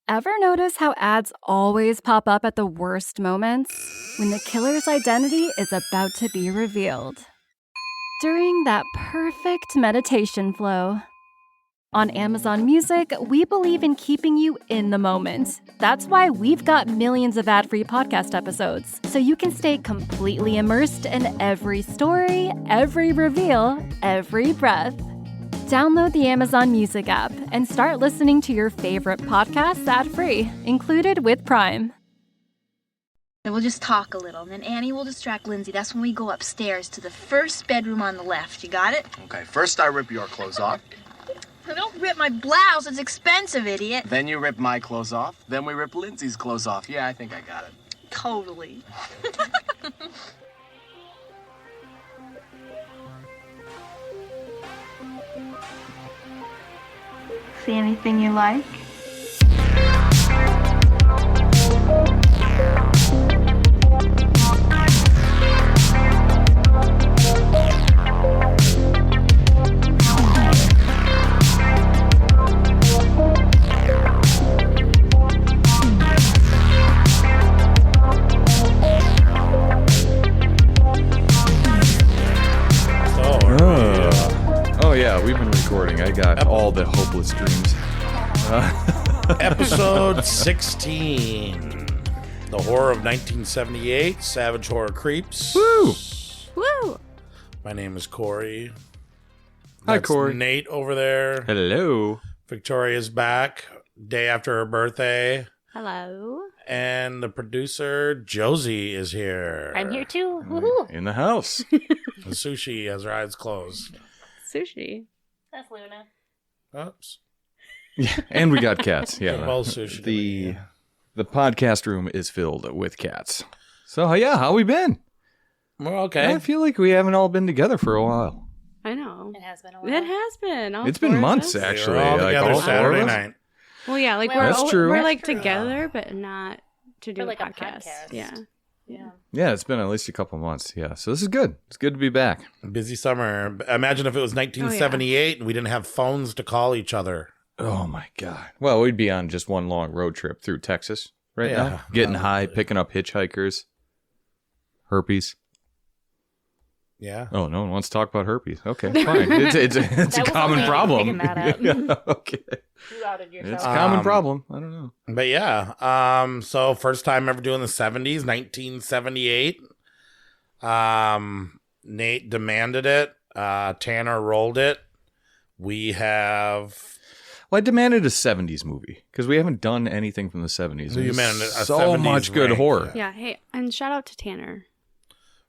Ever notice how ads always pop up at the worst moments? When the killer's identity is about to be revealed. During that perfect meditation flow. On Amazon Music, we believe in keeping you in the moment. That's why we've got millions of ad-free podcast episodes, so you can stay completely immersed in every story, every reveal, every breath. Download the Amazon Music app and start listening to your favorite podcasts ad-free, included with Prime. Then we'll just talk a little, and then Annie will distract Lindsay. That's when we go upstairs to the first bedroom on the left. You got it? Okay, first I rip your clothes off. Don't rip my blouse. It's expensive, idiot. Then you rip my clothes off. Then we rip Lindsay's clothes off. Yeah, I think I got it. Totally. See anything you like? Oh yeah, we've been recording. I got all the hopeless dreams. Episode 16. The horror of 1978. Savage Horror Creeps. Woo! Woo! My name is Corey. Hi, That's Corey. Nate over there. Hello. Victoria's back. Day after her birthday. Hello. And the producer, Josie, is here. I'm here too. Woohoo. In the house. And Sushi has her eyes closed. Sushi. That's Luna. Oops. Yeah, and we got cats. Yeah. Both Sushi. The podcast room is filled with cats. So yeah, how we been? We're okay. I feel like we haven't all been together for a while. I know. It has been a while. It has been. It's been months, We were actually. all like together all four Saturday of us. night. Well, yeah, like Well, That's true. we're like That's true. together, but not to do For like a podcast. podcast. Yeah. Yeah. Yeah, it's been at least a couple months. Yeah, so this is good. It's good to be back. Busy summer. Imagine if it was 1978 and we didn't have phones to call each other. Oh my god. Well, we'd be on just one long road trip through Texas right Yeah, now, getting high, probably. picking up hitchhikers, herpes. Yeah. Oh, no one wants to talk about herpes. Okay, fine. It's a That common wasn't me problem. picking that up. Yeah, okay, You outed yourself. it's a common problem. I don't know. But yeah, so first time ever doing the 70s, 1978. Nate demanded it. Tanner rolled it. We have... Well, I demanded a '70s movie because we haven't done anything from the '70s. So you There's meant a so 70s much good rank, horror. Yeah. Hey, and shout out to Tanner.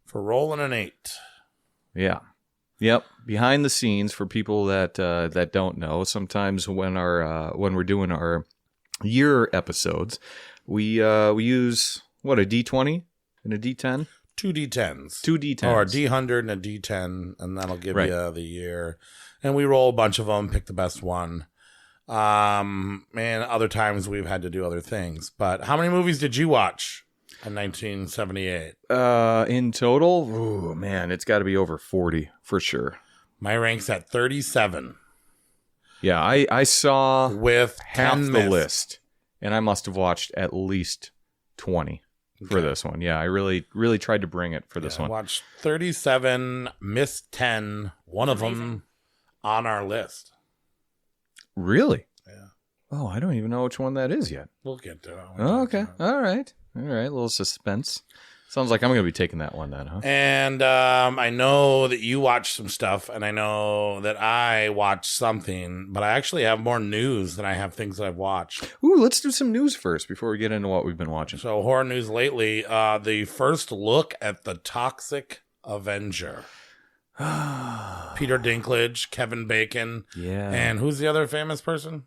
For rolling an 8. Yeah. Yep. Behind the scenes for people that that don't know, sometimes when we're doing our year episodes, we use what, a D20 and a D10? 2 D10s. 2 D10s. Or a D100 and a D10, and that'll give Right. you the year. And we roll a bunch of them, pick the best one. And other times we've had to do other things. But how many movies did you watch in 1978? In total, ooh, man, it's got to be over 40 for sure. My rank's at 37 Yeah, I saw with half 10 the missed. list, and I must have watched at least 20 for Okay. this one. Yeah, I really tried to bring it for this Yeah, one. watched 37, missed 10, one of them on our list. Really? Yeah. Oh, I don't even know which one that is yet. We'll get to it. Oh, okay. All right. A little suspense. Sounds like I'm going to be taking that one then, huh? And I know that you watched some stuff, and I know that I watched something, but I actually have more news than I have things that I've watched. Ooh, let's do some news first before we get into what we've been watching. So, horror news lately, the first look at the Toxic Avenger. Peter Dinklage, Kevin Bacon, Yeah. and who's the other famous person?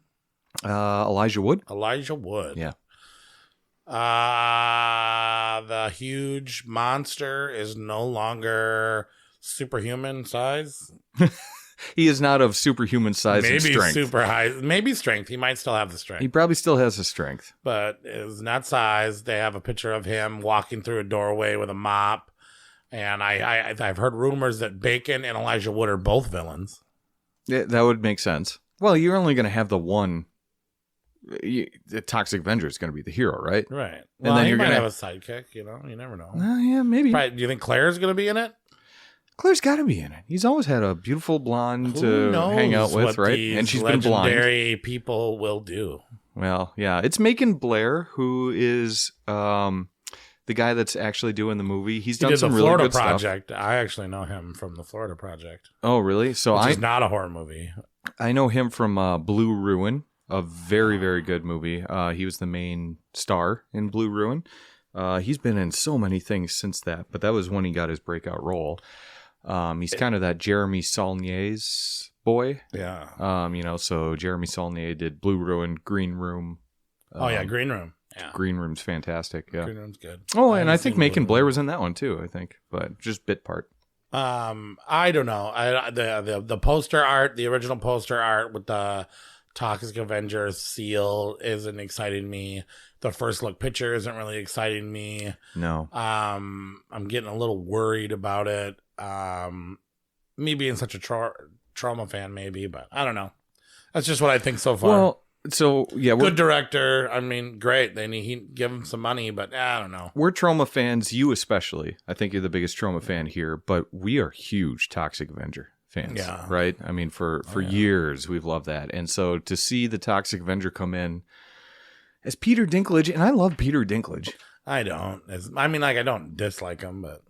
Elijah Wood? Elijah Wood. Yeah. The huge monster is no longer superhuman size. He is not of superhuman size Maybe and strength. super high. Maybe strength. He might still have the strength. He probably still has his strength. But is not size. They have a picture of him walking through a doorway with a mop. And I've heard rumors that Bacon and Elijah Wood are both villains. Yeah, that would make sense. Well, you're only going to have the one the Toxic Avenger is going to be the hero, right? Right. And Well, then he you're might gonna have a sidekick. You know, you never know. Yeah, maybe. Do you think Claire's going to be in it? Claire's got to be in it. He's always had a beautiful blonde Who to hang out knows with, what right? these And she's been blind. legendary people will do. Well, yeah, it's Macon Blair, who is the guy that's actually doing the movie. He's He done did some the really Florida good Project. I actually know him from the Florida Project, stuff. Oh, really? So which is not a horror movie. I know him from Blue Ruin, a very, very good movie. He was the main star in Blue Ruin. He's been in so many things since that, but that was when he got his breakout role. He's kind of that Jeremy Saulnier's boy. Yeah. So Jeremy Saulnier did Blue Ruin, Green Room. Green Room. Yeah. Green Room's fantastic. Yeah. Green Room's good. Oh, and I haven't think seen Macon Blue Blair Room. was in that one too, I think, but just bit part. I don't know. The poster art, the original poster art with the Toxic Avenger seal isn't exciting me. The first look picture isn't really exciting me. No. I'm getting a little worried about it. Me being such a trauma fan, maybe, but I don't know. That's just what I think so far. Well, so yeah, good director. I mean, great. They need give him some money, but I don't know. we're Trauma fans, you especially. I think you're the biggest Trauma fan here, but we are huge Toxic Avenger fans, Yeah. right? I mean, for years we've loved that, and so to see the Toxic Avenger come in as Peter Dinklage, and I love Peter Dinklage. I don't. I don't dislike him, but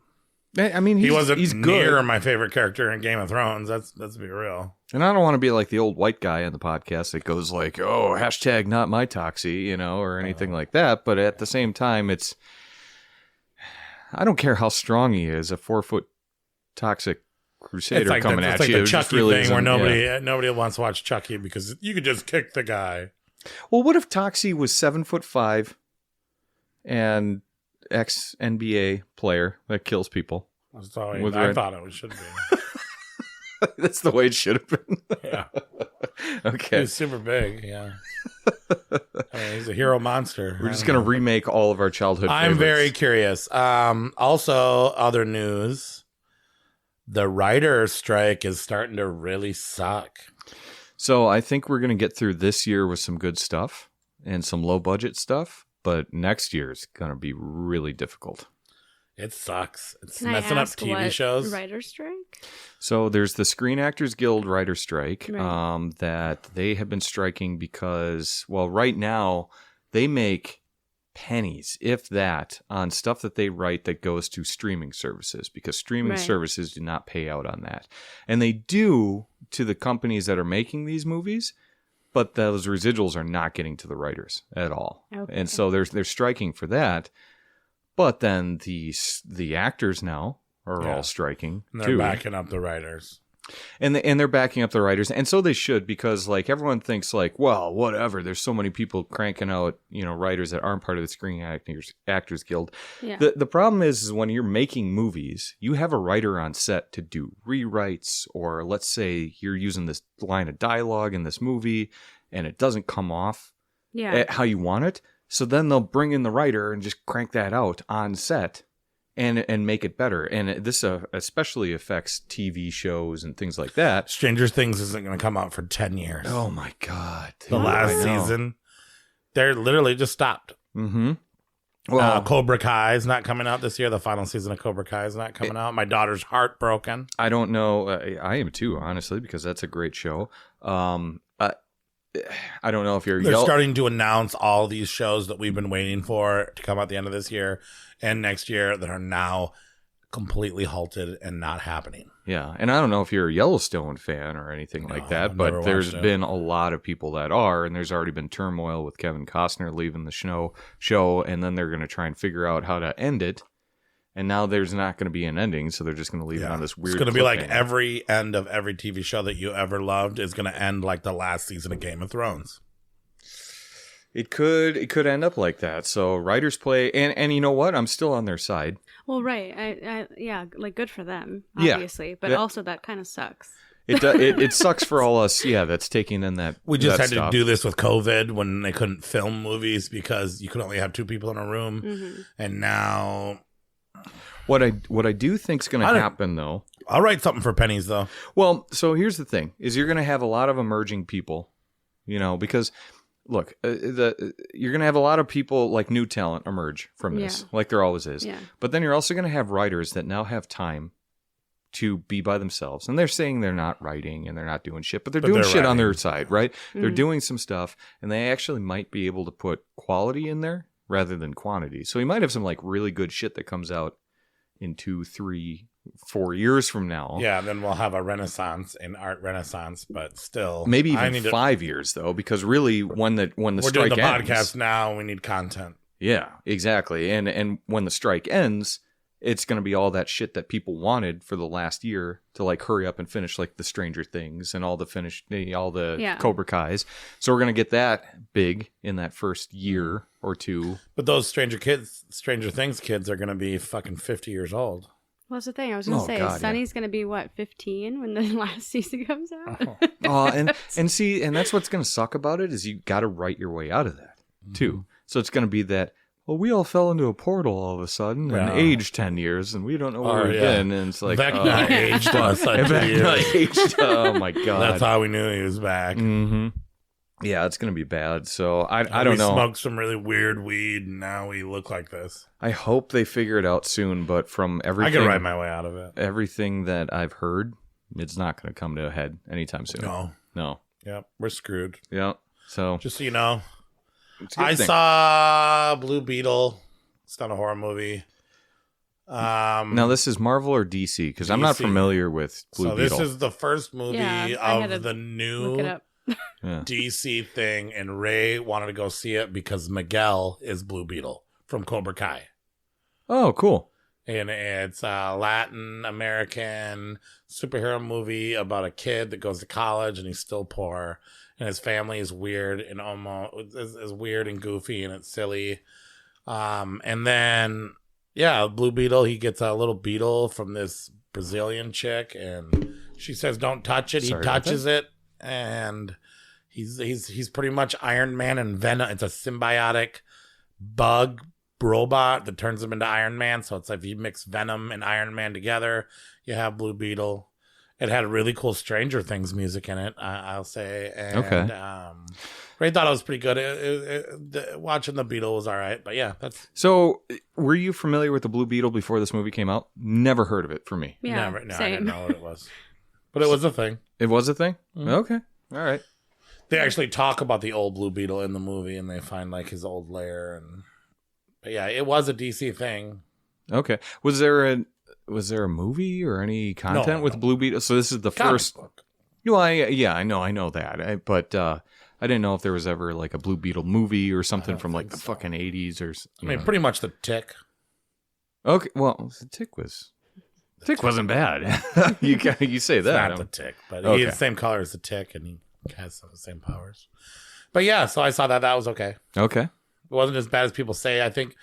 I mean, he wasn't he's near good, my favorite character in Game of Thrones. Let's be real. and I don't want to be like the old white guy on the podcast that goes like, "Oh, hashtag not my Toxie," or anything like that. But at the same time, I don't care how strong he is. A 4-foot toxic crusader coming at it's you. like the just Chucky really thing where isn't- nobody wants to watch Chucky because you could just kick the guy. Well, what if Toxie was 7'5" and ex-NBA player that kills people? That's how With I red- thought it should be. That's the way it should have been. Yeah. Okay. He's super big. Yeah. He's a hero monster. We're just going to remake all of our childhood I'm favorites. very curious. Also, other news. The writer's strike is starting to really suck. So I think we're going to get through this year with some good stuff and some low-budget stuff, but next year is going to be really difficult. It sucks. It's Can I messing up ask TV what shows. writer's strike? So there's the Screen Actors Guild writer strike Right. that they have been striking because, well, right now they make pennies, if that, on stuff that they write that goes to streaming services because streaming Right. services do not pay out on that. And they do to the companies that are making these movies, but those residuals are not getting to the writers at all. Okay. And so they're striking for that. But then the actors now are Yeah. all striking And they're too. backing up the writers. And they're backing up the writers, and so they should, because like everyone thinks like, well, whatever. There's so many people cranking out, writers that aren't part of the Screen Actors Guild. Yeah. The problem is when you're making movies, you have a writer on set to do rewrites, or let's say you're using this line of dialogue in this movie, and it doesn't come off Yeah. how you want it. So then they'll bring in the writer and just crank that out on set and make it better. And this especially affects TV shows and things like that. Stranger Things isn't going to come out for 10 years. Oh my God. The last season, they're literally just stopped. Mm-hmm. Well, Cobra Kai is not coming out this year. The final season of Cobra Kai is not coming out. My daughter's heartbroken. I don't know. I am too, honestly, because that's a great show. I don't know if you're They're starting to announce all these shows that we've been waiting for to come out the end of this year and next year that are now completely halted and not happening. Yeah, and I don't know if you're a Yellowstone fan or anything like that, I've never but there's watched it. been a lot of people that are, and there's already been turmoil with Kevin Costner leaving the show, and then they're going to try and figure out how to end it. And now there's not going to be an ending, so they're just going to leave it on this weird. It's going to be like cliffhanger. every end of every TV show that you ever loved is going to end like the last season of Game of Thrones. It could end up like that. So writers play, and you know what? I'm still on their side. Well, right. I yeah, like good for them, Yeah. obviously, but Yeah. also that kind of sucks. It sucks for all us. Yeah, that's taking in that. We just that had stuff. to do this with COVID when they couldn't film movies because you could only have 2 people in a room. Mm-hmm. And now What I do think is going I to don't- happen though. I'll write something for pennies though. Well, so here's the thing: is you're going to have a lot of emerging people, because look, you're going to have a lot of people, like new talent, emerge from this, like there always is. Yeah. But then you're also going to have writers that now have time to be by themselves. And they're saying they're not writing and they're not doing shit, but they're doing shit on their side, right? They're doing some stuff, and they actually might be able to put quality in there rather than quantity. So you might have some like really good shit that comes out in 2, 3, 4 years from now. Yeah, then we'll have a renaissance, an art renaissance, but still. Maybe even 5 years, though, because really when the we're strike doing the ends, podcast now, we need content. Yeah, exactly. And when the strike ends, it's going to be all that shit that people wanted for the last year to like hurry up and finish, like the Stranger Things and all the Cobra Kais. So we're going to get that big in that first year or two. But those Stranger Things kids are going to be fucking 50 years old. Well, that's the thing. I was going to say, God, Sonny's going to be, 15 when the last season comes out? And see, and that's what's going to suck about it is you got to write your way out of that, too. So it's going to be that, well, we all fell into a portal all of a sudden and aged 10 years, and we don't know where we've been. And it's like, Vecna aged us. Oh, my God. That's how we knew he was back. Mm-hmm. Yeah, it's going to be bad. So I don't know. We smoked some really weird weed, and now we look like this. I hope they figure it out soon, but from everything... I can write my way out of it. Everything that I've heard, it's not going to come to a head anytime soon. No. Yep, we're screwed. Yep. So... Just so you know, I saw Blue Beetle. It's not a horror movie. Now, this is Marvel or DC? Because I'm not familiar with Blue Beetle. So this is the first movie of the new look it up. DC thing, and Ray wanted to go see it because Miguel is Blue Beetle from Cobra Kai. Oh, cool. And it's a Latin American superhero movie about a kid that goes to college and he's still poor. And his family is weird and almost is weird and goofy, and it's silly. And then, Blue Beetle, he gets a little beetle from this Brazilian chick, and she says, "Don't touch it." He touches it, and he's pretty much Iron Man and Venom. It's a symbiotic bug robot that turns him into Iron Man. So it's like if you mix Venom and Iron Man together, you have Blue Beetle. It had really cool Stranger Things music in it, I'll say. And, Ray thought it was pretty good. Watching the Beetle was all right, but yeah, that's. So, were you familiar with the Blue Beetle before this movie came out? Never heard of it for me. Yeah, Never. No, same. I didn't know what it was, but it was a thing. It was a thing. Mm-hmm. Okay, all right. They actually talk about the old Blue Beetle in the movie, and they find like his old lair, but yeah, it was a DC thing. Okay, was there a movie or any content with Blue Beetle? So this is the first book. No, I know that. But I didn't know if there was ever like a Blue Beetle movie or something from like the fucking 80s or. I mean, pretty much the Tick. Okay, well, the Tick wasn't bad. you say that. It's not the Tick, but he's the same color as the Tick, and he has some of the same powers. But yeah, so I saw that. That was okay. Okay. It wasn't as bad as people say. I think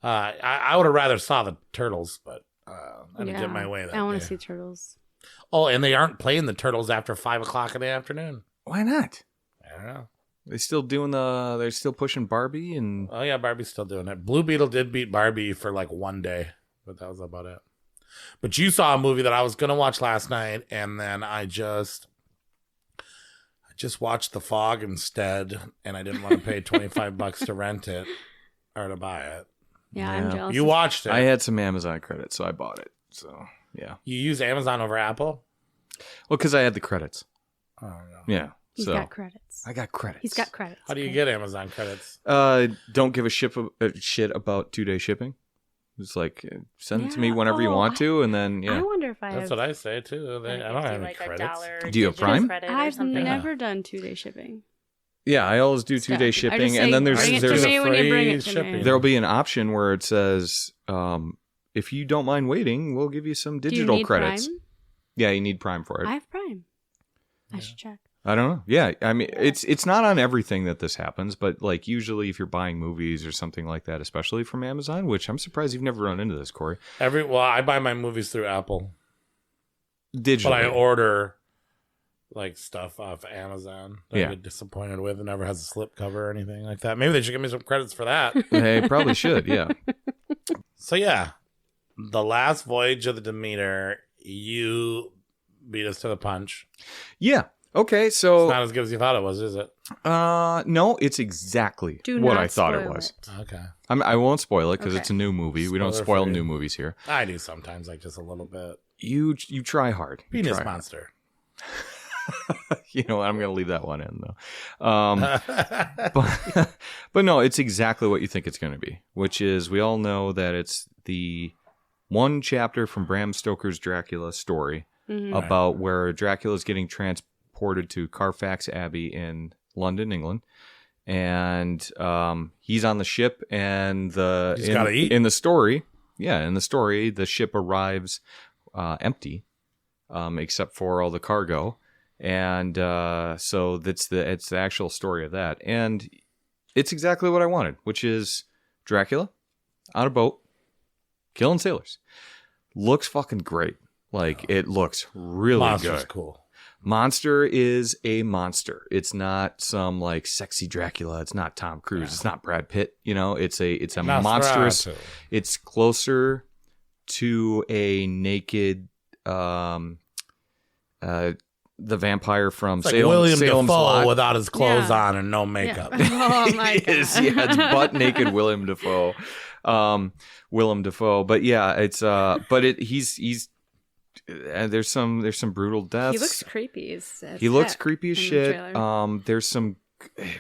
I would have rather saw the Turtles, but I didn't get my way. I want to see Turtles. Oh, and they aren't playing the Turtles after 5:00 in the afternoon. Why not? I don't know. They're still pushing Barbie and. Oh yeah, Barbie's still doing it. Blue Beetle did beat Barbie for like one day, but that was about it. But you saw a movie that I was gonna watch last night, and then I just watched The Fog instead, and I didn't want to pay $25 to rent it or to buy it. Yeah, I'm jealous. You watched it. I had some Amazon credits, so I bought it. So yeah. You use Amazon over Apple? Well, because I had the credits. Oh no. Yeah. He's got credits. I got credits. He's got credits. How do you get Amazon credits? Don't give a shit about 2-day shipping. It's like send it to me whenever you want to, and then I wonder if That's what I say too. I don't have any credits. Do you have Prime? I've never done 2-day shipping. Yeah, I always do 2-day shipping, and then there's there'll be an option where it says, if you don't mind waiting, we'll give you some digital credits. Prime? Yeah, you need Prime for it. I have Prime. I should check. I don't know. Yeah, I mean, it's not on everything that this happens, but like usually if you're buying movies or something like that, especially from Amazon, which I'm surprised you've never run into this, Corey. I buy my movies through Apple. Digitally. But I order like stuff off Amazon that I get disappointed with. It never has a slip cover or anything like that. Maybe they should give me some credits for that. They probably should, yeah. So yeah, The Last Voyage of the Demeter, you beat us to the punch. Yeah. Okay, It's so not as good as you thought it was, is it? no, it's exactly Do what not I thought it spoil was. it. Okay. I won't spoil it because Okay. it's a new movie. We don't Spoiler spoil free. new movies here. I do sometimes, like just a little bit. You try hard. You Penis try monster. hard. You know what? I'm going to leave that one in though. But no, it's exactly what you think it's going to be, which is we all know that it's the one chapter from Bram Stoker's Dracula story Mhm. about where Dracula is getting transported to Carfax Abbey in London, England. And he's on the ship, and He's gotta eat. in the story, the ship arrives empty, except for all the cargo, and so it's the actual story of that, and it's exactly what I wanted, which is Dracula on a boat, killing sailors. Looks fucking great. Like it looks really Monster's good. cool. Monster is a monster. It's not some like sexy Dracula. It's not Tom Cruise. It's not Brad Pitt. You know, it's a monstrous. Nosferatu. It's closer to a naked, the vampire from It's like Salem, William Salem's Dafoe Lot. without his clothes Yeah. on and no makeup. Yeah. Oh my It god. is, yeah, it's butt naked Willem Dafoe. Willem Dafoe. But yeah, it's he's there's some brutal deaths. He looks creepy. He looks creepy as in the shit. trailer. There's some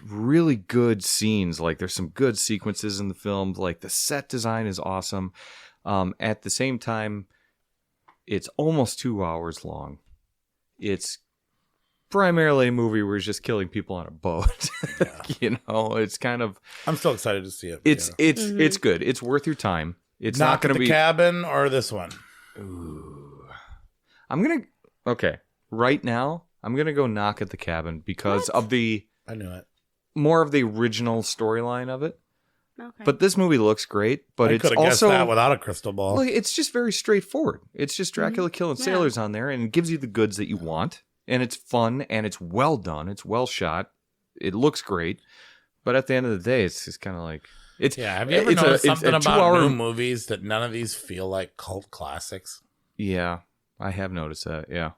really good scenes. Like there's some good sequences in the film. Like the set design is awesome. At the same time, it's almost 2 hours long. It's primarily a movie where he's just killing people on a boat. You know, it's kind of I'm still excited to see it. it's yeah. it's good. It's worth your time. It's Knock not at going to the be. Cabin or this one. Ooh. Okay. Right now, I'm gonna go Knock at the Cabin because of the I knew it. more of the original storyline of it. Okay. But this movie looks great. But I it's could have guessed also that without a crystal ball. look, it's just very straightforward. It's just Dracula killing Yeah. sailors on there, and it gives you the goods that you want, and it's fun and it's well done. It's well shot. It looks great. But at the end of the day, it's just kind of like it's. Yeah, have you ever it's a- noticed it's a something about 2 hour new movies that none of these feel like cult classics? Yeah, I have noticed that. Yeah.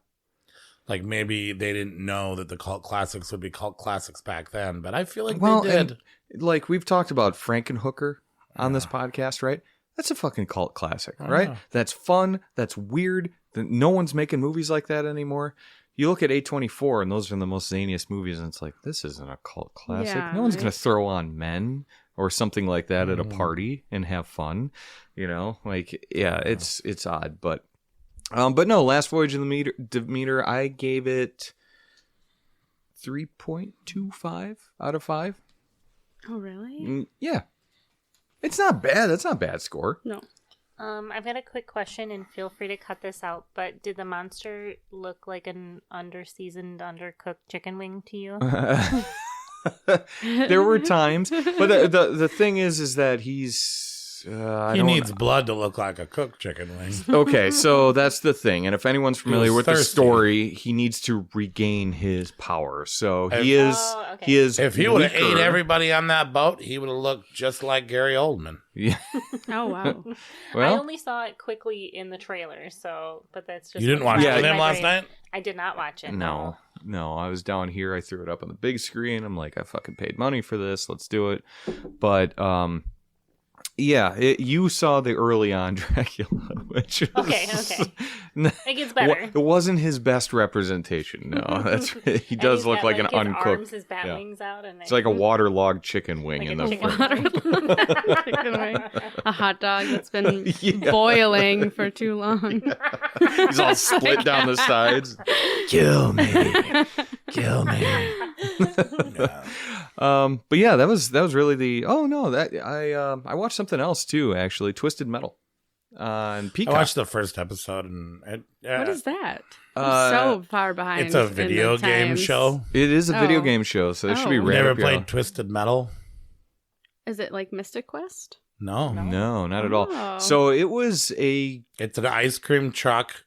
Like maybe they didn't know that the cult classics would be cult classics back then, but I feel like Well, they did. and like we've talked about Frankenhooker on this podcast, right? That's a fucking cult classic, right? Yeah. That's fun. That's weird. No one's making movies like that anymore. You look at A24, and those are the most zaniest movies, and it's like, this isn't a cult classic. Yeah, No one's right. going to throw on Men or something like that at a party and have fun. You know, like, yeah, it's odd, but no, Last Voyage of the Demeter, I gave it 3.25 out of 5. Oh really? Yeah. It's not bad. That's not a bad score. No. I've got a quick question, and feel free to cut this out. But did the monster look like an under-seasoned, undercooked chicken wing to you? There were times, but the thing is that he's He needs blood to look like a cooked chicken wing. okay, so that's the thing. And if anyone's familiar was with the thirsty. story, he needs to regain his power. So If- he is Oh, okay. he is If he would have ate weaker. everybody on that boat, he would have looked just like Gary Oldman. Yeah. Oh wow. I Well, only saw it quickly in the trailer, but that's just You didn't what's watch Yeah, it with in him my last brain. night? I did not watch it. no. I was down here. I threw it up on the big screen. I'm like, I fucking paid money for this. Let's do it. But yeah, you saw the early on Dracula, which was, Okay. It gets better. It wasn't his best representation. No, that's he And does he's look got, like an his uncooked. arms, his bat yeah. wings out, and It's like a waterlogged chicken wing Like in a the chicken front. Water. Chicken wing. A hot dog that's been Yeah. boiling for too long. He's all split down the sides. Kill me. But yeah, that was really the. Oh no, that I watched something else too. Actually, Twisted Metal on I Peacock. watched the first episode, and What is that? Uh, I'm so far behind. it's a in the video game times. show. It is a video Oh. game show, so there should be Oh. You right never up your played alley. Twisted Metal? Is it like Mystic Quest? No. No, not at all. Oh. So it was It's an ice cream truck.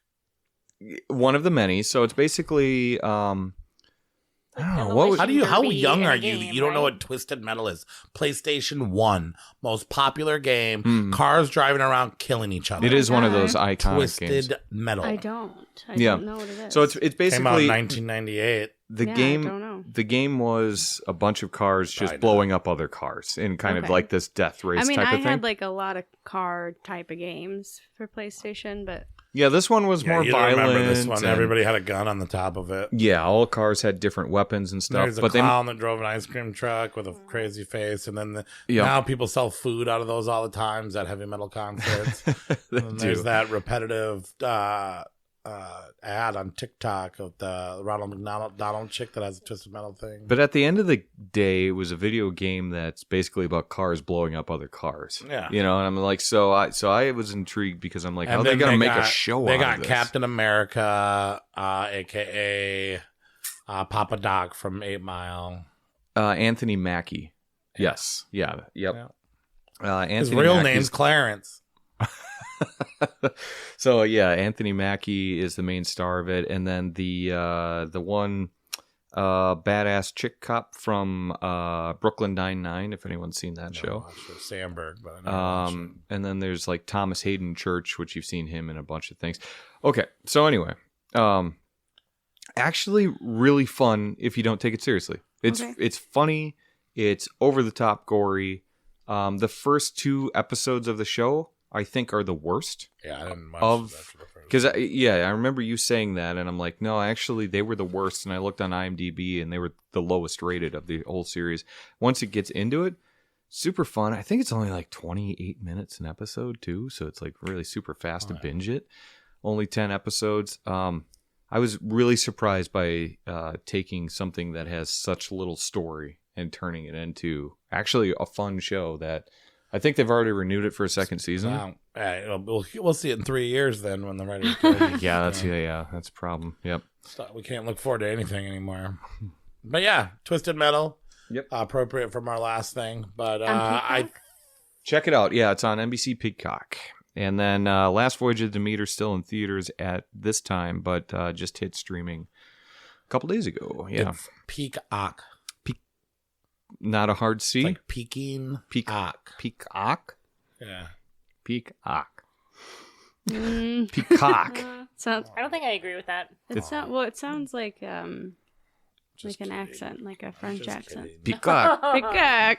one of the many. So it's basically I don't know what was, How Derby young in a are you that game, you don't know right? what Twisted Metal is? PlayStation 1, most popular game. Hmm. Cars driving around killing each other. it is one of God. those iconic Twisted games. Metal. I don't. I Yeah. don't know what it is. So it's Came out basically in 1998. The Yeah, I game, don't know. the game was a bunch of cars just Right. blowing up other cars in kind of Okay. like this death race I mean, type I of thing. had like a lot of car type of games for PlayStation, but Yeah, this one was more you don't violent. remember this one. and- Everybody had a gun on the top of it. Yeah, all cars had different weapons and stuff. There's a but clown that drove an ice cream truck with a crazy face, and then Yeah. now people sell food out of those all the times at heavy metal concerts. they And there's do. that repetitive ad on TikTok of the Ronald McDonald chick that has a Twisted Metal thing. But at the end of the day, it was a video game that's basically about cars blowing up other cars. Yeah. You know, and I'm like, so I was intrigued because I'm like, And how are they then going to make a got- show They out got of this? Captain America, aka Papa Doc from 8 Mile. Anthony Mackie. Yes. Yeah. Yep. Anthony His real Mackie's- name's Clarence. So yeah, Anthony Mackie is the main star of it, and then the one badass chick cop from Brooklyn Nine-Nine, if anyone's seen that show. Sandberg, but I never watched it. And then there's like Thomas Hayden Church, which you've seen him in a bunch of things. Okay, so anyway, actually really fun if you don't take it seriously. It's funny, it's over the top gory. The first 2 episodes of the show I think are the worst. Yeah, I didn't watch Of- that for the first. Because, I remember you saying that, and I'm like, no, actually, they were the worst. And I looked on IMDb, and they were the lowest rated of the whole series. Once it gets into it, super fun. I think it's only like 28 minutes an episode, too. So it's like really super fast to binge it. Only 10 episodes. I was really surprised by taking something that has such little story and turning it into actually a fun show that I think they've already renewed it for a second season. Wow. We'll see it in 3 years then when the writers go. Yeah, that's a problem. Yep. We can't look forward to anything anymore. But yeah, Twisted Metal. Yep. Appropriate from our last thing. But Peacock? Check it out. Yeah, it's on NBC Peacock. And then Last Voyage of Demeter still in theaters at this time, but just hit streaming a couple days ago. Yeah. It's Peacock. Not a hard C. It's like peaking. Peacock. Peacock? Yeah. Peacock. Mm. Peacock. Sounds. I don't think I agree with that. It sounds like an kidding. accent, like a French Just accent. kidding. Peacock. Peacock.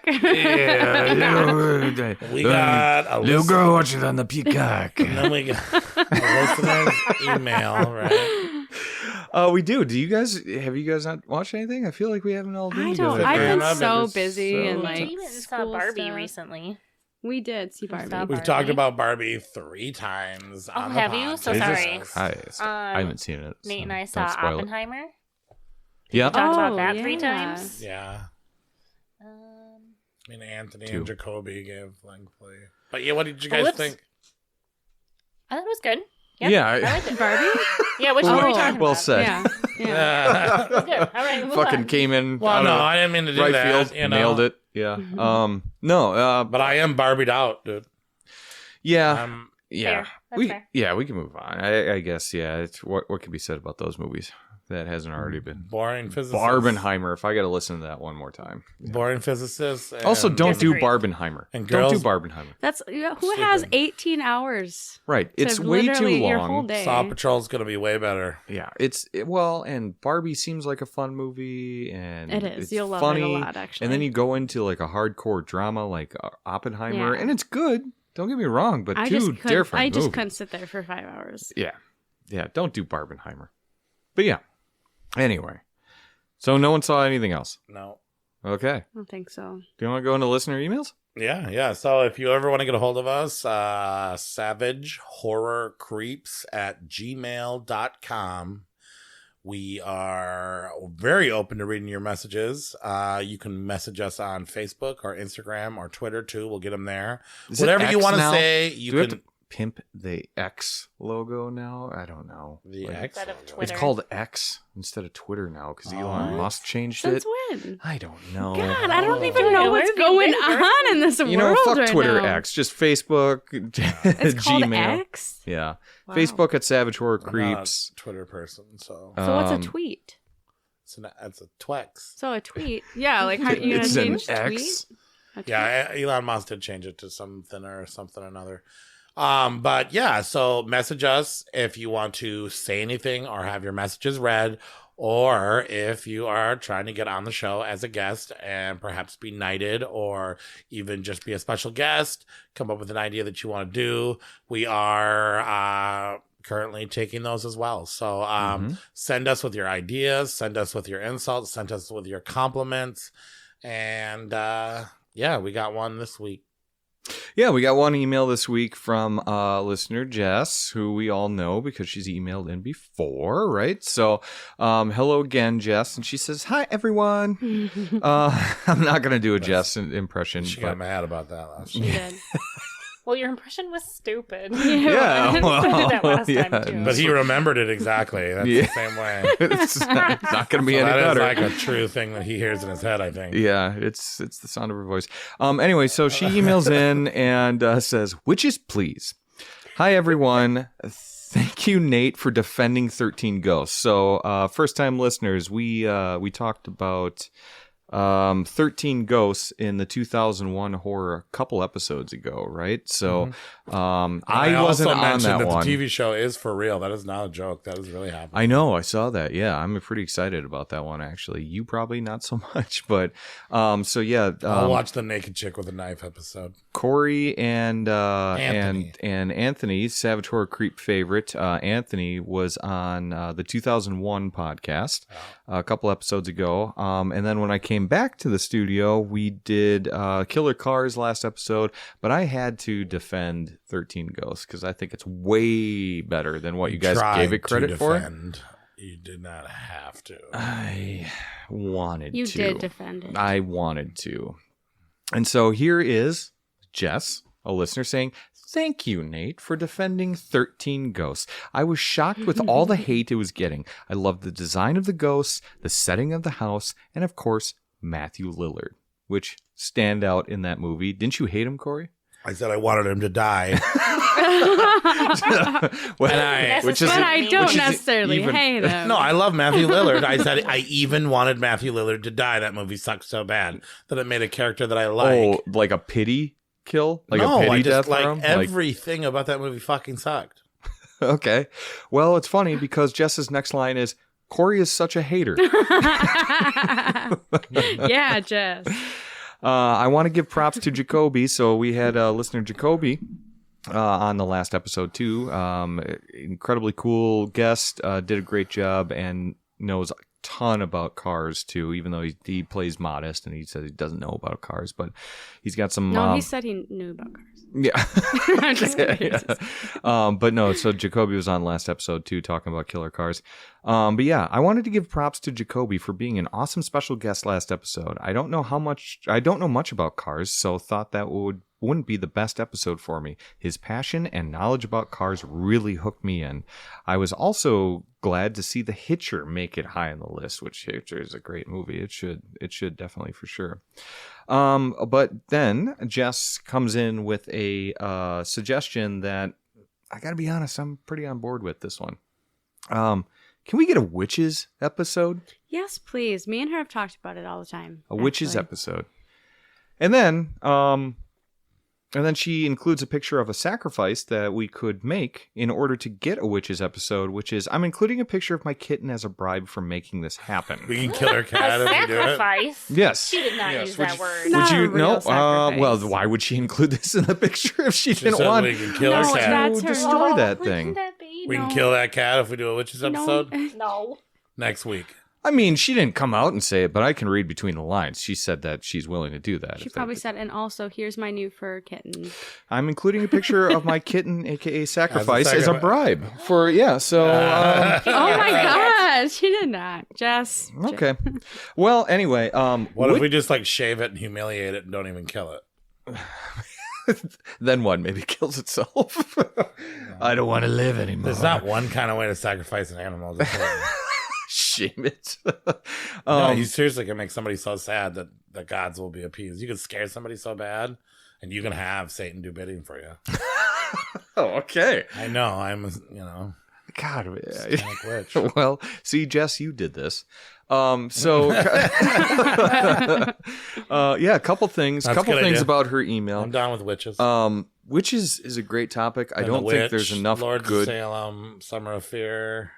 We got a little list- girl watching on the Peacock. And then we got a listener's email, right? We do. Have you guys not watched anything? I feel like we haven't all been I together. don't. I've been I've so been busy so- and We like even saw school Barbie stuff. recently. We did see Barbie. saw We've Barbie. talked about Barbie 3 times. Oh, on the have you? So podcast. sorry. Christ. I haven't seen it. Nate so and I don't saw spoil it. Oppenheimer. Yeah. Talked about Oh, that 3 yeah. times. Yeah. Um, I mean, Anthony 2. and Jacoby gave lengthily. But yeah, what did you Oh, guys whoops. think? I thought it was good. Yeah, I liked it. Barbie? Yeah, which one were we Oh, talking well about? said. Yeah. Yeah. It was good. All right, move Fucking on. came in. Well, out no, of I didn't mean to do right that. field. You know? Nailed it. Yeah. Mhm. No. But I am Barbied out, dude. Yeah. I'm Yeah. Fair. That's fair. Yeah, we can move on. I guess. Yeah. It's what can be said about those movies that hasn't already been. boring physicist. Barbenheimer. If I got to listen to that one more time. Boring physicist. And, Also, don't do Disagree. Barbenheimer. And Don't do girls- Barbenheimer. That's who has Stupid. 18 hours. Right. It's to way too literally long. Your whole day. Saw Patrol's going to be way better. Yeah, and Barbie seems like a fun movie, and It is. It's You'll love funny. it a lot, actually. And then you go into like a hardcore drama like Oppenheimer, Yeah. and it's good. Don't get me wrong, but two different. I just movies. couldn't sit there for 5 hours. Yeah. Don't do Barbenheimer. But yeah. Anyway, so no one saw anything else. No. Okay. I don't think so. Do you want to go into listener emails? Yeah. So if you ever want to get a hold of us, savagehorrorcreeps@gmail.com. We are very open to reading your messages. You can message us on Facebook or Instagram or Twitter too. We'll get them there. Is it Whatever you X want to now? say, Do you we have can. to pimp the X logo now? I don't know. The Like, X. Instead of logo. Twitter. It's called X instead of Twitter now because Elon What? Musk changed Since it. when? I don't know. God, I don't Oh. even know Yeah, what's where have you going been, girl? on in this You know, world fuck right Twitter now. X, just Facebook, It's called Gmail. X? Yeah, Wow. Facebook at Savage Horror I'm not Creeps. a Twitter person, so So what's a Um, tweet? it's a Twex. So a tweet. Yeah, like how you gonna It's an change tweet? X. A tweet? Yeah, Elon Musk did change it to something or another. But yeah, so message us if you want to say anything or have your messages read, or if you are trying to get on the show as a guest and perhaps be knighted or even just be a special guest, come up with an idea that you want to do. We are currently taking those as well. So send us with your ideas, send us with your insults, send us with your compliments. And yeah, we got one this week. Yeah, we got one email this week from listener Jess, who we all know because she's emailed in before, right? So, hello again, Jess. And she says, hi, everyone. I'm not going to do a Jess impression. She got mad about that last She week. did. Well, your impression was stupid. Yeah, well, I did that last time, yeah. too. But he remembered it exactly. That's Yeah. the same way. It's not going to be So any that is better. like a true thing that he hears in his head, I think. Yeah, it's the sound of her voice. Anyway, so she emails in and says, "Witches, please. Hi, everyone. Thank you, Nate, for defending 13 Ghosts." So, first time listeners, we talked about 13 Ghosts in the 2001 horror a couple episodes ago, right? So, I wasn't also on mentioned that one. The TV show is for real. That is not a joke. That is really happening. I know, I saw that. Yeah, I'm pretty excited about that one, actually. You probably not so much, but so yeah. I'll watch the naked chick with a knife episode. Corey and Anthony. and Anthony, Savage Horror Creep favorite, Anthony was on the 2001 podcast a couple episodes ago. And then when I came back to the studio, we did Killer Cars last episode, but I had to defend 13 Ghosts because I think it's way better than what you guys gave it credit for. You did not have to. I wanted You to. did defend it. I wanted to. And so here is Jess, a listener, saying, "Thank you, Nate, for defending 13 Ghosts. I was shocked with all the hate it was getting. I loved the design of the ghosts, the setting of the house, and of course, Matthew Lillard, which stand out in that movie. Didn't you hate him, Corey?" I said I wanted him to die. Well, And which is but I don't which is necessarily even- hate him. No, I love Matthew Lillard. I said I even wanted Matthew Lillard to die. That movie sucked so bad that it made a character that I like. Oh, like a pity kill? Like no, a pity I just death like for him? everything about that movie fucking sucked. Okay. Well, it's funny because Jess's next line is, "Corey is such a hater." Yeah, Jess. I want to give props to Jacoby. So we had listener Jacoby on the last episode too. Incredibly cool guest. Did a great job and knows a ton about cars too, even though he plays modest and he says he doesn't know about cars, but he's got some... No, he said he knew about cars. Yeah. I'm just kidding. Yeah. But no, so Jacoby was on last episode too, talking about killer cars. But yeah, I wanted to give props to Jacoby for being an awesome special guest last episode. I don't know much about cars, so thought that wouldn't be the best episode for me. His passion and knowledge about cars really hooked me in. I was also glad to see The Hitcher make it high on the list, which Hitcher is a great movie. It should definitely for sure. But then Jess comes in with a suggestion that I gotta be honest, I'm pretty on board with this one. Can we get a witches episode? Yes, please. Me and her have talked about it all the time. A witches actually. episode. And then she includes a picture of a sacrifice that we could make in order to get a witches episode, which is, "I'm including a picture of my kitten as a bribe for making this happen." We can kill her A cat if we do it. sacrifice? Yes. She did not use that word. Not Would you a real no? sacrifice. Well, why would she include this in the picture if she She didn't said want we can kill No, her cat. that's to her- destroy Oh, that wouldn't thing? that be? We can No. kill that cat if we do a witches episode No. next week. I mean, she didn't come out and say it, but I can read between the lines. She said that she's willing to do that. She if probably that- said, and also, here's my new fur kitten. I'm including a picture of my kitten, aka sacrifice, as a sacrifice. bribe for So Oh my gosh, she did not. Jess. okay. Well, anyway, What if we just like shave it and humiliate it and don't even kill it? then what? Maybe kills itself. I don't want to live anymore. There's not one kind of way to sacrifice an animal. Just Shame it. no, you seriously can make somebody so sad that the gods will be appeased. You can scare somebody so bad, and you can have Satan do bidding for you. Oh, okay. I know. I'm, God, satanic witch. well, see, Jess, you did this. So, yeah, a couple things. That's a Couple good things idea. about her email. I'm down with witches. Witches is a great topic. I And don't The think Witch, there's enough Lords good. of Salem, Summer of Fear,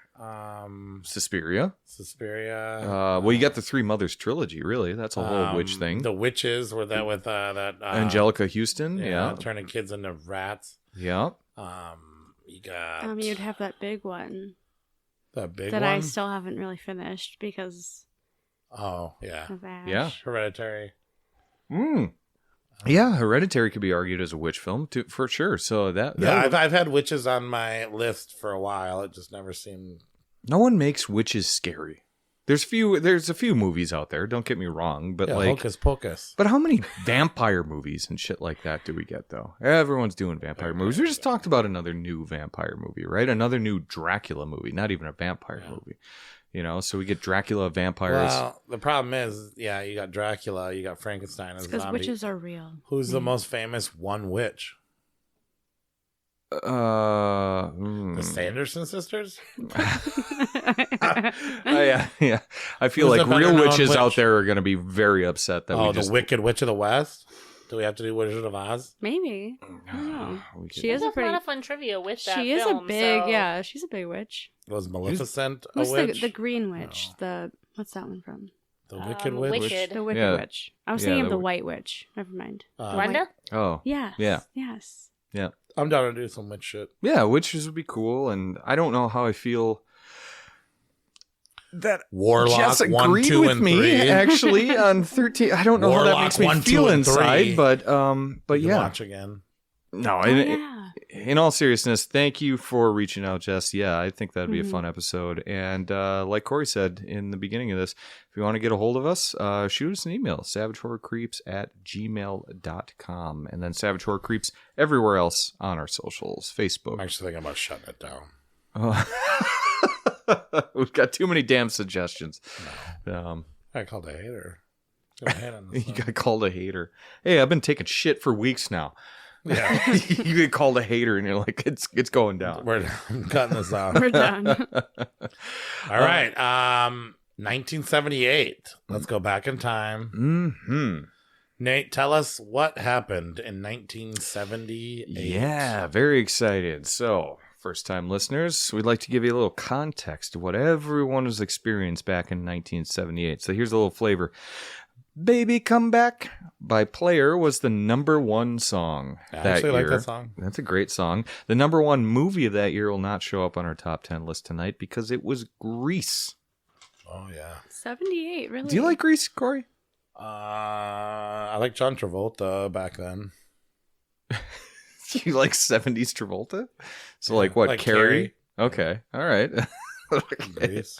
Suspiria. Suspiria. Well, you got the Three Mothers trilogy, really. That's a whole witch thing. The Witches were that with that Angelica Houston. Yeah. turning kids into rats. Yeah. You got You'd have that big one that big that one. I still haven't really finished because Oh yeah, of Ash. Yeah. Hereditary. Yeah, Hereditary could be argued as a witch film too, for sure. So that I've had witches on my list for a while. It just never seemed. no one makes witches scary. There's a few movies out there. Don't get me wrong, but like Hocus Pocus. But how many vampire movies and shit like that do we get, though? Everyone's doing vampire movies. We just talked about another new vampire movie, right? Another new Dracula movie, not even a vampire movie. You know, so we get Dracula, vampires. Well, the problem is, you got Dracula, you got Frankenstein as a Because zombie. witches are real. Who's the most famous one witch? The Sanderson sisters? Yeah. I feel Who's like the real better-known witches witch? out there are going to be very upset that we The just... Wicked Witch of the West? Do we have to do Wizard of Oz? Maybe. I don't know. We could- She is There's a pretty. lot of fun trivia with that She is film, a big. so- Yeah, she's a big witch. Was Maleficent a Who's witch? the green witch? What's that one from? The Wicked Witch? Wicked. The Wicked Yeah. Witch. I was Yeah, thinking of the the White Witch. Never mind. Wanda? Oh, Yes. Yeah. Yes. yeah. I'm down to do some witch shit. Yeah, witches would be cool, and I don't know how I feel... That Warlock, Jess 1, agreed 2, with and me 3. actually on 13. I don't know how that Warlock, makes me 1, 2, feel and inside, 3. but You can yeah. watch again. No, Oh, yeah. in all seriousness, thank you for reaching out, Jess. Yeah, I think that'd be a Mhm. fun episode. And like Corey said in the beginning of this, if you want to get a hold of us, shoot us an email, savagehorrorcreeps@gmail.com. And then Savage Horror Creeps everywhere else on our socials, Facebook. I'm actually thinking about shutting it down. We've got too many damn suggestions. I called a hater. Got a hate on this You one. got called a hater. Hey, I've been taking shit for weeks now. Yeah. You get called a hater and you're like, it's going down. I'm cutting this out. We're done. All right. 1978. Let's go back in time. Mm-hmm. Nate, tell us what happened in 1978. Yeah, very excited. So, first-time listeners, we'd like to give you a little context to what everyone has experienced back in 1978. So here's a little flavor. Baby Come Back by Player was the #1 song I that actually year. like that song. That's a great song. The #1 movie of that year will not show up on our top 10 list tonight because it was Grease. Oh, yeah. 78, really? Do you like Grease, Corey? I like John Travolta back then. Do you like 70s Travolta? So, Yeah, like what, like Carrie? Okay, all right. Grease.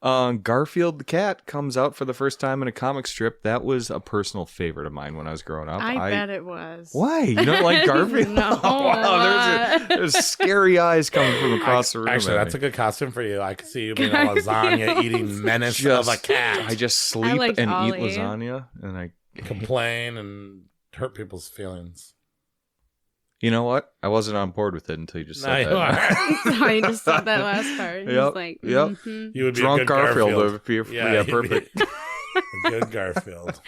Garfield the Cat comes out for the first time in a comic strip. That was a personal favorite of mine when I was growing up. I bet it was. Why? You don't like Garfield? No. Oh, wow, there's scary eyes coming from across the room. Actually, at that's me. a good costume for you. I could see you being a lasagna eating menace of a cat. I just sleep liked and Ollie. eat lasagna, and I. Complain and hurt people's feelings. You know what? I wasn't on board with it until you just No, said you that. are. So I just said that last part. He's Yep, like, yep. mhm. You would be a Drunk good Garfield would be you'd be perfect. a good Garfield.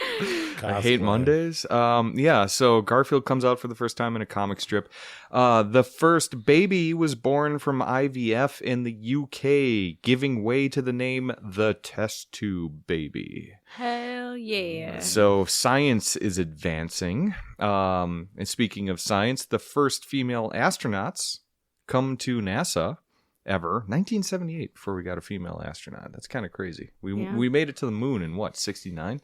I hate Cosplay. Mondays. Yeah, so Garfield comes out for the first time in a comic strip. The first baby was born from IVF in the UK, giving way to the name the test tube baby. Hell yeah. So science is advancing. And speaking of science, the first female astronauts come to NASA ever. 1978 before we got a female astronaut. That's kind of crazy. We made it to the moon in what, 69?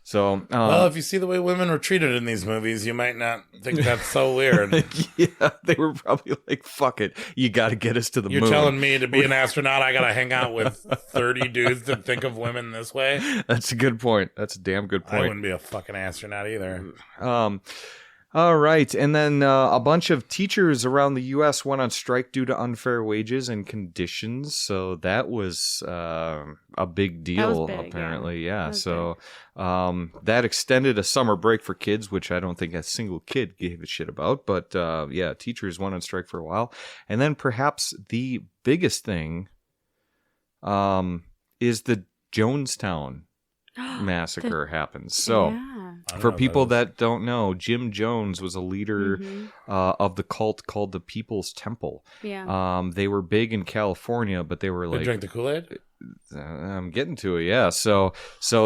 So Well, if you see the way women were treated in these movies, you might not think that's so weird. yeah, they were probably like, fuck it, you got to get us to the You're moon. telling me to be an astronaut, I gotta hang out with 30 dudes that think of women this way? That's a good point. That's a damn good I point. wouldn't be a fucking astronaut either. All right. And then a bunch of teachers around the U.S. went on strike due to unfair wages and conditions. So that was a big deal, big, apparently. yeah. Yeah. That was So that extended a summer break for kids, which I don't think a single kid gave a shit about. But yeah, teachers went on strike for a while. And then perhaps the biggest thing is the Jonestown massacre happens. So. Yeah. For know people that is. that don't know, Jim Jones was a leader of the cult called the People's Temple. Yeah. They were big in California, but they were They like, drink the Kool-Aid? I'm getting to it, yeah. So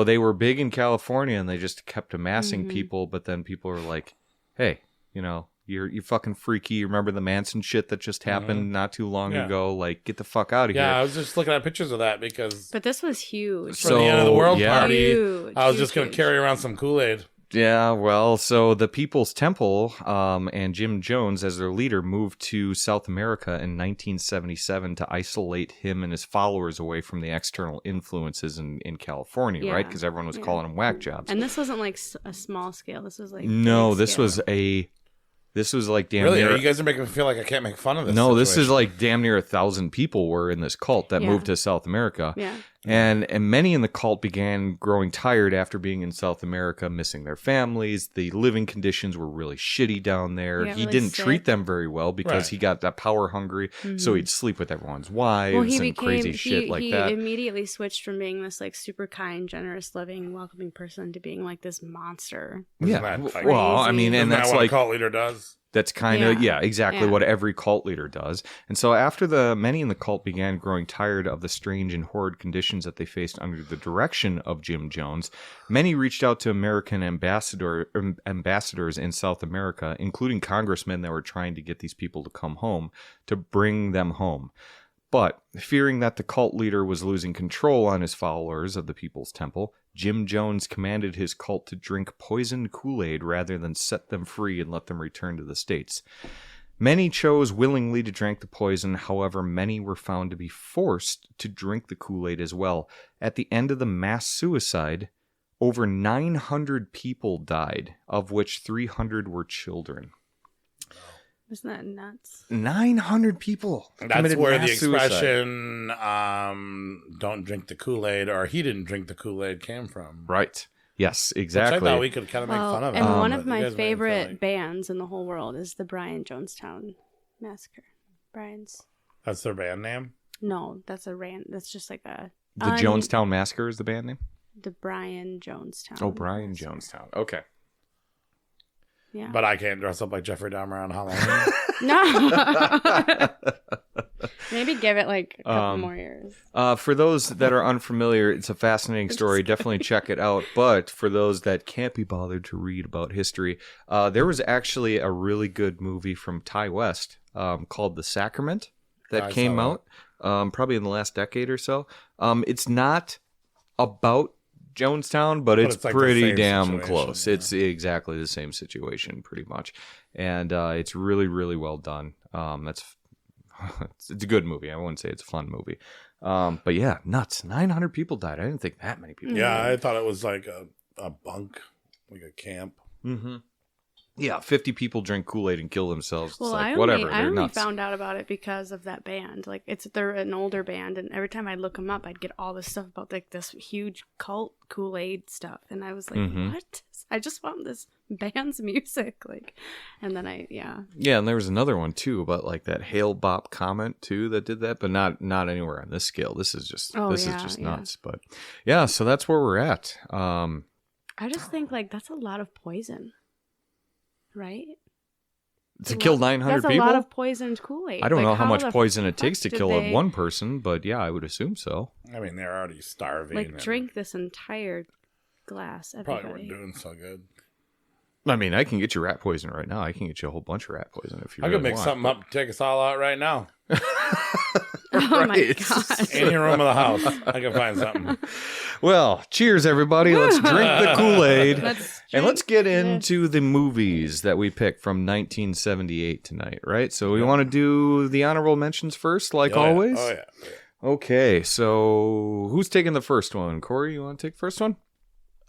they were big in California, and they just kept amassing people. But then people were like, "Hey, you're fucking freaky. You remember the Manson shit that just happened not too long ago? Like, get the fuck out of here." Yeah, I was just looking at pictures of that because But this was huge. for the end of the world yeah. party, Huge, I was huge, just going to huge. carry around some Kool-Aid. Yeah, well, so the People's Temple and Jim Jones, as their leader, moved to South America in 1977 to isolate him and his followers away from the external influences in California, right? Because everyone was calling them whack jobs. And this wasn't like a small scale. This was like No, big this scale. was like damn Really? near. You guys are making me feel like I can't make fun of this. No, this is situation. like damn near 1,000 people were in this cult that Yeah. moved to South America. Yeah. And many in the cult began growing tired after being in South America, missing their families. The living conditions were really shitty down there. Yeah, He really didn't sick. treat them very well because Right. he got that power hungry. So he'd sleep with everyone's wives and crazy shit like he that. immediately switched from being this like super kind, generous, loving, welcoming person to being like this monster. Isn't Yeah. that Well, I mean, Isn't and that that's what like a cult leader does? That's kind of, Yeah. exactly Yeah. what every cult leader does. And so after many in the cult began growing tired of the strange and horrid conditions that they faced under the direction of Jim Jones, many reached out to American ambassadors in South America, including congressmen that were trying to get these people to come home, to bring them home. But fearing that the cult leader was losing control on his followers of the People's Temple, Jim Jones commanded his cult to drink poisoned Kool-Aid rather than set them free and let them return to the States. Many chose willingly to drink the poison, however, many were found to be forced to drink the Kool-Aid as well. At the end of the mass suicide, over 900 people died, of which 300 were children. Isn't that nuts? 900 people. That's committed where the mass suicide. expression "don't drink the Kool-Aid" or "he didn't drink the Kool-Aid" came from. Right. Yes, Which exactly. I thought we could kind of make fun of. And it, one but of you my guys made me feel favorite like- bands in the whole world is the Brian Jonestown Massacre. Brian's. That's their band name. No, that's That's just like a. The Jonestown Massacre is the band name? The Brian Jonestown. Oh, Brian Massacre. Jonestown. Okay. Yeah. But I can't dress up like Jeffrey Dahmer on Halloween. No. Maybe give it like a couple more years. For those that are unfamiliar, it's a fascinating story. Definitely check it out. But for those that can't be bothered to read about history, there was actually a really good movie from Ty West called The Sacrament that I came saw out probably in the last decade or so. It's not about Jonestown, but it's it's like the pretty same damn situation, close. yeah. It's exactly the same situation, pretty much, and it's really, really well done. It's a good movie. I wouldn't say it's a fun movie, but yeah, nuts. 900 people died. I didn't think that many people. Yeah, I thought it was like a bunk, like a camp. Mm-hmm. Yeah, 50 people drink Kool-Aid and kill themselves. It's Well, like, I whatever. only, They're I only nuts. found out about it because of that band. Like, they're an older band, and every time I'd look them up, I'd get all this stuff about like this huge cult Kool-Aid stuff, and I was like, Mhm. what? I just want this band's music, like, and then Yeah, and there was another one too about like that Hail Bop comment too that did that, but not anywhere on this scale. This is just nuts. But yeah, so that's where we're at. I just think like that's a lot of poison, right? To kill 900 That's people? a lot of poisoned Kool-Aid. I don't know Like, how much the poison it fuck takes to did kill they, one person, but yeah, I would assume so. I mean, they're already starving. like and drink this entire glass. Probably Everybody. weren't doing so good. I mean, I can get you rat poison right now. I can get you a whole bunch of rat poison if you I really could make want. something up to take us all out right now. Oh my Right. god! Any room of the house, I can find something. Well, cheers, everybody. Let's drink the Kool-Aid. Let's And let's drink get into the movies that we picked from 1978 tonight, right? So we want to do the honorable mentions first, like Oh, yeah. always? Oh, yeah. Okay, so who's taking the first one? Corey, you want to take the first one?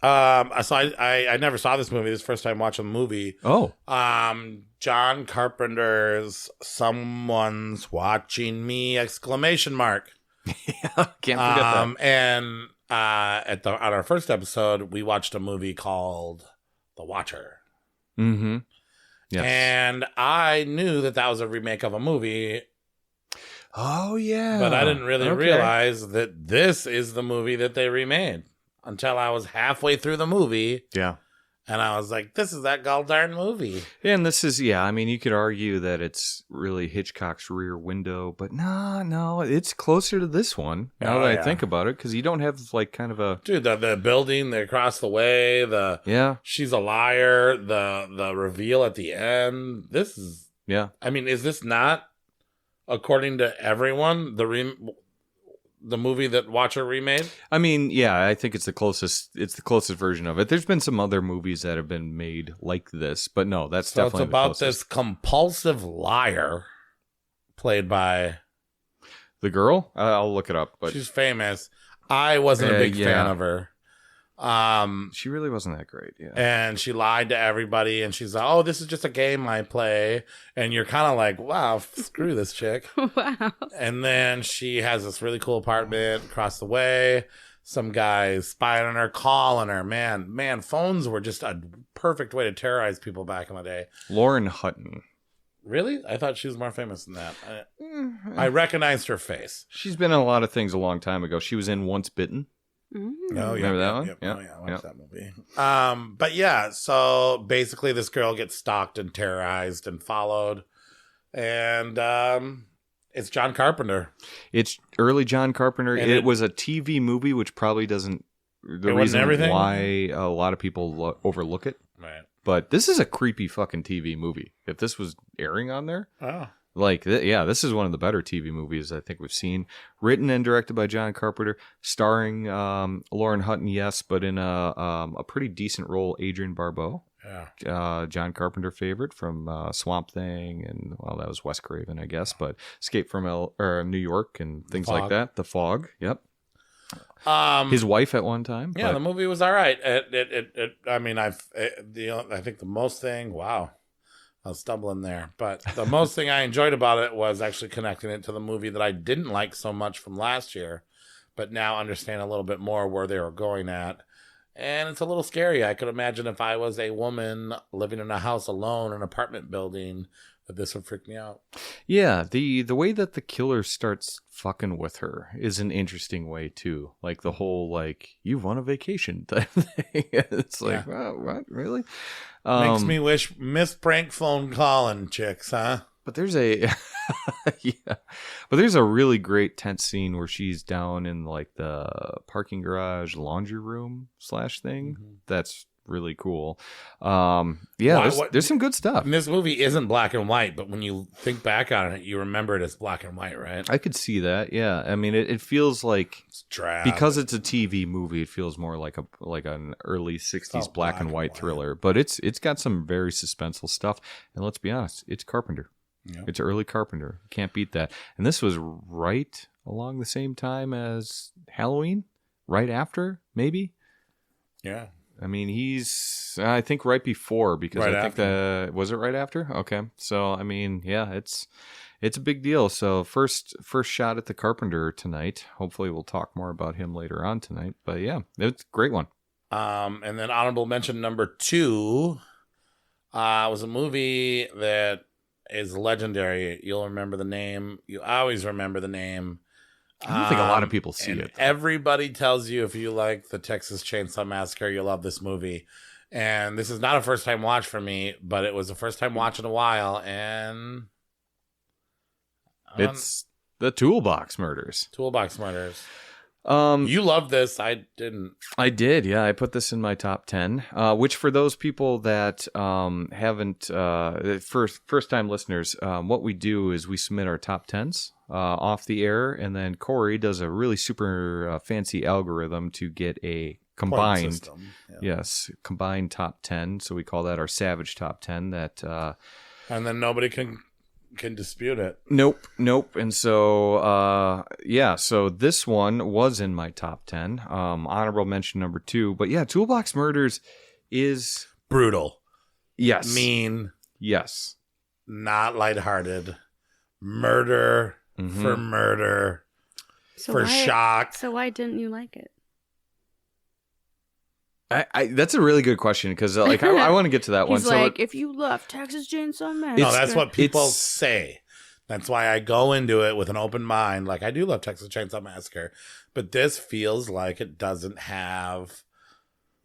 So I never saw this movie. This is the first time watching the movie. Oh. John Carpenter's "Someone's Watching Me!" ! Yeah, can't forget that. And on our first episode, we watched a movie called The Watcher. Mm-hmm. Yes. And I knew that was a remake of a movie, Oh, yeah. but I didn't really Okay. realize that this is the movie that they remade until I was halfway through the movie. Yeah. And I was like, this is that darn movie. And this is, I mean, you could argue that it's really Hitchcock's Rear Window, but no, it's closer to this one now that I think about it, because you don't have like kind of a... Dude, the building, they across the way, she's a liar, the reveal at the end. This is... Yeah. I mean, is this not, according to everyone, the movie that Watcher remade? I mean, I think it's the closest version of it. There's been some other movies that have been made like this, but no, that's definitely it's about this compulsive liar played by the girl. I'll look it up, but she's famous. I wasn't a big fan of her. She really wasn't that great. Yeah. And she lied to everybody, and she's like, "Oh, this is just a game I play." And you're kind of like, "Wow, screw this chick." Wow. And then she has this really cool apartment across the way. Some guys spying on her, calling her. Man, phones were just a perfect way to terrorize people back in the day. Lauren Hutton. Really? I thought she was more famous than that. I recognized her face. She's been in a lot of things a long time ago. She was in Once Bitten. Mm-hmm. Oh, yeah. Remember that one? I watched that movie. But yeah, so basically this girl gets stalked and terrorized and followed. And it's John Carpenter. It's early John Carpenter. And it was a TV movie, which probably doesn't... The reason why a lot of people overlook it. Right. But this is a creepy fucking TV movie. If this was airing on there... Oh. Like, this is one of the better TV movies I think we've seen. Written and directed by John Carpenter, starring Lauren Hutton, yes, but in a pretty decent role, Adrienne Barbeau. Yeah. John Carpenter favorite from Swamp Thing, and, well, that was Wes Craven, I guess, but Escape from New York and things like that. The Fog, yep. His wife at one time. Yeah, the movie was all right. I think the most thing, wow. I was stumbling there. But the most thing I enjoyed about it was actually connecting it to the movie that I didn't like so much from last year, but now understand a little bit more where they were going at. And it's a little scary. I could imagine if I was a woman living in a house alone, an apartment building, that this would freak me out. Yeah, the way that the killer starts fucking with her is an interesting way, too. Like, the whole, like, you've won a vacation type thing. It's like, wow, what? Really? Makes me wish Miss Prank Phone Calling chicks, huh? But there's a really great tense scene where she's down in like the parking garage laundry room / thing. Mm-hmm. That's really cool. There's some good stuff. And this movie isn't black and white, but when you think back on it, you remember it as black and white, right? I could see that. Yeah, I mean, it feels like it's drab. Because it's a TV movie. It feels more like an early '60s black and white thriller. But it's got some very suspenseful stuff. And let's be honest, it's Carpenter. Yep. It's early Carpenter. Can't beat that. And this was right along the same time as Halloween, right after, maybe. Yeah. I mean, I think right before, because right I think was it right after? Okay. So, I mean, yeah, it's a big deal. So first shot at the Carpenter tonight. Hopefully we'll talk more about him later on tonight. But yeah, it's a great one. And then honorable mention number 2 was a movie that is legendary. You'll remember the name. You always remember the name. I don't think a lot of people see it. Everybody tells you if you like the Texas Chainsaw Massacre, you'll love this movie. And this is not a first-time watch for me, but it was a first-time watch in a while. And it's the Toolbox Murders. Toolbox Murders. You loved this. I didn't. I did. Yeah, I put this in my top 10. Which for those people that haven't, first-time listeners, what we do is we submit our top 10s. Off the air, and then Corey does a really super fancy algorithm to get a combined, combined top 10. So we call that our Savage top 10. That and then nobody can dispute it. Nope. And so so this one was in my top 10. Honorable mention number 2, but yeah, Toolbox Murders is brutal. Yes. Mean. Yes. Not lighthearted. Murder. Mm-hmm. For murder, shock. So why didn't you like it? That's a really good question, because like I want to get to that one. He's like, if you love Texas Chainsaw Massacre. No, that's what people say. That's why I go into it with an open mind. Like, I do love Texas Chainsaw Massacre, but this feels like it doesn't have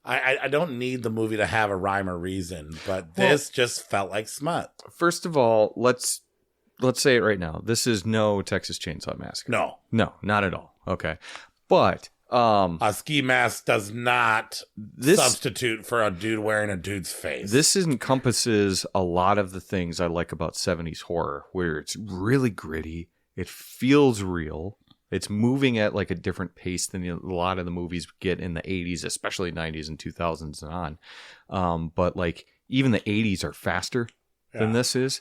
I don't need the movie to have a rhyme or reason, but this just felt like smut. First of all, let's say it right now. This is no Texas Chainsaw Massacre. No, not at all. Okay, but a ski mask does not substitute for a dude wearing a dude's face. This encompasses a lot of the things I like about 70s horror, where it's really gritty. It feels real. It's moving at like a different pace than a lot of the movies get in the 80s, especially 90s and 2000s and on. But like even the 80s are faster than this is.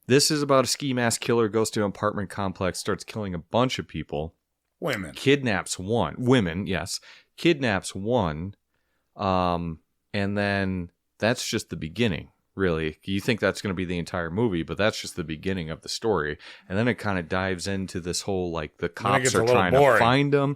This is about a ski mask killer goes to an apartment complex, starts killing a bunch of people. Women. Kidnaps one. Women, yes. Kidnaps one. And then that's just the beginning. Really, you think that's going to be the entire movie, but that's just the beginning of the story. And then it kind of dives into this whole, like, the cops are trying to find them.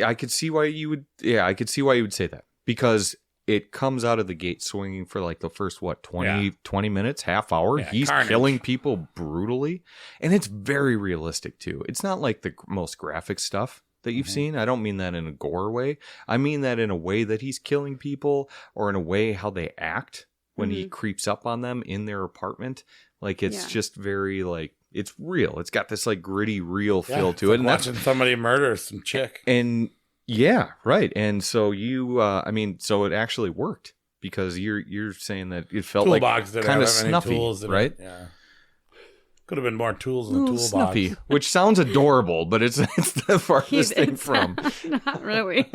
I could see why you would, I could see why you would say that. Because it comes out of the gate swinging for, like, the first, 20 minutes, half hour. Yeah, He's carnage. killing people brutally. And it's very realistic, too. It's not like the most graphic stuff that you've seen. I don't mean that in a gore way. I mean that in a way that he's killing people, or in a way how they act when he creeps up on them in their apartment. Like, it's just very, like, it's real. It's got this, like, gritty, real feel to it. And watching somebody murder some chick. And yeah, right. And so so it actually worked, because you're saying that it felt Toolbox like kind of snuffy, tools right? Yeah. Could have been more tools in the toolbox. Snuffy, which sounds adorable, but it's the farthest thing from. Not really.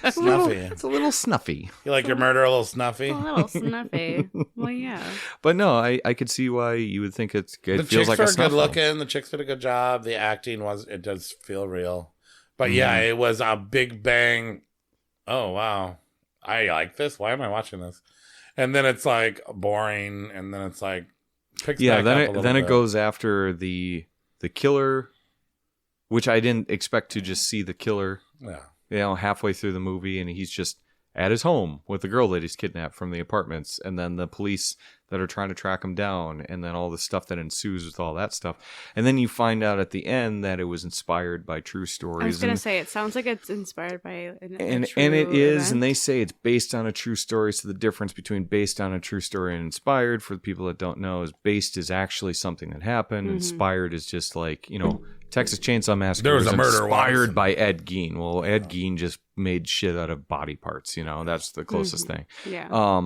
Snuffy. It's a little snuffy. You like your murder a little snuffy? A little snuffy. Well, yeah. But no, I could see why you would think it The feels chicks like a are snuff good looking. The chicks did a good job. The acting it does feel real. But yeah, it was a big bang. Oh, wow. I like this. Why am I watching this? And then it's like boring. And then it's like, then it goes after the killer, which I didn't expect to just see the killer. Yeah. Halfway through the movie, and he's just at his home with the girl that he's kidnapped from the apartments, and then the police that are trying to track him down, and then all the stuff that ensues with all that stuff. And then you find out at the end that it was inspired by true stories. I was going to say, it sounds like it's inspired by and it is, and they say it's based on a true story. So the difference between based on a true story and inspired, for the people that don't know, is based is actually something that happened. Inspired is just like, Texas Chainsaw Massacre There was a murder inspired by Ed Gein. Well, Ed Gein just made shit out of body parts. That's the closest thing. Yeah.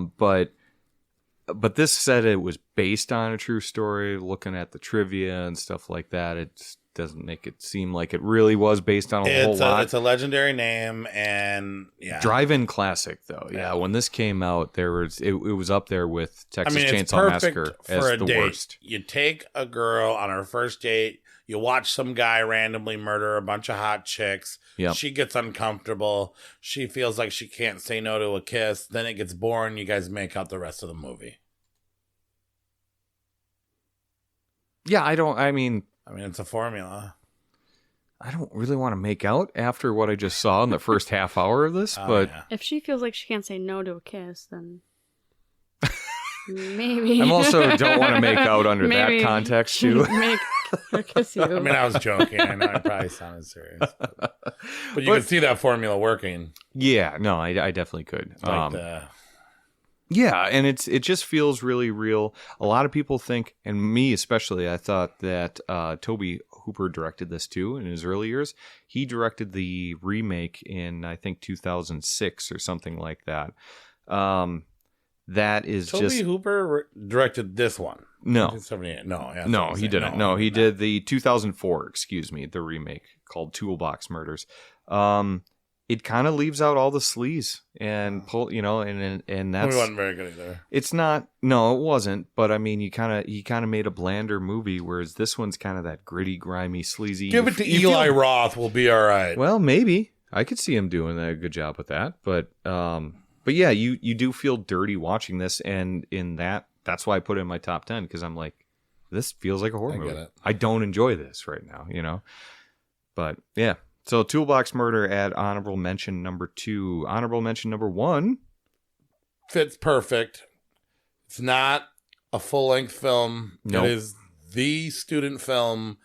But this said it was based on a true story. Looking at the trivia and stuff like that, it just doesn't make it seem like it really was based on a whole lot. It's a legendary name, and drive-in classic though. Yeah, when this came out, it was up there with Texas Chainsaw Massacre as the worst. You take a girl on her first date. You watch some guy randomly murder a bunch of hot chicks. Yep. She gets uncomfortable. She feels like she can't say no to a kiss. Then it gets boring. You guys make out the rest of the movie. Yeah, I mean, it's a formula. I don't really want to make out after what I just saw in the first half hour of this, but if she feels like she can't say no to a kiss, then maybe. I also don't want to make out under that context too. Make her kiss you. I was joking. I know I probably sounded serious, but you can see that formula working. Yeah, no, I definitely could. Yeah, and it just feels really real. A lot of people think, and me especially, I thought that Tobe Hooper directed this too in his early years. He directed the remake in, I think, 2006 or something like that. That is Tobe Hooper directed this one. No. 1978. No, he didn't. No, he did the 2004, the remake called Toolbox Murders. It kind of leaves out all the sleaze and and that's. It wasn't very good either. It's not. No, it wasn't. But I mean, he kind of made a blander movie, whereas this one's kind of that gritty, grimy, sleazy. Give it to Eli Roth. We'll be all right. Well, maybe I could see him doing a good job with that. But yeah, you do feel dirty watching this, and that's why I put it in my top 10, because I'm like, this feels like a horror movie. I don't enjoy this right now, But yeah. So Toolbox Murder at honorable mention number 2. Honorable mention number 1. Fits perfect. It's not a full-length film. Nope. It is the student film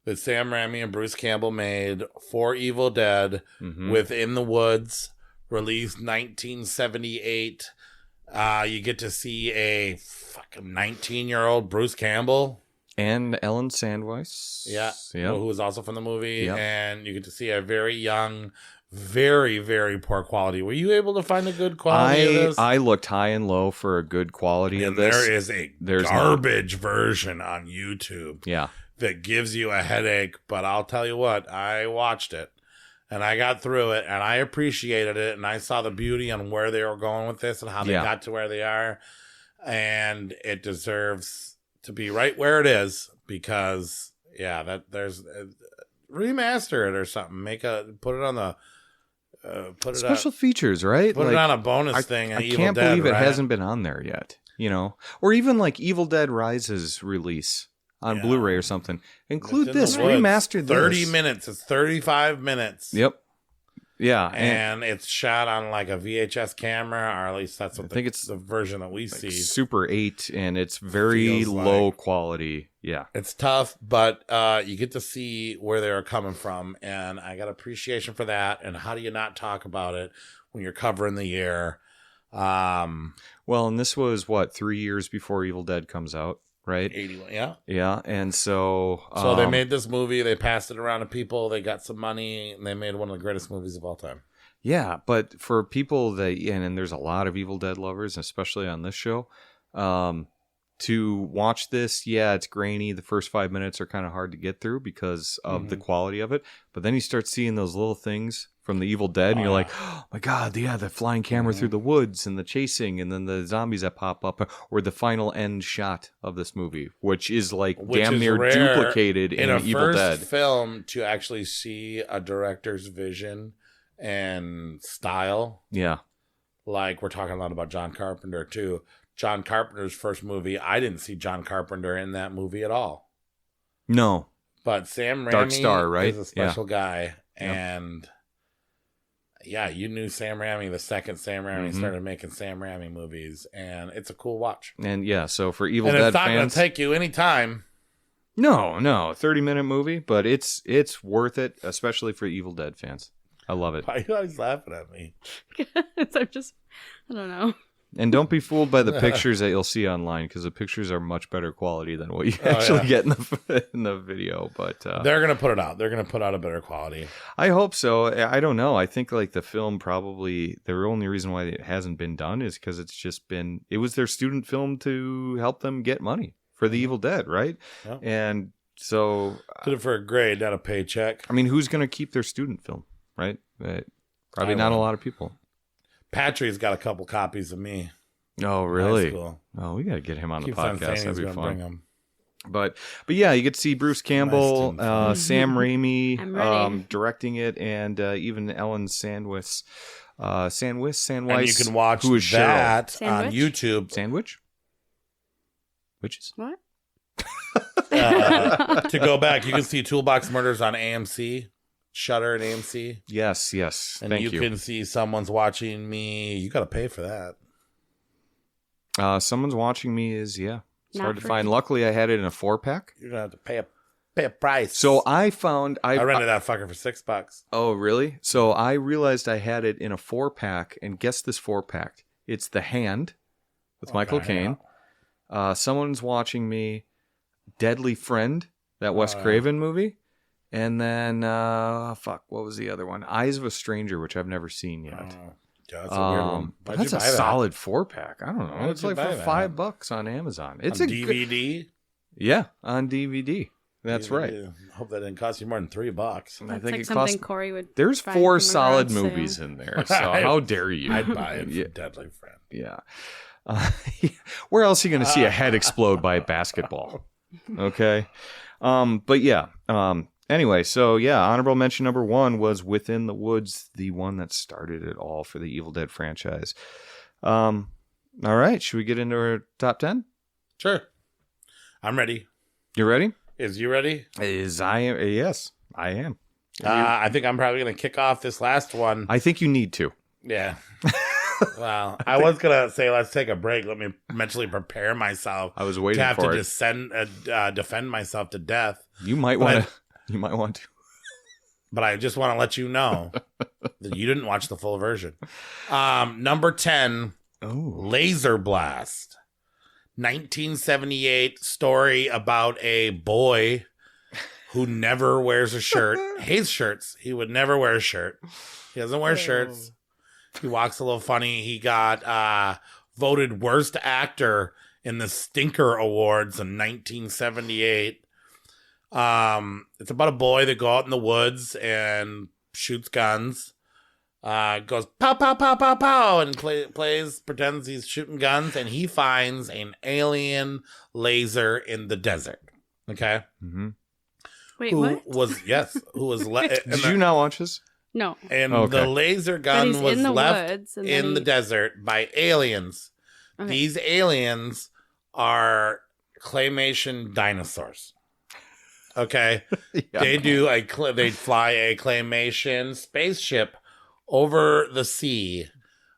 that Sam Raimi and Bruce Campbell made for Evil Dead, with In the Woods, released 1978. You get to see a fucking 19-year-old Bruce Campbell. And Ellen Sandweiss. Yeah. Yep. Who was also from the movie. Yep. And you get to see a very young, very, very poor quality. Were you able to find a good quality of this? I looked high and low for a good quality of this. There is a There's garbage version on YouTube. Yeah. That gives you a headache, but I'll tell you what, I watched it and I got through it and I appreciated it and I saw the beauty on where they were going with this and how they got to where they are, and it deserves to be right where it is because there's remaster it or something, put it on the special features, right? Put it on a bonus thing. I can't believe it hasn't been on there yet, or even like Evil Dead Rises release on Blu-ray or something. Include this, remastered 30 minutes. It's 35 minutes. Yep. Yeah. And it's shot on like a VHS camera, or at least that's what I think it's the version that we see. Super 8, and it's very low quality. Yeah. It's tough, but you get to see where they're coming from, and I got appreciation for that. And how do you not talk about it when you're covering the year? Well, and this was, 3 years before Evil Dead comes out? Right? 81, yeah. Yeah, and so they made this movie, they passed it around to people, they got some money, and they made one of the greatest movies of all time. Yeah, but for people that, and there's a lot of Evil Dead lovers, especially on this show, to watch this, it's grainy. The first 5 minutes are kind of hard to get through because of the quality of it. But then you start seeing those little things from the Evil Dead, and you're like, oh my God, the flying camera through the woods and the chasing, and then the zombies that pop up, or the final end shot of this movie, which is damn near duplicated in Evil Dead. First film to actually see a director's vision and style. Yeah. Like, we're talking a lot about John Carpenter, too. John Carpenter's first movie, I didn't see John Carpenter in that movie at all. No. But Sam Raimi Dark Star, right? is a special guy. And you knew Sam Raimi the second Sam Raimi started making Sam Raimi movies. And it's a cool watch. And so for Evil Dead fans... it's not going to take you any time. No, 30-minute movie, but it's worth it, especially for Evil Dead fans. I love it. Why are you always laughing at me? I don't know. And don't be fooled by the pictures that you'll see online, because the pictures are much better quality than what you actually get in the video. But they're gonna put it out. They're gonna put out a better quality. I hope so. I don't know. I think the film probably the only reason why it hasn't been done is because it was their student film to help them get money for the Evil Dead, right? Yeah. And so did it for a grade, not a paycheck. I mean, who's gonna keep their student film, right? Probably not a lot of people. Patry's got a couple copies of me. Oh, really? Oh, we got to get him on the podcast. That'd be fun. But yeah, you get to see Bruce Campbell, Sam Raimi directing it, and even Ellen Sandweiss. And you can watch that on YouTube. Sandwich? Witches? What? To go back, you can see Toolbox Murders on AMC. Shudder and AMC. Yes. And Thank you. You can see Someone's Watching Me. You got to pay for that. Someone's Watching Me is it's hard to find. Luckily, I had it in a 4-pack. You're gonna have to pay a price. So I found I rented that fucker for $6. Oh, really? So I realized I had it in a 4-pack, and guess this 4-pack? It's The Hand with Michael Caine. Someone's Watching Me. Deadly Friend, that Wes Craven movie. And then, what was the other one? Eyes of a Stranger, which I've never seen yet. That's a weird one. But that's a solid 4-pack. I don't know. It's like for $5 on Amazon. It's on DVD? Yeah, on DVD. That's right. I hope that didn't cost you more than $3. I think it something Corey would. There's 4 solid movies in there. So how dare you? I'd buy it for Deadly Friend. Yeah. Where else are you going to see a head explode by a basketball? Okay. But yeah. Anyway, so honorable mention number 1 was Within the Woods, the one that started it all for the Evil Dead franchise. All right, should we get into our top 10? Sure. I'm ready. You ready? Is you ready? Yes, I am. I think I'm probably going to kick off this last one. I think you need to. Yeah. Well, I was going to say, let's take a break. Let me mentally prepare myself. I was waiting for it. Defend myself to death. You might want to. but I just want to let you know that you didn't watch the full version. Number 10, Laserblast. 1978 story about a boy who never wears a shirt. Hates shirts. He would never wear a shirt. He doesn't wear shirts. He walks a little funny. He got voted worst actor in the Stinker Awards in 1978. It's about a boy that goes out in the woods and shoots guns. Goes pow, pow, pow, pow, pow, and pretends he's shooting guns, and he finds an alien laser in the desert. Okay? Mm-hmm. Wait, what? Who was Did you not watch this? No. And Okay. the laser gun was in the left woods, and in then the desert by aliens. Okay. These aliens are claymation dinosaurs. Okay? Yeah. They fly a claymation spaceship over the sea.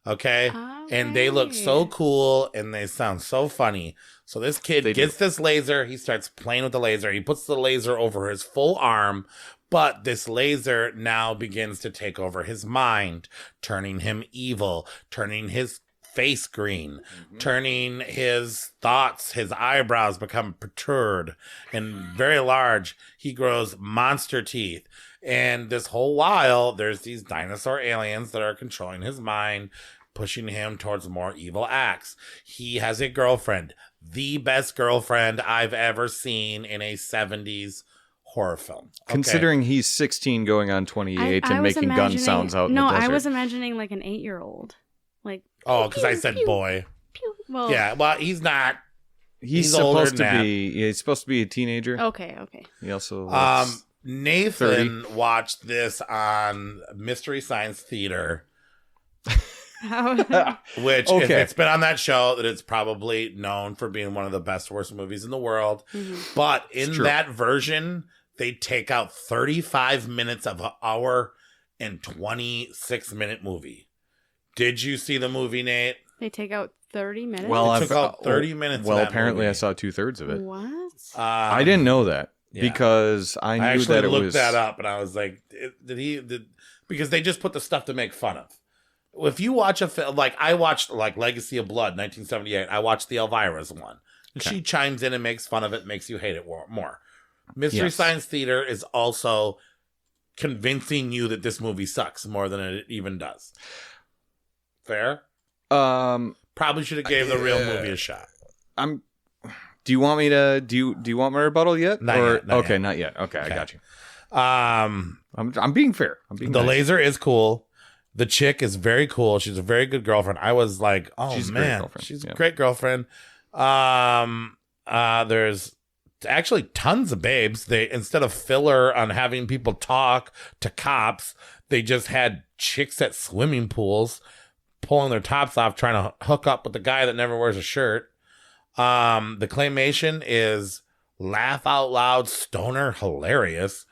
Okay? And they look so cool and they sound so funny. So this kid gets this laser. He starts playing with the laser. He puts the laser over his full arm. But this laser now begins to take over his mind, turning him evil, turning his face green, turning his thoughts, his eyebrows become perturbed and very large. He grows monster teeth. And this whole while, there's these dinosaur aliens that are controlling his mind, pushing him towards more evil acts. He has a girlfriend, the best girlfriend I've ever seen in a 70s horror film. Okay. Considering he's 16 going on 28 and making gun sounds out in the desert. No, I was imagining like an 8-year-old. Like, because I said boy. Pew. Well, Yeah, well, he's not. He's older supposed to than that. He's supposed to be a teenager. Okay. He also looks Nathan 30. watched this on Mystery Science Theater, which if Okay. it's been on that show, that it's probably known for being one of the best, worst movies in the world. But in true. that version, they take out 35 minutes of an hour and 26-minute movie. Did you see the movie, Nate? They take out 30 minutes? Well, It took out 30 minutes Well, of that apparently movie. I saw 2/3 of it. What? I didn't know that because I knew actually that it looked was. that up, and I was like, because they just put the stuff to make fun of. If you watch a film, like I watched like Legacy of Blood, 1978, I watched the Elvira's one. And she chimes in and makes fun of it, makes you hate it more. Mystery Science Theater is also convincing you that this movie sucks more than it even does. Fair? Probably should have gave the real movie a shot. Do you want me to do you want my rebuttal yet? Not yet. Not yet. Okay, I got you. I'm being fair. I'm being The nice. laser is cool. The chick is very cool. She's a very good girlfriend. I was like, oh She's a great man, girlfriend. she's a Yeah. great girlfriend. There's actually tons of babes. They, instead of filler on having people talk to cops, they just had chicks at swimming pools pulling their tops off, trying to hook up with the guy that never wears a shirt. The claymation is laugh out loud, stoner, hilarious.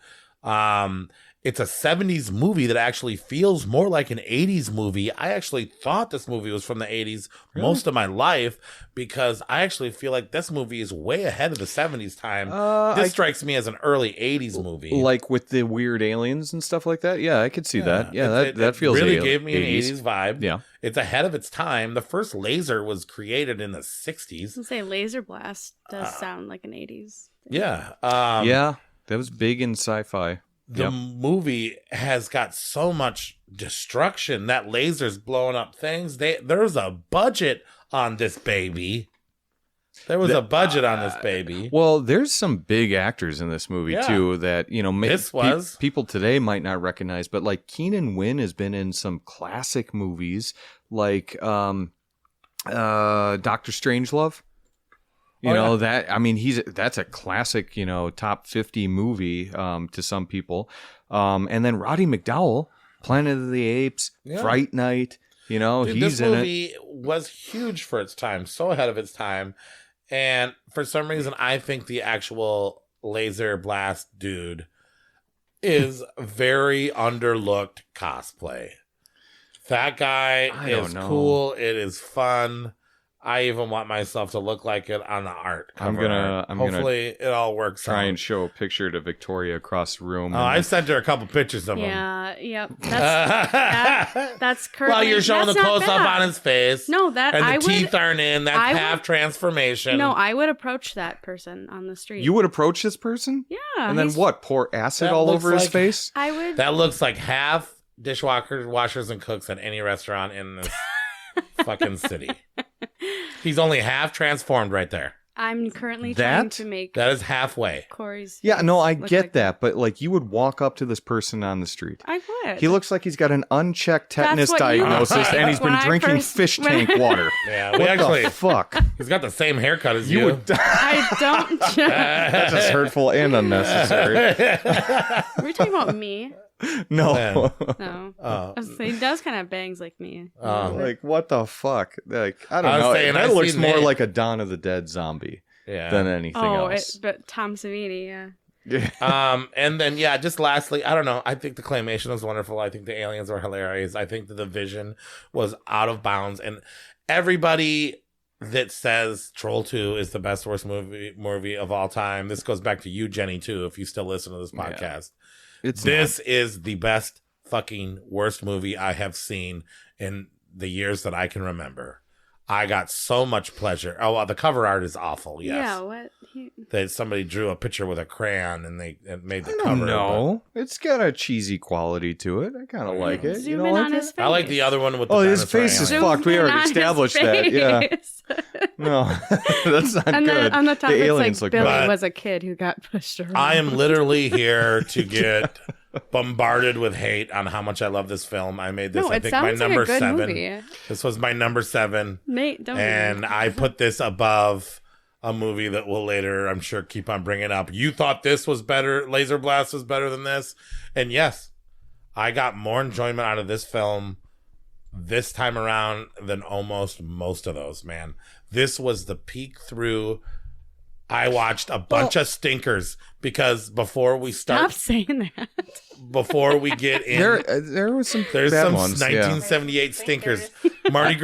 It's a 70s movie that actually feels more like an 80s movie. I actually thought this movie was from the 80s most of my life because I actually feel like this movie is way ahead of the 70s time. This strikes me as an early 80s movie. Like with the weird aliens and stuff like that. Yeah, I could see that. Yeah, that feels really a- gave me an 80s vibe. Yeah. It's ahead of its time. The first laser was created in the 60s. I was say Laserblast does sound like an 80s thing. Yeah. Yeah, that was big in sci-fi. The movie has got so much destruction. That laser's blowing up things. There's a budget on this baby. There was a budget on this baby. Well, there's some big actors in this movie Yeah. too that People today might not recognize, but like Keenan Wynn has been in some classic movies like Doctor Strangelove. That's a classic, top 50 movie to some people. And then Roddy McDowell, Planet of the Apes, Fright Night, Dude, he's this in it. movie was huge for its time, so ahead of its time. And for some reason, I think the actual Laserblast dude is very underlooked cosplay. That guy is cool. It is fun. I even want myself to look like it on the art cover. I'm Hopefully it all works try out. and show a picture to Victoria across the room. Oh, I sent her a couple pictures of him. Yeah, yep. That's currently. Well, you're showing the that's not close up bad. on his face. No, that and the I would. teeth aren't in. That's I half would- transformation. No, I would approach that person on the street. You would approach this person? Yeah. And then he's- what? Pour acid That all looks over his like- face? I would. That looks like half dishwashers, washers, and cooks at any restaurant in this fucking city. He's only half transformed right there. I'm currently trying to make That is halfway. Corey's. Yeah, no, I face look get like that, but like you would walk up to this person on the street. I would. He looks like he's got an unchecked tetanus That's what you diagnosis, look and he's like. been When I drinking first- fish when- tank water. Yeah, What we actually. the fuck? He's got the same haircut as You you. would. I don't. That's just hurtful and unnecessary. Were you talking about me? No. No. Oh. He does kind of bangs like me. Oh. Like what the fuck? Like I don't I was know. saying, I That looks see more Nate. like a Dawn of the Dead zombie Yeah. than anything else. But Tom Savini, yeah. And then just lastly, I don't know. I think the claymation was wonderful. I think the aliens were hilarious. I think that the vision was out of bounds. And everybody that says Troll 2 is the best worst movie of all time. This goes back to you, Jenny, too, if you still listen to this podcast. This is the best fucking worst movie I have seen in the years that I can remember. I got so much pleasure. Oh, well, the cover art is awful. Yes. Yeah, what? That somebody drew a picture with a crayon and they made the I cover. don't know. It's got a cheesy quality to it. I kind of like it. Zoom You don't in like on it? his face. I like the other one with the Oh, his dinosaur face is alien. fucked. We Zoom in already on his established that. Yeah. face. No, that's not And good. then on the top, the it's aliens like look Billy bad. was a kid who got pushed around. I am literally here to get bombarded with hate on how much I love this film. I made this, No, I it think, my sounds like number a good 7. movie. This was my number 7. Nate, don't. And I put this above a movie that we'll later, I'm sure, keep on bringing up. You thought this was better, Laserblast was better than this. And yes, I got more enjoyment out of this film this time around than almost most of those, man. This was the peek through. I watched a bunch of stinkers because before we Stop start, saying that. before we get in, There was some there's bad some ones. Yeah. 1978 stinkers. Mardi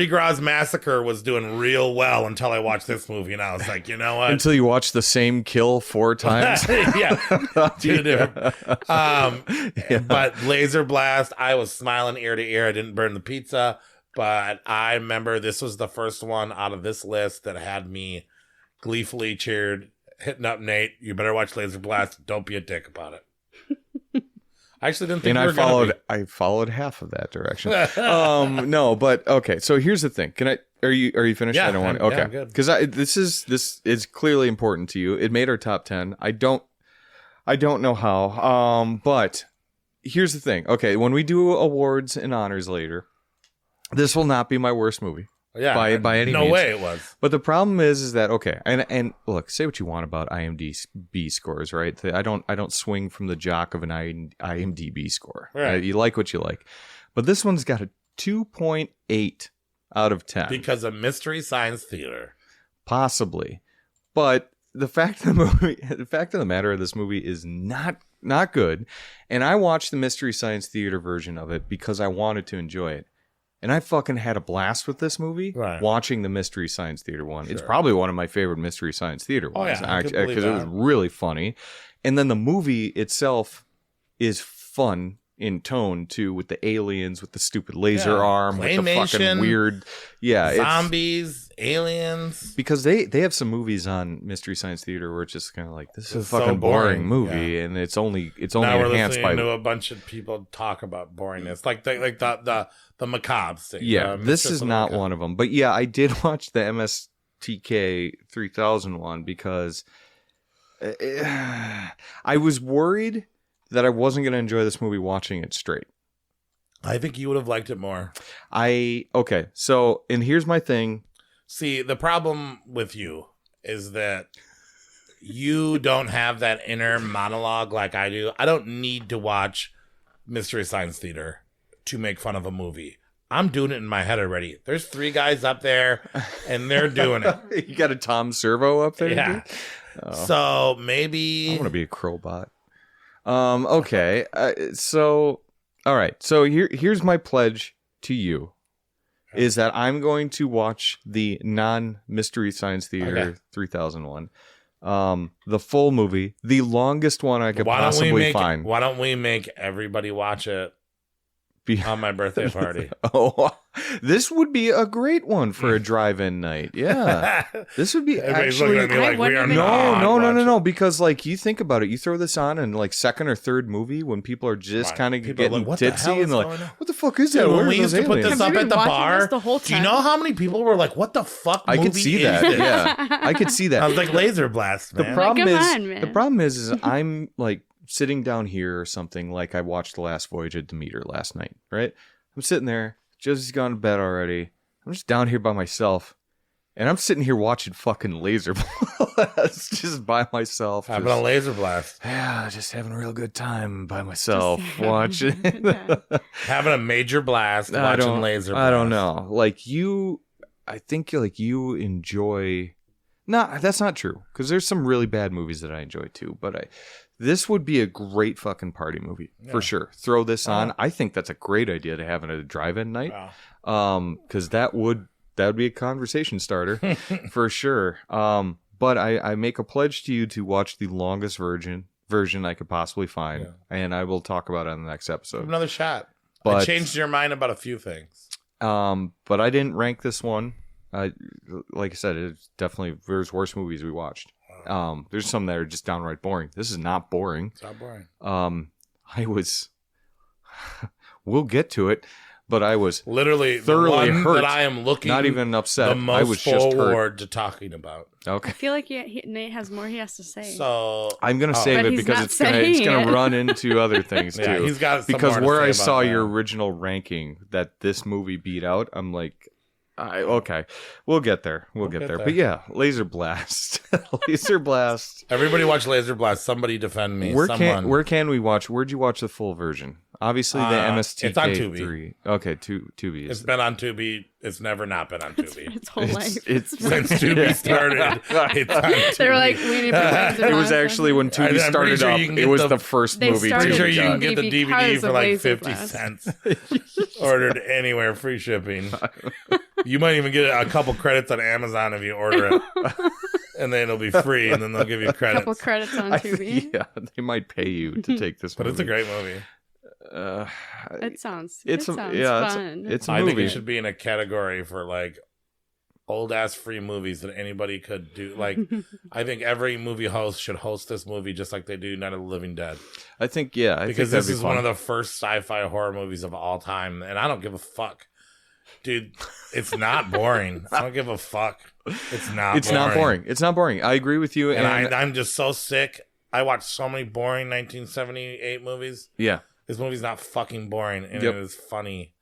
Gras Massacre was doing real well until I watched this movie, and I was like, you know what? Until you watch the same kill 4 times. Yeah. Yeah. But Laser Blast, I was smiling ear to ear. I didn't burn the pizza, but I remember this was the first one out of this list that had me gleefully cheered, hitting up Nate. You better watch Laser Blast. Don't be a dick about it. I actually didn't think And you were gonna be. I followed half of that direction. No, but okay. So here's the thing. Are you finished? Yeah, I don't want. I'm Okay, good. because this is clearly important to you. It made our top 10. I don't know how. But here's the thing. Okay, when we do awards and honors later, this will not be my worst movie. Yeah, by any no means. way it was. But the problem is that okay, and look, say what you want about IMDb scores, right? I don't swing from the jock of an IMDb score. Right. You like what you like, but this one's got a 2.8 out of 10, Because of Mystery Science Theater. possibly. But the fact of the matter of this movie is not good, and I watched the Mystery Science Theater version of it because I wanted to enjoy it. And I fucking had a blast with this movie, Right. watching the Mystery Science Theater one. It's Sure. probably one of my favorite Mystery Science Theater Oh, ones, yeah, I could believe because it was that. really funny. And then the movie itself is fun in tone too, with the aliens, with the stupid laser Yeah. arm, with the fucking Claymation, weird, it's Zombies, aliens. because they have some movies on Mystery Science Theater where it's just kind of like, this is a It's so fucking boring boring, movie, and it's only Now we're enhanced listening by to a bunch of people talk about boringness, like the macabres thing. Yeah, this Mistress is of the not Macabre. one of them. But yeah, I did watch the MSTK 3000 one because I was worried that I wasn't going to enjoy this movie watching it straight. I think you would have liked it more. Okay, so, and here's my thing. See, the problem with you is that you don't have that inner monologue like I do. I don't need to watch Mystery Science Theater to make fun of a movie. I'm doing it in my head already. There's 3 guys up there, and they're doing it. You got a Tom Servo up there? Yeah. dude? Oh. So maybe I want to be a crowbot. Okay, so, all right. So here's my pledge to you. is that I'm going to watch the non-Mystery Science Theater 3001. The full movie, the longest one I could possibly find. Why don't we make everybody watch it on my birthday party? Oh, this would be a great one for a drive-in night. Yeah, this would be actually. Looking at me like we are No. Because like you think about it, you throw this on in like second or third movie when people are just kind of getting tipsy and like, what the fuck is that? When we used to put this up at the bar, the whole time? do you know how many people were like, "What the fuck?" I could see that. This? Yeah, I could see that. I was like, "Laserblast, man." The problem is I'm like sitting down here or something, like I watched The Last Voyage of Demeter last night, right? I'm sitting there, Josie's gone to bed already. I'm just down here by myself, and I'm sitting here watching fucking Laserblast just by myself. Having a Laserblast. Yeah, just having a real good time by myself watching. Having a major blast watching Laserblast. I don't know. Like I think like you enjoy... No, that's not true, because there's some really bad movies that I enjoy too, but this would be a great fucking party movie for sure. Throw this on. I think that's a great idea to have it at a drive-in night, because that would be a conversation starter for sure. But I make a pledge to you to watch the longest version I could possibly find, and I will talk about it on the next episode. Give another shot. But I changed your mind about a few things. But I didn't rank this one. Like I said, it's definitely there's worse movies we watched. There's some that are just downright boring. This is not boring. It's not boring. I was. We'll get to it, but I was literally thoroughly the one hurt. that I am looking. Not even upset. The most I was just forward to talking about. Okay. I feel like Nate has more he has to say. So I'm gonna save it because it's gonna run into other things too. Yeah, he's got some because more to where say I about saw that. your original ranking that this movie beat out, I'm like. Okay, we'll get there. We'll get there. But yeah, Laserblast. Laserblast. Everybody watch Laserblast. Somebody defend me. Where can we watch? Where'd you watch the full version? Obviously, the MST3. It's on Tubi. Okay, Tubi. It's been on Tubi. It's never not been on Tubi. Its whole life. It's since Tubi started. It's on Tubi. They were like, we need to put it was actually when Tubi started sure up. It was the first movie. Pretty sure you can Tubi get the DVD for like 50 Laserblast. cents. Ordered anywhere, free shipping. You might even get a couple credits on Amazon if you order it. And then it'll be free, and then they'll give you credits. couple credits on Tubi. Yeah, they might pay you to take this But movie. it's a great movie. It sounds fun. It's a I movie. think it should be in a category for like old ass free movies that anybody could do. Like, I think every movie host should host this movie just like they do Night of the Living Dead. I think, yeah. Because this is one of the first sci-fi horror movies of all time, and I don't give a fuck. Dude, it's not boring. I don't give a fuck. It's not boring. It's not boring. I agree with you. And I'm just so sick. I watched so many boring 1978 movies. Yeah. This movie's not fucking boring, and it is funny.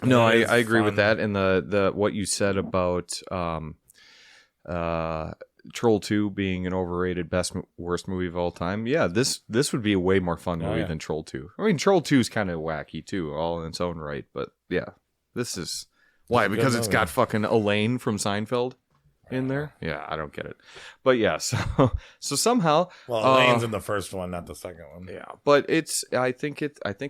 No, I agree with that. And the what you said about Troll 2 being an overrated worst movie of all time. Yeah, this would be a way more fun movie than Troll 2. I mean, Troll 2 is kind of wacky too, all in its own right. But yeah, this is why, because it's got fucking Elaine from Seinfeld in there. Yeah, I don't get it. But yeah, so somehow, well, Elaine's in the first one, not the second one. Yeah, but I think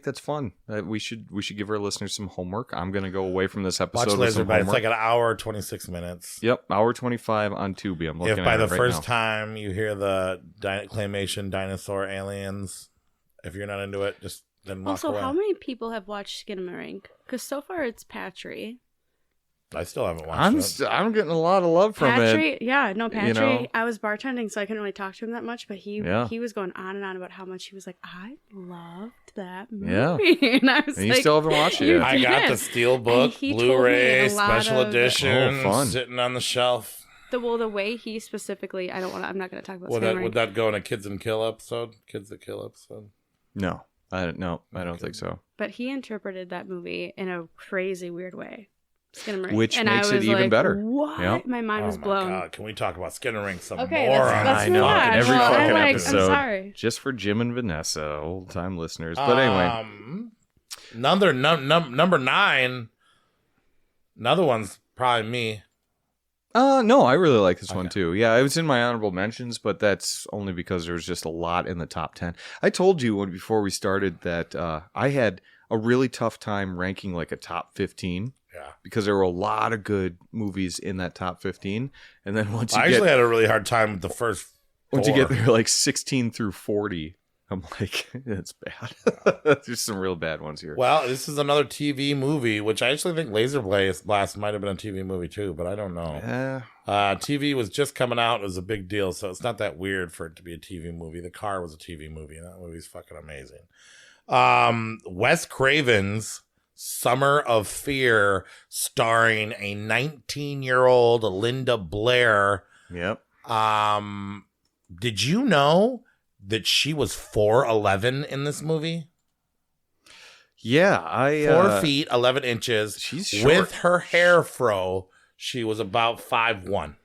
that's fun. We should give our listeners some homework. I'm gonna go away from this episode Watch with some Laserblast. homework. It's like an hour 26 minutes. Yep, hour 25 on Tubi. I'm looking If at by the it right first now. time you hear the claymation dinosaur aliens, if you're not into it, just then walk Also, away. how many people have watched Skinamarink? Because so far it's Patry. I still haven't watched it. I'm getting a lot of love from Patry, it. yeah, no, Patry. You know? I was bartending, so I couldn't really talk to him that much, but he was going on and on about how much he was like, I loved that movie. Yeah. And I was And you like, still haven't watched it "You yet." I got the did." Steelbook, And he told me Blu-ray, a lot special of- edition, Oh, fun. sitting on the shelf. The way he specifically, I'm not going to talk about Would Skinamarink. that go in a Kids and Kill episode? Kids that Kill episode? No, I don't think so. But he interpreted that movie in a crazy weird way. Skinamarink. Which and makes I it was even like, better. What? Yep. My mind was blown. God, can we talk about Skinamarink some Okay, more? let's I move know. on. Every Well, fucking I'm episode. sorry. Just for Jim and Vanessa, old time listeners. But anyway, number 9. Another one's probably me. no, I really like this one too. Yeah, it was in my honorable mentions, but that's only because there was just a lot in the top 10. I told you before we started that I had a really tough time ranking like a top 15 Yeah. Because there were a lot of good movies in that top 15. And then once you I actually had a really hard time with the first once you four. get there, like 16 through 40, I'm like, it's bad. There's some real bad ones here. Well, this is another TV movie, which I actually think Laserblast might have been a TV movie too, but I don't know. TV was just coming out. It was a big deal, so it's not that weird for it to be a TV movie. The Car was a TV movie, and that movie's fucking amazing. Wes Craven's Summer of Fear, starring a 19-year-old Linda Blair. Yep. Did you know that she was 4'11" in this movie? Yeah, I 4 feet 11 inches. She's short. With her hair fro, she was about 5'1".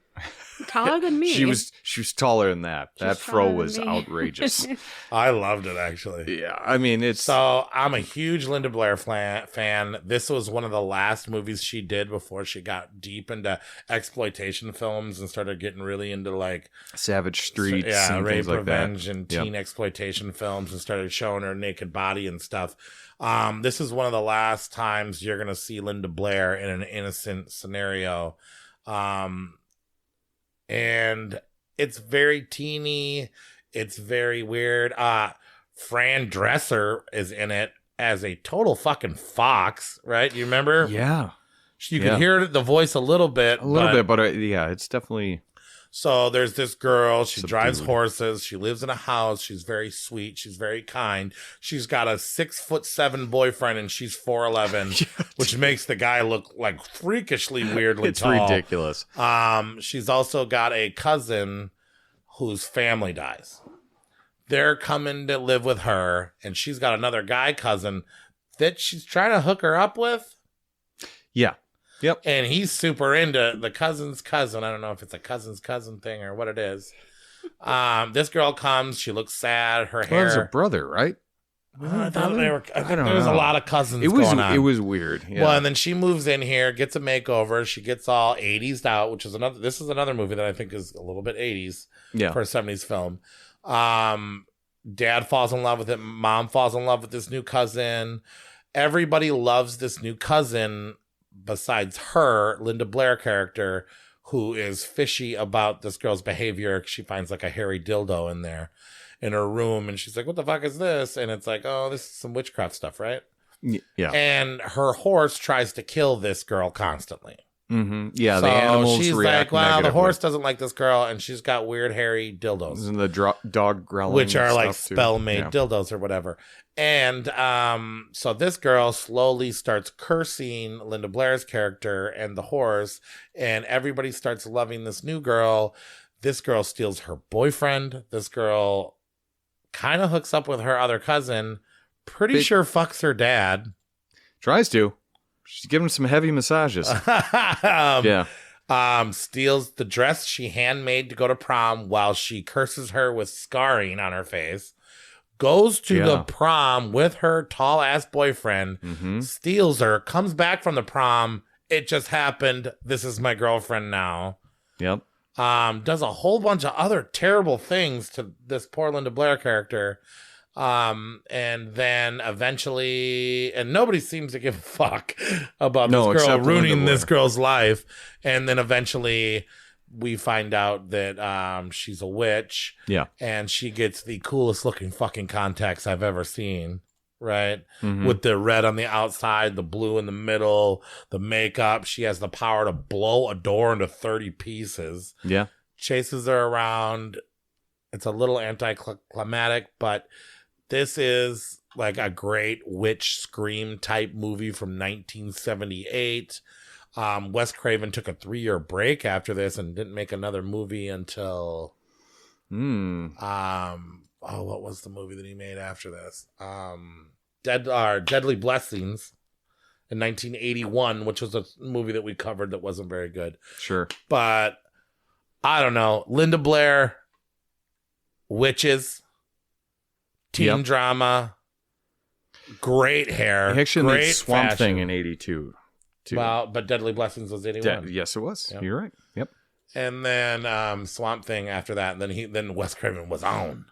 Taller than me. She was taller than that. That fro taller than was me. outrageous. I loved it, actually. Yeah, I mean, it's So I'm a huge Linda Blair fan. This was one of the last movies she did before she got deep into exploitation films and started getting really into like Savage Streets, and rape, things like revenge, that. and teen exploitation films, and started showing her naked body and stuff. This is one of the last times you're gonna see Linda Blair in an innocent scenario. And it's very teeny. It's very weird. Fran Dresser is in it as a total fucking fox, right? You remember? Yeah, You can hear the voice a little bit. but yeah, it's definitely. So there's this girl. She Subdued. drives horses. She lives in a house. She's very sweet. She's very kind. She's got a 6'7" boyfriend, and she's 4'11", which makes the guy look like freakishly weirdly It's tall. ridiculous. She's also got a cousin whose family dies. They're coming to live with her, and she's got another guy cousin that she's trying to hook her up with. Yeah. Yep. And he's super into the cousin's cousin. I don't know if it's a cousin's cousin thing or what it is. This girl comes. She looks sad. Her hair. Well, her brother, right? I thought they were. I think don't there was a know. lot of cousins It was going on. it was weird. Yeah. Well, and then she moves in here, gets a makeover. She gets all 80s out, which is another. This is another movie that I think is a little bit 80s for a 70s film. Dad falls in love with it. Mom falls in love with this new cousin. Everybody loves this new cousin besides her, Linda Blair character, who is fishy about this girl's behavior. She finds like a hairy dildo in there in her room, and she's like, what the fuck is this? And it's like, oh, this is some witchcraft stuff, right? Yeah. And her horse tries to kill this girl constantly. Mm-hmm. Yeah, So the animals she's react like, well, the negatively. horse doesn't like this girl, and she's got weird hairy dildos. And the dog growling, Which are like stuff, too. spell-made Yeah. dildos or whatever. And so this girl slowly starts cursing Linda Blair's character and the horse, and everybody starts loving this new girl. This girl steals her boyfriend. This girl kind of hooks up with her other cousin. Pretty sure fucks her dad. Tries to. She's giving him some heavy massages. Yeah. Steals the dress she handmade to go to prom while she curses her with scarring on her face. Goes to the prom with her tall ass boyfriend, steals her, comes back from the prom. It just happened. This is my girlfriend now. Yep. Does a whole bunch of other terrible things to this poor Linda Blair character. And then eventually, and nobody seems to give a fuck about this girl except ruining Linda this Blair. girl's life. And then eventually we find out that she's a witch. Yeah. And she gets the coolest looking fucking contacts I've ever seen. Right? Mhm. With the red on the outside, the blue in the middle, the makeup. She has the power to blow a door into 30 pieces. Yeah. Chases her around. It's a little anticlimactic, but this is like a great witch scream type movie from 1978. Wes Craven took a 3-year break after this and didn't make another movie until what was the movie that he made after this? Deadly Blessings in 1981, which was a movie that we covered that wasn't very good. Sure. But I don't know. Linda Blair, witches, teen drama, great hair. He actually great made Swamp fashion. Thing in 82. Too. Well, but Deadly Blessings was 81. Yes, it was. Yep. You're right. Yep. And then Swamp Thing after that. And then Wes Craven was on.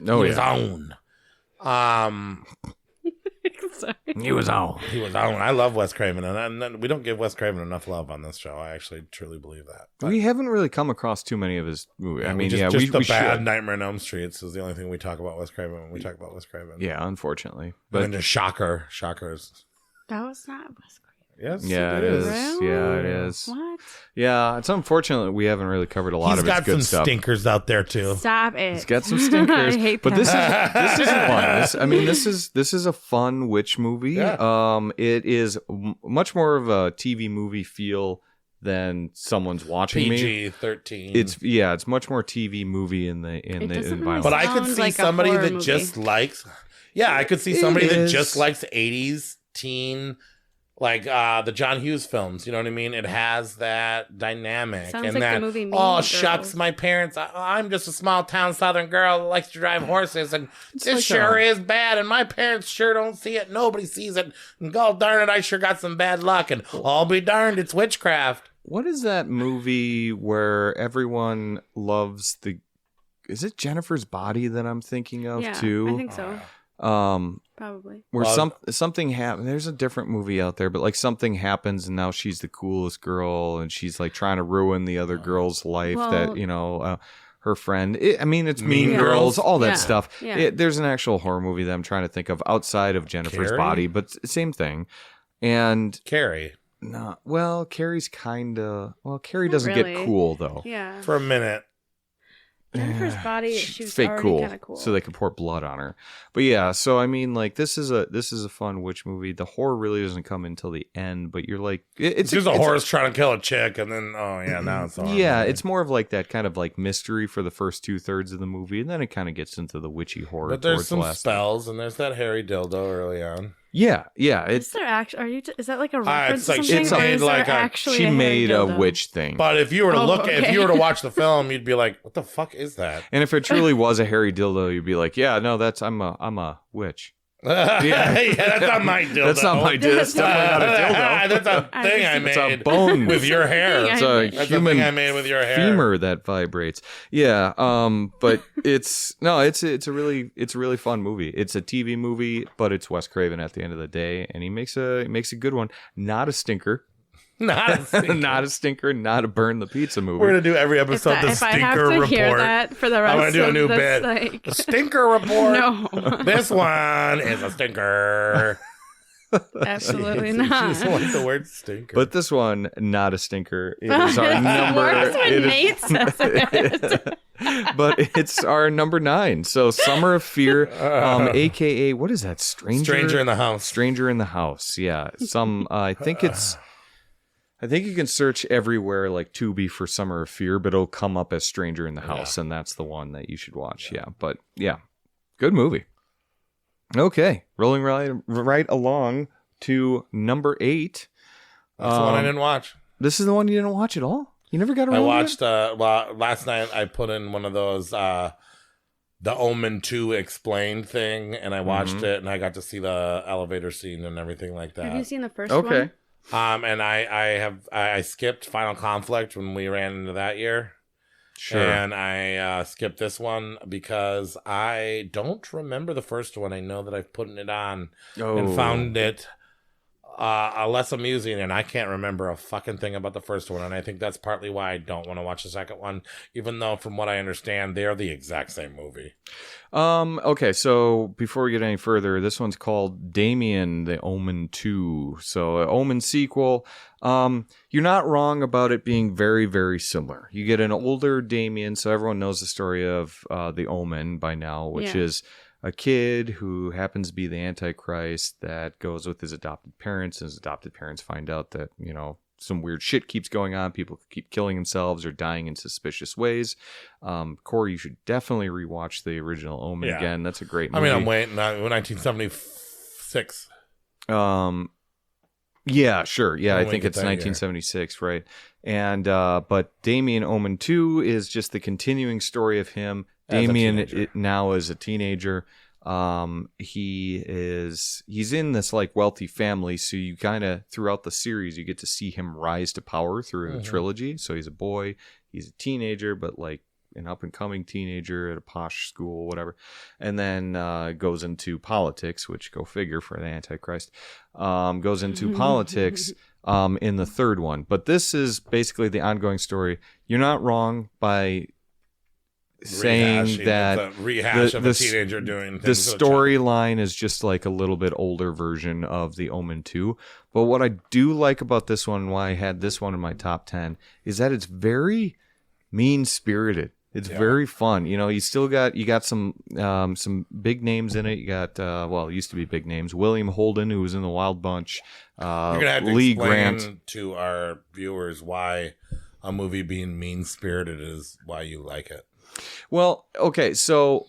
Oh, He was yeah. on. Sorry. He was on. He was on. I love Wes Craven, and we don't give Wes Craven enough love on this show. I actually truly believe that. But We haven't really come across too many of his movies. I mean, just we the bad should. Nightmare on Elm Street is the only thing we talk about Wes Craven when we talk about Wes Craven. Yeah, unfortunately. But But and then Shocker. Shockers. That was not Wes Craven. Yes, yeah, it is. Really? Yeah, it is. What? Yeah, it's unfortunate that we haven't really covered a lot He's of his got good some stuff. stinkers out there too. Stop it. He's got some stinkers. I hate but that. this isn't one. This is a fun witch movie. Yeah. It is much more of a TV movie feel than someone's watching me. PG-13. It's much more TV movie in the It doesn't environment. But I could Sounds see like a somebody horror that movie. just likes. Yeah, I could see somebody It that is. just likes 80s teen, like the John Hughes films. You know what I mean? It has that dynamic. Sounds and like that, the movie Mean oh, Girls. shucks, my parents, I'm just a small town southern girl that likes to drive horses, and this like sure is bad, and my parents sure don't see it. Nobody sees it. And God darn it, I sure got some bad luck, and I'll be darned, it's witchcraft. What is that movie where everyone loves the? Is it Jennifer's Body that I'm thinking of Yeah, too? I think so. Probably. Where Well, something happened. There's a different movie out there, but like something happens, and now she's the coolest girl, and she's like trying to ruin the other girl's life. Well- That her friend. It's Mean Mean Girls, Girls? all that Yeah, stuff. yeah. There's an actual horror movie that I'm trying to think of outside of Jennifer's Carrie? Body, but same thing. And Carrie, Carrie's kind of Carrie Not doesn't really. get cool though. Yeah. for a minute. Jennifer's body, She's she was fake already kind of cool. so they could pour blood on her. But yeah, so I mean, like this is a fun witch movie. The horror really doesn't come until the end, but you're like, It's just a horse trying to kill a chick, and then now it's all Yeah, it's more of like that kind of like mystery for the first 2/3 of the movie, and then it kind of gets into the witchy horror. But there's towards the some last. spells, and there's that hairy dildo early on. Yeah, Is it's there actually? Is that like a it's reference like to she something? Or made is there like a- actually she a hairy made a dildo? witch thing. But if you were to Oh, look, if okay. you were to watch the film, you'd be like, "What the fuck is that?" And if it truly was a hairy dildo, you'd be like, yeah, no, I'm a witch. yeah, that's not my dildo. That's not my dildo. That's definitely not a dildo. That's a thing I It's a made bone with your hair. It's I a made. That's human a thing I made with your hair. femur that vibrates. Yeah, but it's a really fun movie. It's a TV movie, but it's Wes Craven at the end of the day, and he makes a good one. Not a stinker. Not a stinker. Not a stinker, not a burn the pizza movie. We're gonna do every episode the If I have stinker to report. hear that for the rest I'm gonna do a of new this, bit. like, The stinker report. no, This one is a stinker. absolutely She not. doesn't like the word stinker. But this one, not a stinker. It is our It's number. worse when it is- Nate says it. but it's our number 9. So Summer of Fear, aka what is that? Stranger in the House. Stranger in the House. Yeah. I think you can search everywhere like Tubi for Summer of Fear, but it'll come up as Stranger in the House, and that's the one that you should watch. Yeah. But yeah, good movie. Okay, rolling right along to number 8. That's the one I didn't watch. This is the one you didn't watch at all? You never got around I to watched last night I put in one of those the Omen 2 explained thing, and I watched it, and I got to see the elevator scene and everything like that. Have you seen the first Okay. one? And I skipped Final Conflict when we ran into that year. Sure. And I skipped this one because I don't remember the first one. I know that I've put it on and found it less amusing, and I can't remember a fucking thing about the first one. And I think that's partly why I don't want to watch the second one, even though from what I understand, they're the exact same movie. Okay, so before we get any further, this one's called Damien, the Omen 2. So an Omen sequel. You're not wrong about it being very, very similar. You get an older Damien, so everyone knows the story of the Omen by now, which Yeah. is a kid who happens to be the Antichrist that goes with his adopted parents, and his adopted parents find out that, some weird shit keeps going on. People keep killing themselves or dying in suspicious ways. Corey, you should definitely rewatch the original Omen Yeah. again. That's a great I movie. mean, I'm waiting. 1976. Yeah, sure. Yeah, When I we think get it's that year. 1976, right? And but Damien Omen 2 is just the continuing story of him. As a Damien teenager. now is a teenager. He's in this like wealthy family, so you kind of throughout the series you get to see him rise to power through the trilogy. So he's a boy, he's a teenager, but like an up-and-coming teenager at a posh school, whatever, and then goes into politics, which go figure for the Antichrist, goes into politics in the third one. But this is basically the ongoing story. You're not wrong by saying that the rehash of a teenager doing the things storyline is just like a little bit older version of the Omen 2. But what I do like about this one, why I had this one in my top 10, is that it's very mean-spirited. It's very fun. You know, you got some big names in it. You got it used to be big names. William Holden, who was in the Wild Bunch. You're gonna have to Lee explain Grant to our viewers why a movie being mean-spirited is why you like it. Well, okay, so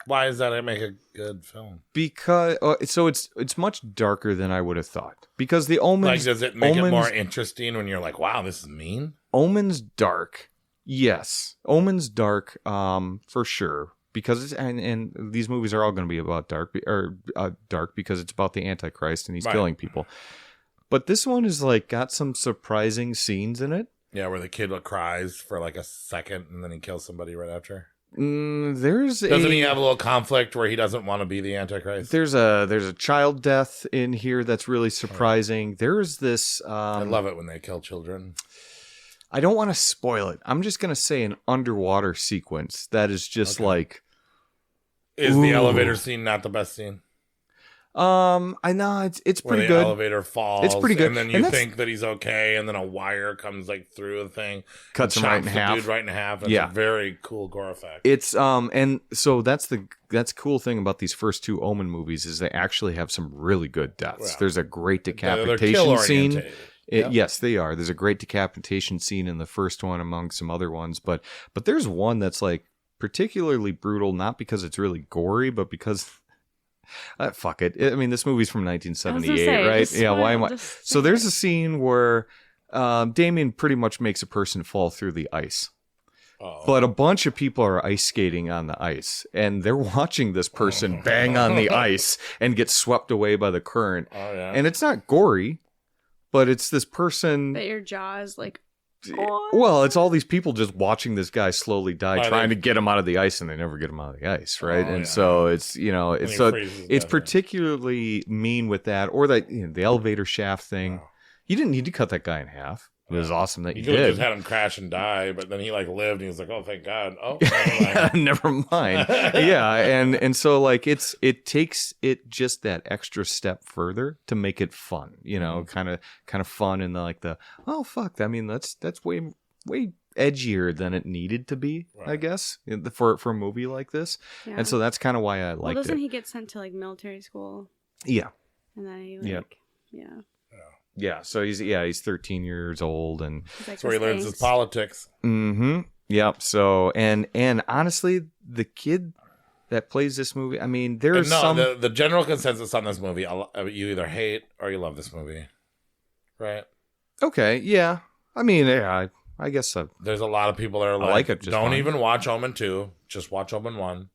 why does that make a good film? Because it's much darker than I would have thought. Because the Omen, like, does it make it more interesting when you're like, wow, this is mean? Omen's dark. Yes, Omen's dark, for sure. Because and these movies are all going to be about dark because it's about the Antichrist and he's killing people. But this one is like got some surprising scenes in it. Yeah, where the kid cries for like a second and then he kills somebody right after. Doesn't he have a little conflict where he doesn't want to be the Antichrist? There's a child death in here that's really surprising. Right. There's this. I love it when they kill children. I don't want to spoil it. I'm just gonna say an underwater sequence that is just like. Is the elevator scene not the best scene? I know it's where pretty the good. Elevator falls. It's pretty good, and then you think that he's okay, and then a wire comes like through the thing, cuts him right in half. Dude right in half. It's a very cool gore effect. It's and so that's cool thing about these first two Omen movies is they actually have some really good deaths. Yeah. There's a great decapitation scene. Yes, they are. There's a great decapitation scene in the first one among some other ones, but there's one that's like particularly brutal, not because it's really gory, but because. Fuck it. I mean, this movie's from 1978, right? Yeah, why am I? So there's a scene where Damien pretty much makes a person fall through the ice. But a bunch of people are ice skating on the ice, and they're watching this person bang on the ice and get swept away by the current. And it's not gory, but it's this person... That your jaw is like... Well, it's all these people just watching this guy slowly die, trying to get him out of the ice, and they never get him out of the ice, right? So it's it's particularly mean with that, or that the elevator shaft thing. You didn't need to cut that guy in half. It was awesome that you did. You could have just had him crash and die, but then he like lived, and he was like, "Oh, thank God!" Oh, never mind. Yeah, and so like it takes it just that extra step further to make it fun. You know, kind of fun and oh fuck. I mean, that's way edgier than it needed to be, I guess, for a movie like this. Yeah. And so that's kind of why I liked it. Well, doesn't he get sent to like military school? Yeah. And then he Yeah, so he's 13 years old, and that's where he learns his politics. Mm-hmm. Yep. So and honestly, the kid that plays this movie, I mean, there's the general consensus on this movie, you either hate or you love this movie, right? Okay. Yeah. I mean, yeah, I guess so. There's a lot of people that are like it. Don't even watch Omen 2. Just watch Omen 1.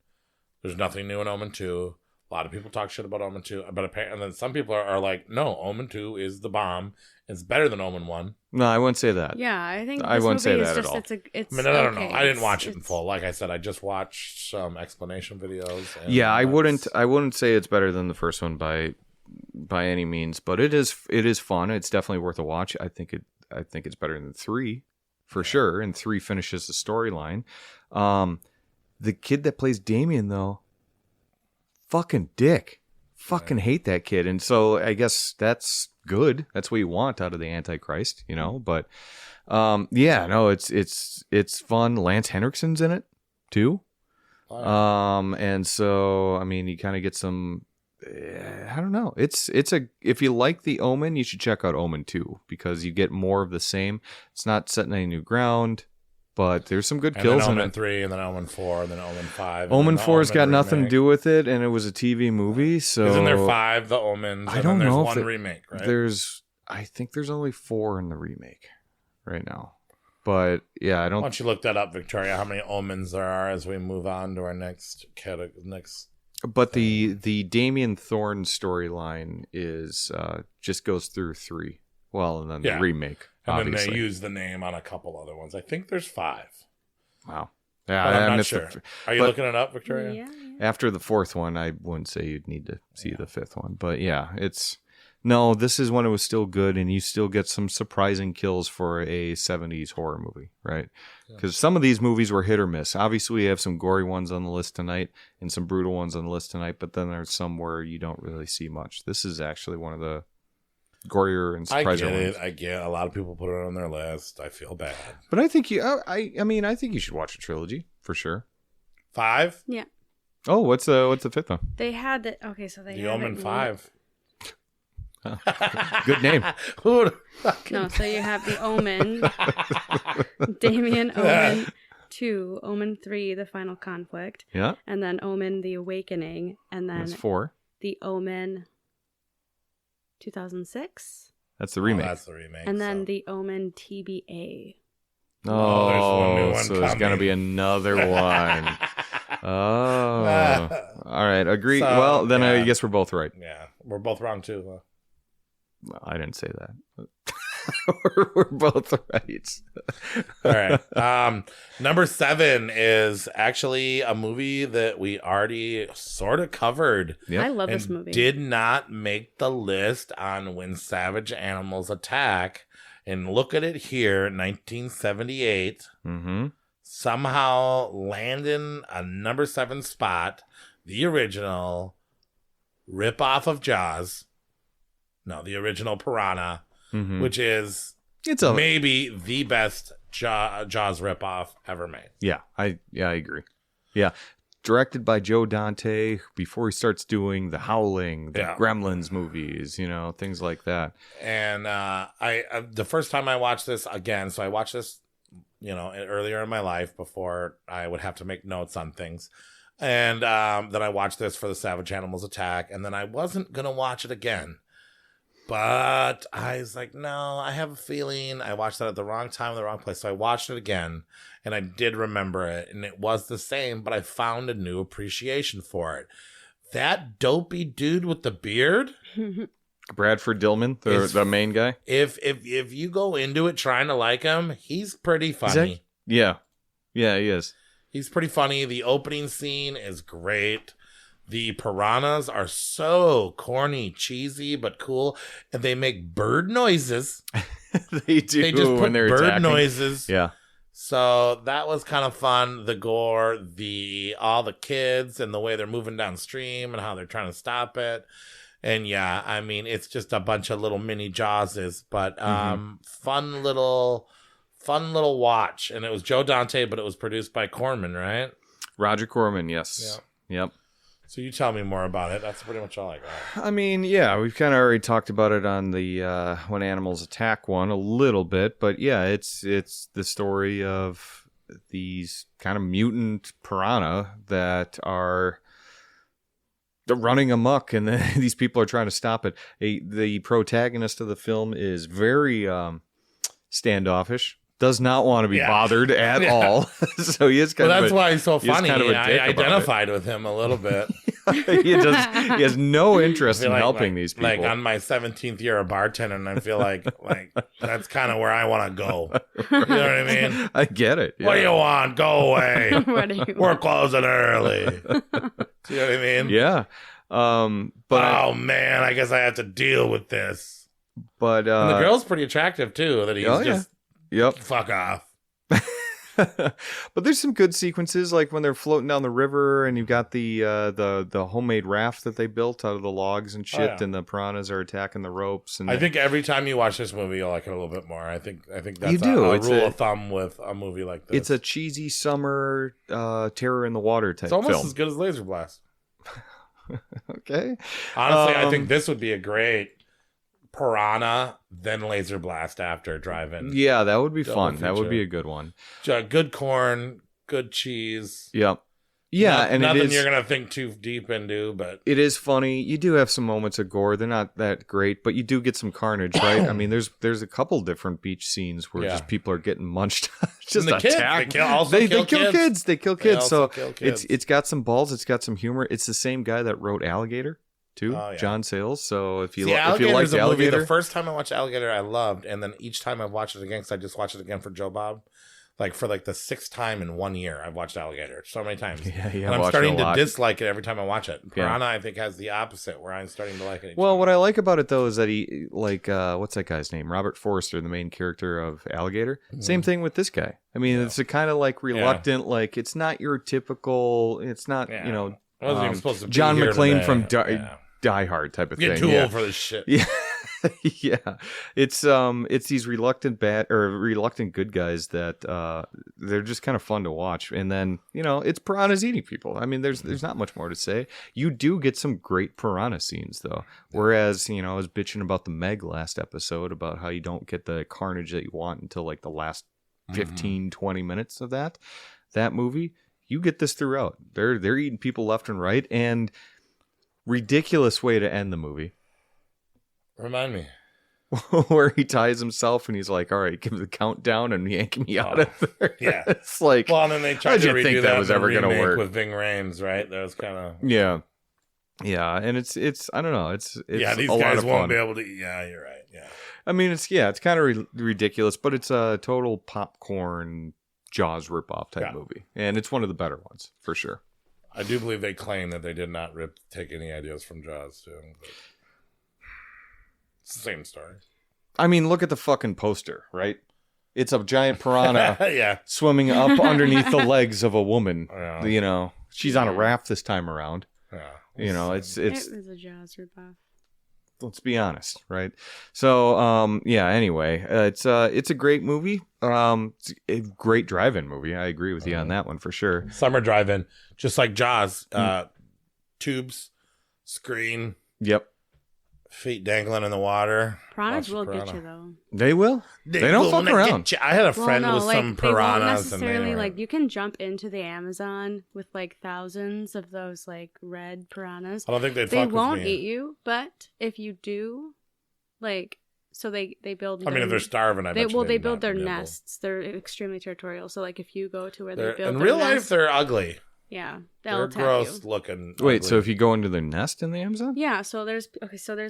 There's nothing new in Omen 2. A lot of people talk shit about Omen 2, but and then some people are like, no, Omen 2 is the bomb. It's better than Omen 1. No, I wouldn't say that. Yeah, I think I wouldn't say that at all. I don't know. I didn't watch it in full. Like I said, I just watched some explanation videos. Yeah, I wouldn't say it's better than the first one by any means, but it is fun. It's definitely worth a watch. I think it's better than 3 for sure, and 3 finishes the storyline. The kid that plays Damien though, fucking dick. Fucking hate that kid. And so I guess that's good. That's what you want out of the Antichrist, you know? But it's fun. Lance Henriksen's in it too. And so I mean you kind of get some I don't know. If you like the Omen, you should check out Omen 2 because you get more of the same. It's not setting any new ground. But there's some good kills in it. Omen 3, and then Omen 4, and then Omen 5. Omen 4's got nothing to do with it, and it was a TV movie, so... Isn't there 5, the Omens, I don't know there's one remake, right? I think there's only 4 in the remake right now. But, yeah, I don't... Why don't you look that up, Victoria, how many Omens there are as we move on to our next But the Damien Thorne storyline is just goes through 3. Well, and then the remake. And obviously. then they use the name on a couple other ones. I think there's 5. Wow. But Yeah, I'm I not missed sure. the Are you but- looking it up, Victoria? Yeah. After the 4th one, I wouldn't say you'd need to see the 5th one. But yeah, no, this is when it was still good, and you still get some surprising kills for a 70s horror movie, right? Because some of these movies were hit or miss. Obviously, we have some gory ones on the list tonight and some brutal ones on the list tonight, but then there's some where you don't really see much. This is actually one of the gorier and surprising ones. I get it. A lot of people put it on their list. I feel bad. But I think I mean, I think you should watch a trilogy for sure. 5? Yeah. Oh, what's the 5th one? They had the okay, so they The have Omen it 5. Good name. Who would fucking... No, so you have the Omen, Damien Omen 2, Omen 3, The Final Conflict, Yeah, and then Omen The Awakening, and then that's 4. the Omen 2006, That's the remake. that's the remake. and then so. the Omen TBA. Oh, there's one new one so there's coming. gonna be another one. Oh, all right. Agree. So, Well, then I yeah. guess we're both right. Yeah, we're both wrong too. Huh? No, I didn't say that. we're both right. All right. Number 7 is actually a movie that we already sort of covered. Yep. I love and this movie. did not make the list on When Savage Animals Attack. And look at it here, 1978. Mm-hmm. Somehow landing a number 7 spot. The original ripoff of Jaws. No, the original Piranha, Mm-hmm. which is It's a maybe the best Jaws ripoff ever made. yeah. I agree. Yeah. Directed by Joe Dante before he starts doing The Howling, the Yeah. Gremlins movies, things like that. And I the first time I watched this again, so I watched this, earlier in my life before I would have to make notes on things. And then I watched this for the Savage Animals Attack, and then I wasn't going to watch it again. But I was like, no, I have a feeling I watched that at the wrong time, in the wrong place. So I watched it again, and I did remember it, and it was the same, but I found a new appreciation for it. That dopey dude with the beard, Bradford Dillman, the main guy. if you go into it trying to like him, he's pretty funny. Yeah. Yeah, he is. He's pretty funny. The opening scene is great. The piranhas are so corny, cheesy, but cool. And they make bird noises. They do They just put when they're bird attacking. noises. Yeah. So that was kind of fun. The gore, all the kids and the way they're moving downstream and how they're trying to stop it. And yeah, I mean, it's just a bunch of little mini Jawses, but fun little watch. And it was Joe Dante, but it was produced by Corman, right? Roger Corman, yes. Yep. So you tell me more about it. That's pretty much all I got. I mean, yeah, we've kind of already talked about it on the When Animals Attack one a little bit, but yeah, it's the story of these kind of mutant piranha that they're running amok, and then these people are trying to stop it. The protagonist of the film is very standoffish. Does not want to be bothered at all. So he is kind of. That's why he's so he is funny. kind of a I dick about it. identified with him a little bit. He has no interest I feel in helping these people. Like on my 17th year of bartending, and I feel like that's kind of where I want to go. You know what I mean? I get it. What do yeah. you want? Go away. What do you We're closing early. Do you know what I mean? Yeah. But oh man, I guess I have to deal with this. and And the girl's pretty attractive too. That he's just Yep. fuck off. But there's some good sequences, like when they're floating down the river, and you've got the homemade raft that they built out of the logs and shit, yeah. and the piranhas are attacking the ropes. And I think every time you watch this movie, you'll like it a little bit more. I think that's You do. a It's rule a- of thumb with a movie like this. it's a cheesy summer terror in the water type It's almost film. as good as Laserblast. Okay. Honestly, I think this would be a great Piranha, then Laserblast after drive-in. Yeah, that would be Double fun. That would feature. be a good one. Good corn, good cheese. Yep. Yeah, and nothing you're gonna think too deep into, but it is funny. You do have some moments of gore. They're not that great, but you do get some carnage, right? I mean, there's a couple different beach scenes where Yeah. just people are getting munched. Just And the kids, attacked. they kill They kids. kill kids. They kill They kids. also So kill kids. it's got some balls. It's got some humor. It's the same guy that wrote Alligator too. Oh, yeah. John Sayles. So if you See, if you Alligator's liked a movie, Alligator, the first time I watched Alligator, I loved, and then each time I watched it again, because I just watched it again for Joe Bob, like for like the 6th time in 1 year, I've watched Alligator so many times. yeah, And I'm watched it starting a to lot. dislike it every time I watch it. Yeah. Piranha, I think, has the opposite, where I'm starting to like it. Well, what I like about it though is that he like what's that guy's name? Robert Forster, the main character of Alligator. Same thing with this guy. I mean, it's a kind of like reluctant, like it's not your typical. It's not Yeah. you know I wasn't even supposed to be John here McClane today. from Yeah. Die Hard type of Get thing. too yeah. old for this shit. Yeah. Yeah. It's these reluctant good guys that they're just kind of fun to watch. And then, you know, it's piranhas eating people. I mean, there's not much more to say. You do get some great piranha scenes though. Whereas, you know, I was bitching about the Meg last episode about how you don't get the carnage that you want until like the last 15, 20 minutes of that movie. You get this throughout. They're eating people left and right, and ridiculous way to end the movie. Remind me. Where he ties himself and he's like, all right, give the countdown and yank me out of there. Yeah. It's like, Well, and then they tried how'd to you redo think that was in the ever going to remake work? with Ving Rhames, right? That was kind of... Yeah. Yeah. And it's I don't know. It's yeah, these a lot guys of won't fun. be able to... Yeah, you're right. Yeah. I mean, it's kind of ridiculous, but it's a total popcorn Jaws ripoff type movie. And it's one of the better ones, for sure. I do believe they claim that they did not take any ideas from Jaws, too. But it's the same story. I mean, look at the fucking poster, right? It's a giant piranha Yeah. swimming up underneath the legs of a woman. Yeah. You know, she's on a raft this time around. Yeah. You know, it's It was a Jaws ripoff. let's be honest, right? So, yeah. Anyway, it's a great movie. It's a great drive-in movie. I agree with you on that one for sure. Summer drive-in, just like Jaws. Tubes, screen, Yep, feet dangling in the water. Piranhas Watch will Piranha. get you though. they will. They don't fuck gonna around. get you. I had a friend with some they won't piranhas, and necessarily they were, like you can jump into the Amazon with like thousands of those like red piranhas. I don't think they'd They fuck won't with me. eat you, but if you do, like, so they build. I mean, if they're starving, I bet you they they'd build not their nibble. nests. They're extremely territorial. So like, if you go to where They're- they build in their real life, nest, they're ugly. yeah, They're they'll attack gross you. looking. Wait, ugly. so if you go into their nest in the Amazon? Yeah, so there's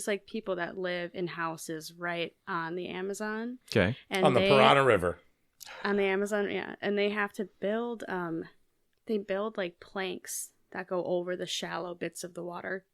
like people that live in houses right on the Amazon, Okay. and on the Piranha River, on the Amazon, yeah, and they have to build they build like planks that go over the shallow bits of the water,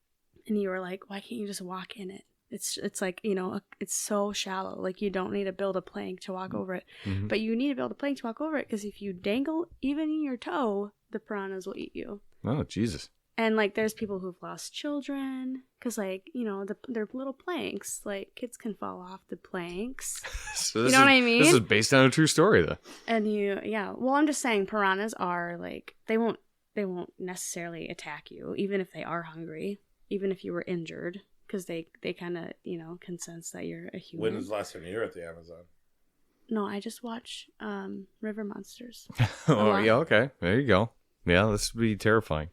and you were like, why can't you just walk in it? It's like, you know, it's so shallow, like you don't need to build a plank to walk over it, Mhm. but you need to build a plank to walk over it, because if you dangle even your toe, the piranhas will eat you. Oh, Jesus. And like, there's people who've lost children because, like, you know, they're little planks. Like, kids can fall off the planks. So You this know what is- I mean? This is based on a true story, though. And yeah. Well, I'm just saying, piranhas are like, they won't necessarily attack you, even if they are hungry, even if you were injured, because they kind of, you know, can sense that you're a human. when was the last time you were at the Amazon? No, I just watch River Monsters. Oh, lot. yeah, okay. There you go. Yeah, this would be terrifying.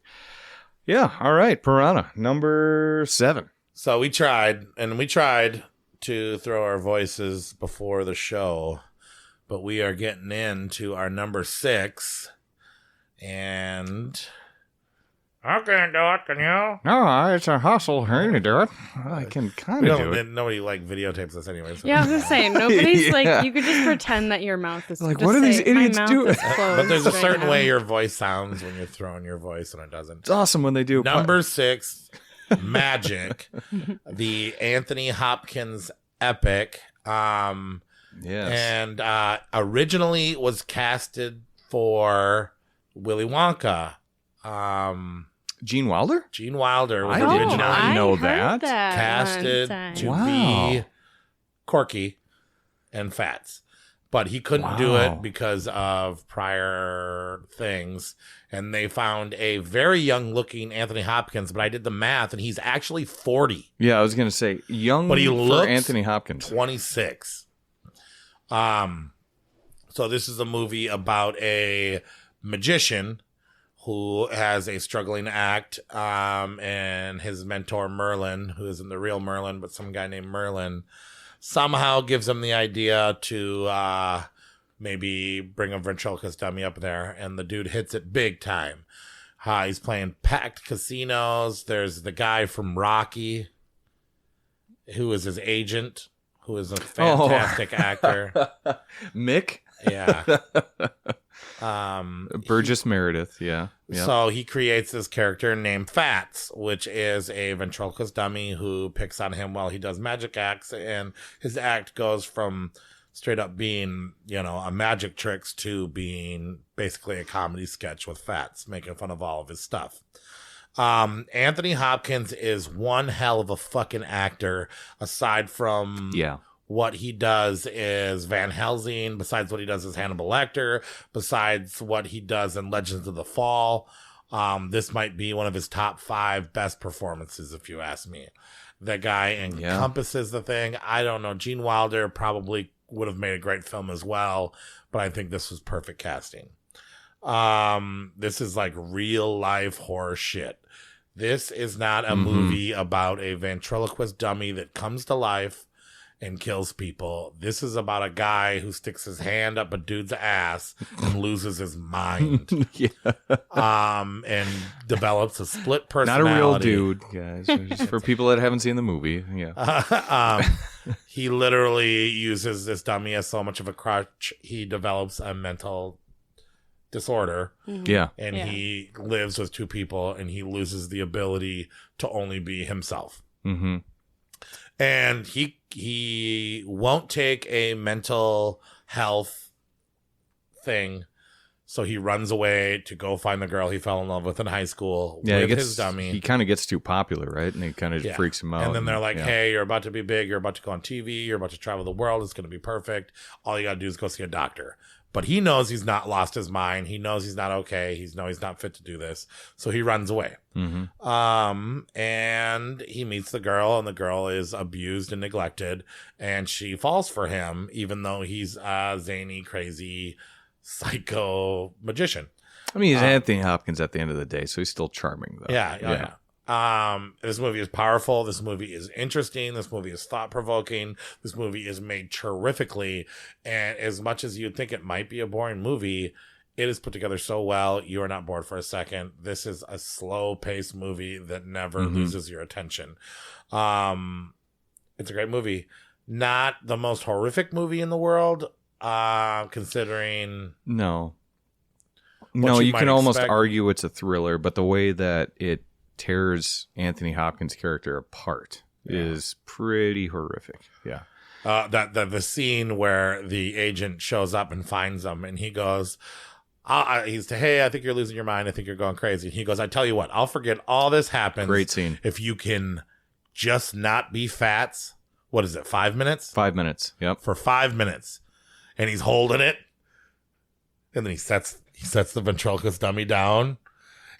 Yeah, all right. Piranha, number 7. So we tried to throw our voices before the show, but we are getting into our number 6, and I can't do it. Can you? No, it's a hustle. Here to do it. I can kind We of do it. don't. Nobody like videotapes us anyway. So Yeah, I was gonna say, nobody's Yeah. like, you could just pretend that your mouth is Like, just what are these say, "My idiots mouth doing?" is closed But there's a right certain now." way your voice sounds when you're throwing your voice, and it doesn't. It's awesome when they do. Number 6, Magic, the Anthony Hopkins epic. Yes. And originally was casted for Willy Wonka. Gene Wilder? Gene Wilder was I did originally not know I heard that. casted one time. to Wow. be Corky and Fats. But he couldn't do Wow. it because of prior things. And they found a very young looking Anthony Hopkins, but I did the math and he's actually 40. Yeah, I was going to say young But he for looks Anthony Hopkins. 26. So this is a movie about a magician who has a struggling act, and his mentor Merlin, who isn't the real Merlin, but some guy named Merlin, somehow gives him the idea to maybe bring a ventriloquist dummy up there, and the dude hits it big time. He's playing packed casinos. There's the guy from Rocky, who is his agent, who is a fantastic actor. Mick? Yeah. Burgess Meredith, yeah. Yep. So he creates this character named Fats, which is a ventriloquist dummy who picks on him while he does magic acts, and his act goes from straight up being, a magic tricks to being basically a comedy sketch with Fats, making fun of all of his stuff. Anthony Hopkins is one hell of a fucking actor, aside from what he does is Van Helsing, besides what he does as Hannibal Lecter, besides what he does in Legends of the Fall. This might be one of his top 5 best performances, if you ask me. That guy encompasses the thing. I don't know. Gene Wilder probably would have made a great film as well, but I think this was perfect casting. This is like real life horror shit. This is not a movie about a ventriloquist dummy that comes to life and kills people. This is about a guy who sticks his hand up a dude's ass and loses his mind. And develops a split personality. Not a real dude, guys. Just for people that haven't seen the movie. Yeah. He literally uses this dummy as so much of a crutch. He develops a mental disorder. Yeah. And he lives with 2 people, and he loses the ability to only be himself. Mm-hmm. And he won't take a mental health thing, so he runs away to go find the girl he fell in love with in high school with his dummy. He kind of gets too popular, right? And it kind of freaks him out. And then they're like, hey, you're about to be big. You're about to go on TV. You're about to travel the world. It's going to be perfect. All you got to do is go see a doctor. But he knows he's not lost his mind. He knows he's not okay. He's not fit to do this. So he runs away. Mm-hmm. And he meets the girl, and the girl is abused and neglected. And she falls for him, even though he's a zany, crazy, psycho magician. I mean, he's Anthony Hopkins at the end of the day, so he's still charming, though. Yeah. This movie is powerful. This movie is interesting. This movie is thought-provoking. This movie is made terrifically. And as much as you'd think it might be a boring movie, it is put together so well, you are not bored for a second. This is a slow-paced movie that never loses your attention. It's a great movie. Not the most horrific movie in the world, considering... No, you can almost argue it's a thriller, but the way that it tears Anthony Hopkins' character apart is pretty horrific. Yeah. The scene where the agent shows up and finds him, and he goes, hey, I think you're losing your mind. I think you're going crazy. And he goes, I tell you what, I'll forget all this happens. Great scene. If you can just not be Fats. What is it, 5 minutes? 5 minutes. Yep. For 5 minutes. And he's holding it. And then he sets the ventriloquist dummy down.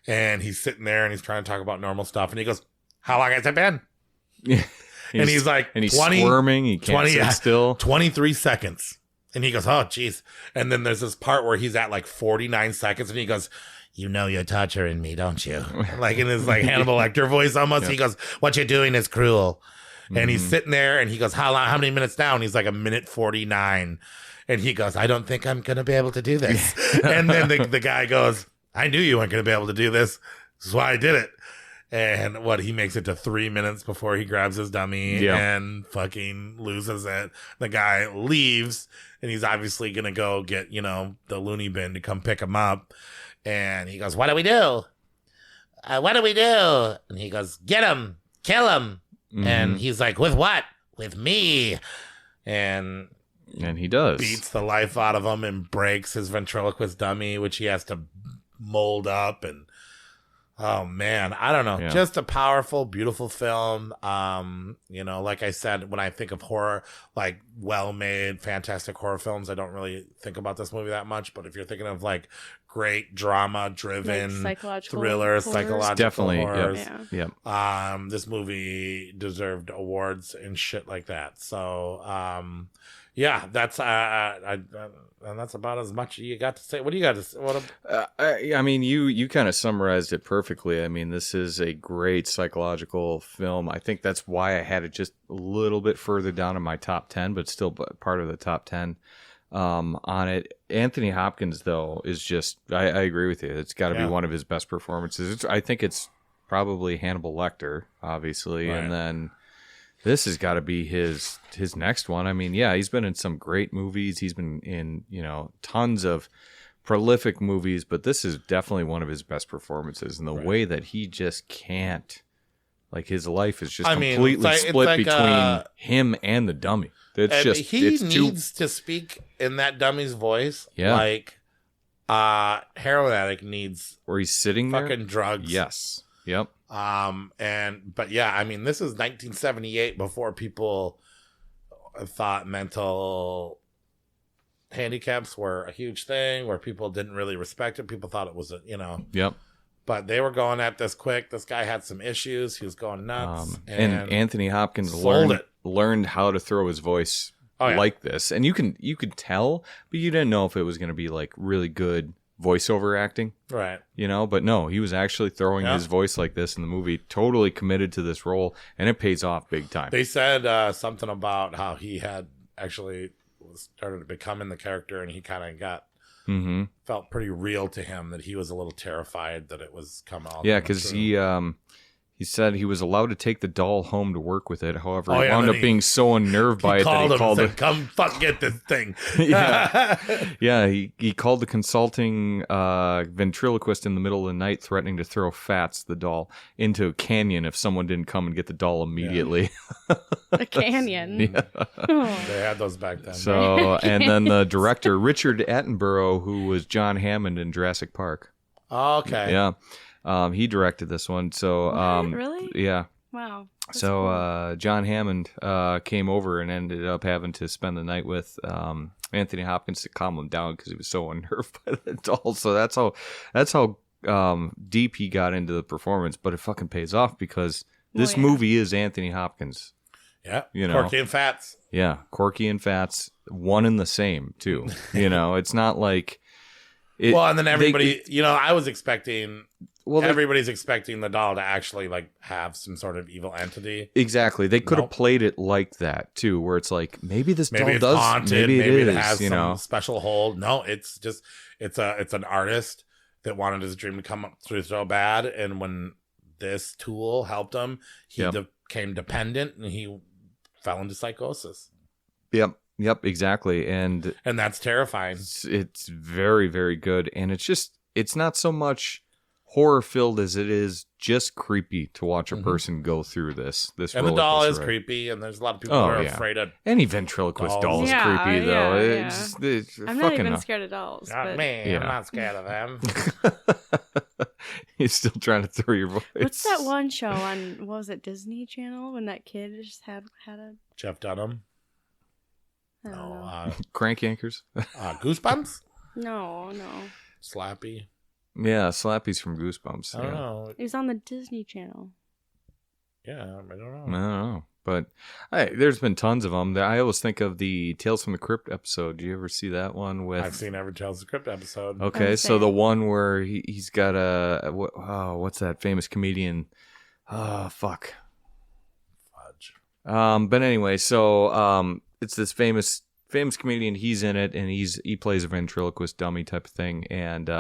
And he's sitting there and he's trying to talk about normal stuff. And he goes, how long has it been? Yeah. And he's like, and he's squirming. He can't sit still. 23 seconds. And he goes, oh, geez. And then there's this part where he's at like 49 seconds. And he goes, you know you're torturing me, don't you? Like in his like Hannibal Lecter voice almost. Yep. He goes, what you're doing is cruel. And he's sitting there and he goes, how many minutes down? He's like 1:49. And he goes, I don't think I'm going to be able to do this. And then the guy goes, I knew you weren't going to be able to do this. This is why I did it. And he makes it to 3 minutes before he grabs his dummy and fucking loses it. The guy leaves and he's obviously going to go get, the loony bin to come pick him up. And he goes, what do we do? What do we do? And he goes, get him, kill him. Mm-hmm. And he's like, with what? With me. And he does. Beats the life out of him and breaks his ventriloquist dummy, which he has to mold up. And oh man, I don't know. Yeah. Just a powerful, beautiful film. Like I said, when I think of horror, like well-made, fantastic horror films, I don't really think about this movie that much. But if you're thinking of like great drama-driven thriller, psychological definitely horrors, this movie deserved awards and shit like that. So, that's and that's about as much you got to say. What do you got to say? I mean, you kind of summarized it perfectly. I mean, this is a great psychological film. I think that's why I had it just a little bit further down in my top 10, but still part of the top 10. on it. Anthony Hopkins, though, is just, I agree with you. It's got to be one of his best performances. I think it's probably Hannibal Lecter, obviously. Right. And then this has got to be his next one. I mean, yeah, he's been in some great movies. He's been in, tons of prolific movies, but this is definitely one of his best performances. And the way that he just can't, like, his life is just completely split between him and the dummy. He needs to speak in that dummy's voice, like heroin addict needs, where he's sitting fucking drugs. Yes. Yep. But yeah, I mean, this is 1978, before people thought mental handicaps were a huge thing, where people didn't really respect it. People thought it was Yep. But they were going at this quick. This guy had some issues. He was going nuts. And Anthony Hopkins learned how to throw his voice like this. And you could tell, but you didn't know if it was going to be like really good voiceover acting. Right. But no, he was actually throwing his voice like this in the movie, totally committed to this role, and it pays off big time. They said something about how he had actually started to become in the character, and he kind of got felt pretty real to him, that he was a little terrified that it was coming all. Yeah, because he said he was allowed to take the doll home to work with it. However, he wound up being so unnerved by it that he called him, "Come fuck get this thing." He called the consulting ventriloquist in the middle of the night, threatening to throw Fats, the doll, into a canyon if someone didn't come and get the doll immediately. A canyon. They had those back then. So, and then the director, Richard Attenborough, who was John Hammond in Jurassic Park. Okay. Yeah. He directed this one. So, really? Yeah. Wow. So, cool. John Hammond came over and ended up having to spend the night with Anthony Hopkins to calm him down because he was so unnerved by the doll. So that's how deep he got into the performance. But it fucking pays off because this movie is Anthony Hopkins. Yeah. Corky and Fats. Yeah. Corky and Fats, one and the same too. It's not like. And then everybody, I was expecting. Everybody's expecting the doll to actually like have some sort of evil entity. Exactly. They could have played it like that too, where it's like maybe this doll does haunted, maybe it has some special hold. No, it's just it's an artist that wanted his dream to come up through so bad, and when this tool helped him, he became dependent and he fell into psychosis. Yep, exactly. And that's terrifying. It's very, very good, and it's not so much horror filled as it is just creepy to watch a person go through this. And the doll is creepy, and there's a lot of people who are afraid of any ventriloquist doll is creepy though. I'm not even scared of dolls. Not me. I'm not scared of them. You're still trying to throw your voice. What's that one show on? What was it, Disney Channel, when that kid just had a Jeff Dunham? Crank Yankers. Goosebumps? No. Slappy. Yeah, Slappy's from Goosebumps. I don't know. It was on the Disney Channel. Yeah, I don't know. I don't know. But there's been tons of them. I always think of the Tales from the Crypt episode. Do you ever see that one? I've seen every Tales from the Crypt episode. Okay, so the one where he's got what's that famous comedian? Oh, fuck. Fudge. But anyway, so it's this famous comedian. He's in it, and he plays a ventriloquist dummy type of thing, and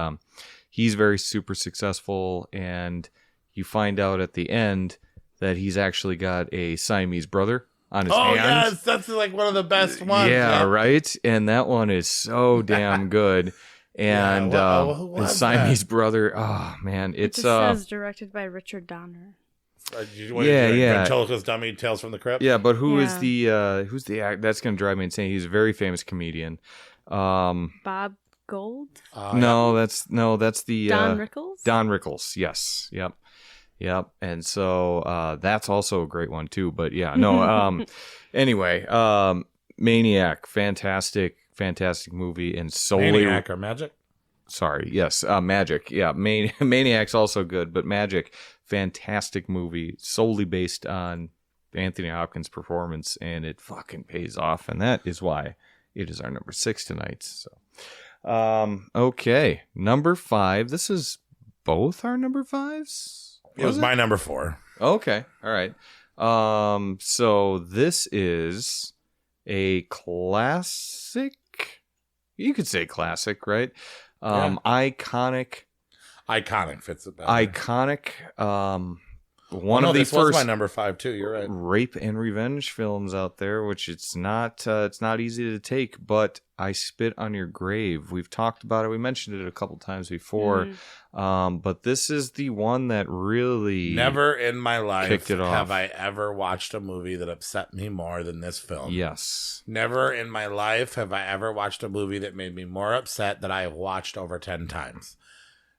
he's very super successful, and you find out at the end that he's actually got a Siamese brother on his hand. Oh, yes, that's like one of the best ones. Yeah, right? And that one is so damn good. And his Siamese brother, oh, man. It says directed by Richard Donner. Ventriloquist dummy, Tales from the Crypt? Yeah, but who's the actor? That's going to drive me insane. He's a very famous comedian. Bob Gold? No, that's the Don Rickles? Don Rickles, yes. Yep. And so that's also a great one too. But yeah, no. Anyway, Maniac, fantastic movie, and solely Maniac or Magic? Sorry, yes, Magic. Yeah, Maniac's also good, but Magic, fantastic movie, solely based on Anthony Hopkins' performance, and it fucking pays off, and that is why it is our number 6 tonight. So. Okay, number 5. This is both our number 5s? It was my number 4. Okay, all right. So this is a classic You could say classic, right? Yeah. Iconic. Iconic fits it better. Iconic. One of the this first was my number 5 too. You're right. rape and revenge films out there, which it's not easy to take, but I Spit on Your Grave. We've talked about it. We mentioned it a couple times before. But this is the one that really Never in my life kicked it off. have I ever watched a movie that upset me more than this film. Yes. Never in my life have I ever watched a movie that made me more upset that I have watched over 10 times.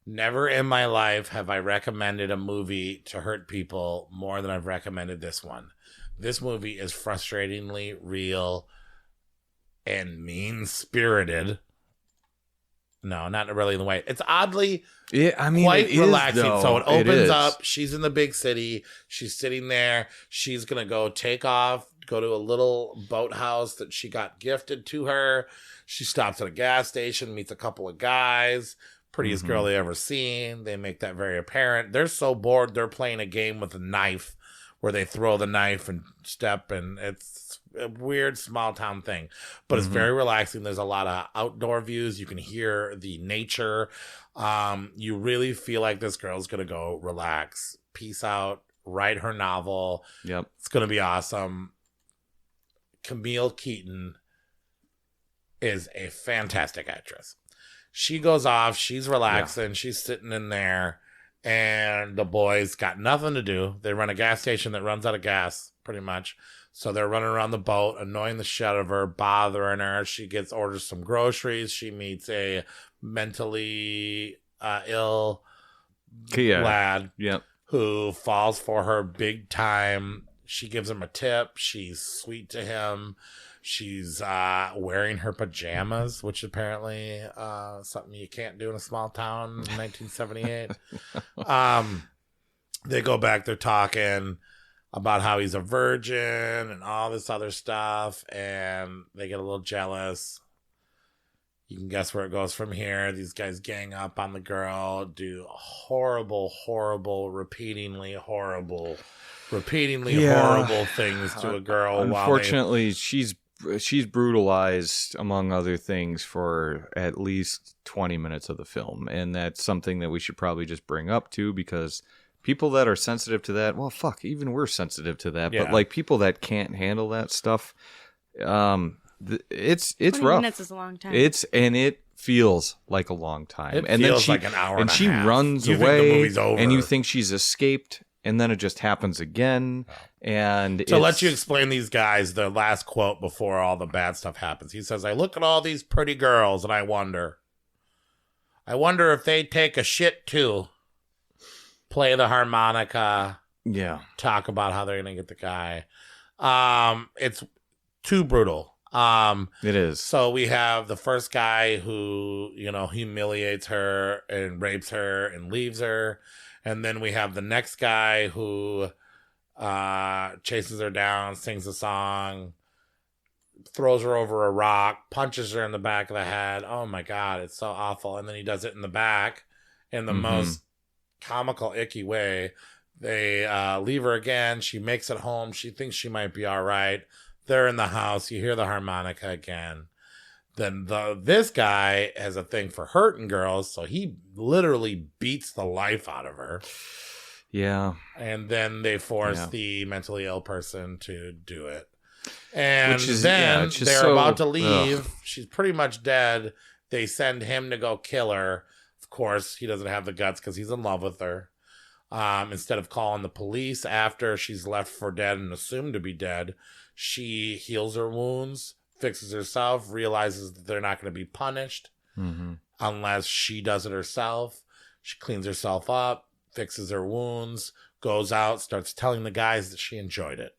Never in my life have I recommended a movie to hurt people more than I've recommended this one. This movie is frustratingly real and mean-spirited. No, not really in the way. It's oddly quite relaxing. So it opens up. She's in the big city. She's sitting there. She's going to go take off, go to a little boathouse that she got gifted to her. She stops at a gas station, meets a couple of guys. Prettiest girl they ever seen. They make that very apparent. They're so bored, they're playing a game with a knife where they throw the knife and step, and it's a weird small town thing. But it's very relaxing. There's a lot of outdoor views. You can hear the nature. You really feel like this girl's going to go relax, peace out, write her novel. Yep. It's going to be awesome. Camille Keaton is a fantastic actress. She goes off, she's relaxing, she's sitting in there, and the boys got nothing to do. They run a gas station that runs out of gas, pretty much. So they're running around the boat, annoying the shit out of her, bothering her. She orders some groceries. She meets a mentally ill lad who falls for her big time. She gives him a tip. She's sweet to him. She's wearing her pajamas, which apparently something you can't do in a small town in 1978. They go back, they're talking about how he's a virgin and all this other stuff, and they get a little jealous. You can guess where it goes from here. These guys gang up on the girl, do horrible, repeatedly horrible things to a girl. Unfortunately, she's brutalized, among other things, for at least 20 minutes of the film. And that's something that we should probably just bring up, too, because people that are sensitive to that, well, fuck, even we're sensitive to that. But, like, people that can't handle that stuff, it's 20 rough. minutes is a long time. It feels like a long time. It feels like an hour and a she half. runs You away, think the movie's over. and you think she's escaped, and then it just happens again. And to let you explain these guys, the last quote before all the bad stuff happens, he says, "I look at all these pretty girls and I wonder if they take a shit too. Play the harmonica, talk about how they're gonna get the guy. It's too brutal. It is. So we have the first guy who, humiliates her and rapes her and leaves her. And then we have the next guy who chases her down, sings a song, throws her over a rock, punches her in the back of the head. Oh my God, it's so awful. And then he does it in the back in the most comical, icky way. They leave her again. She makes it home. She thinks she might be all right. They're in the house. You hear the harmonica again. Then this guy has a thing for hurting girls, so he literally beats the life out of her. Yeah. And then they force the mentally ill person to do it. And they're about to leave. Ugh. She's pretty much dead. They send him to go kill her. Of course, he doesn't have the guts because he's in love with her. Instead of calling the police after she's left for dead and assumed to be dead, she heals her wounds, fixes herself, realizes that they're not going to be punished unless she does it herself. She cleans herself up, fixes her wounds, goes out, starts telling the guys that she enjoyed it.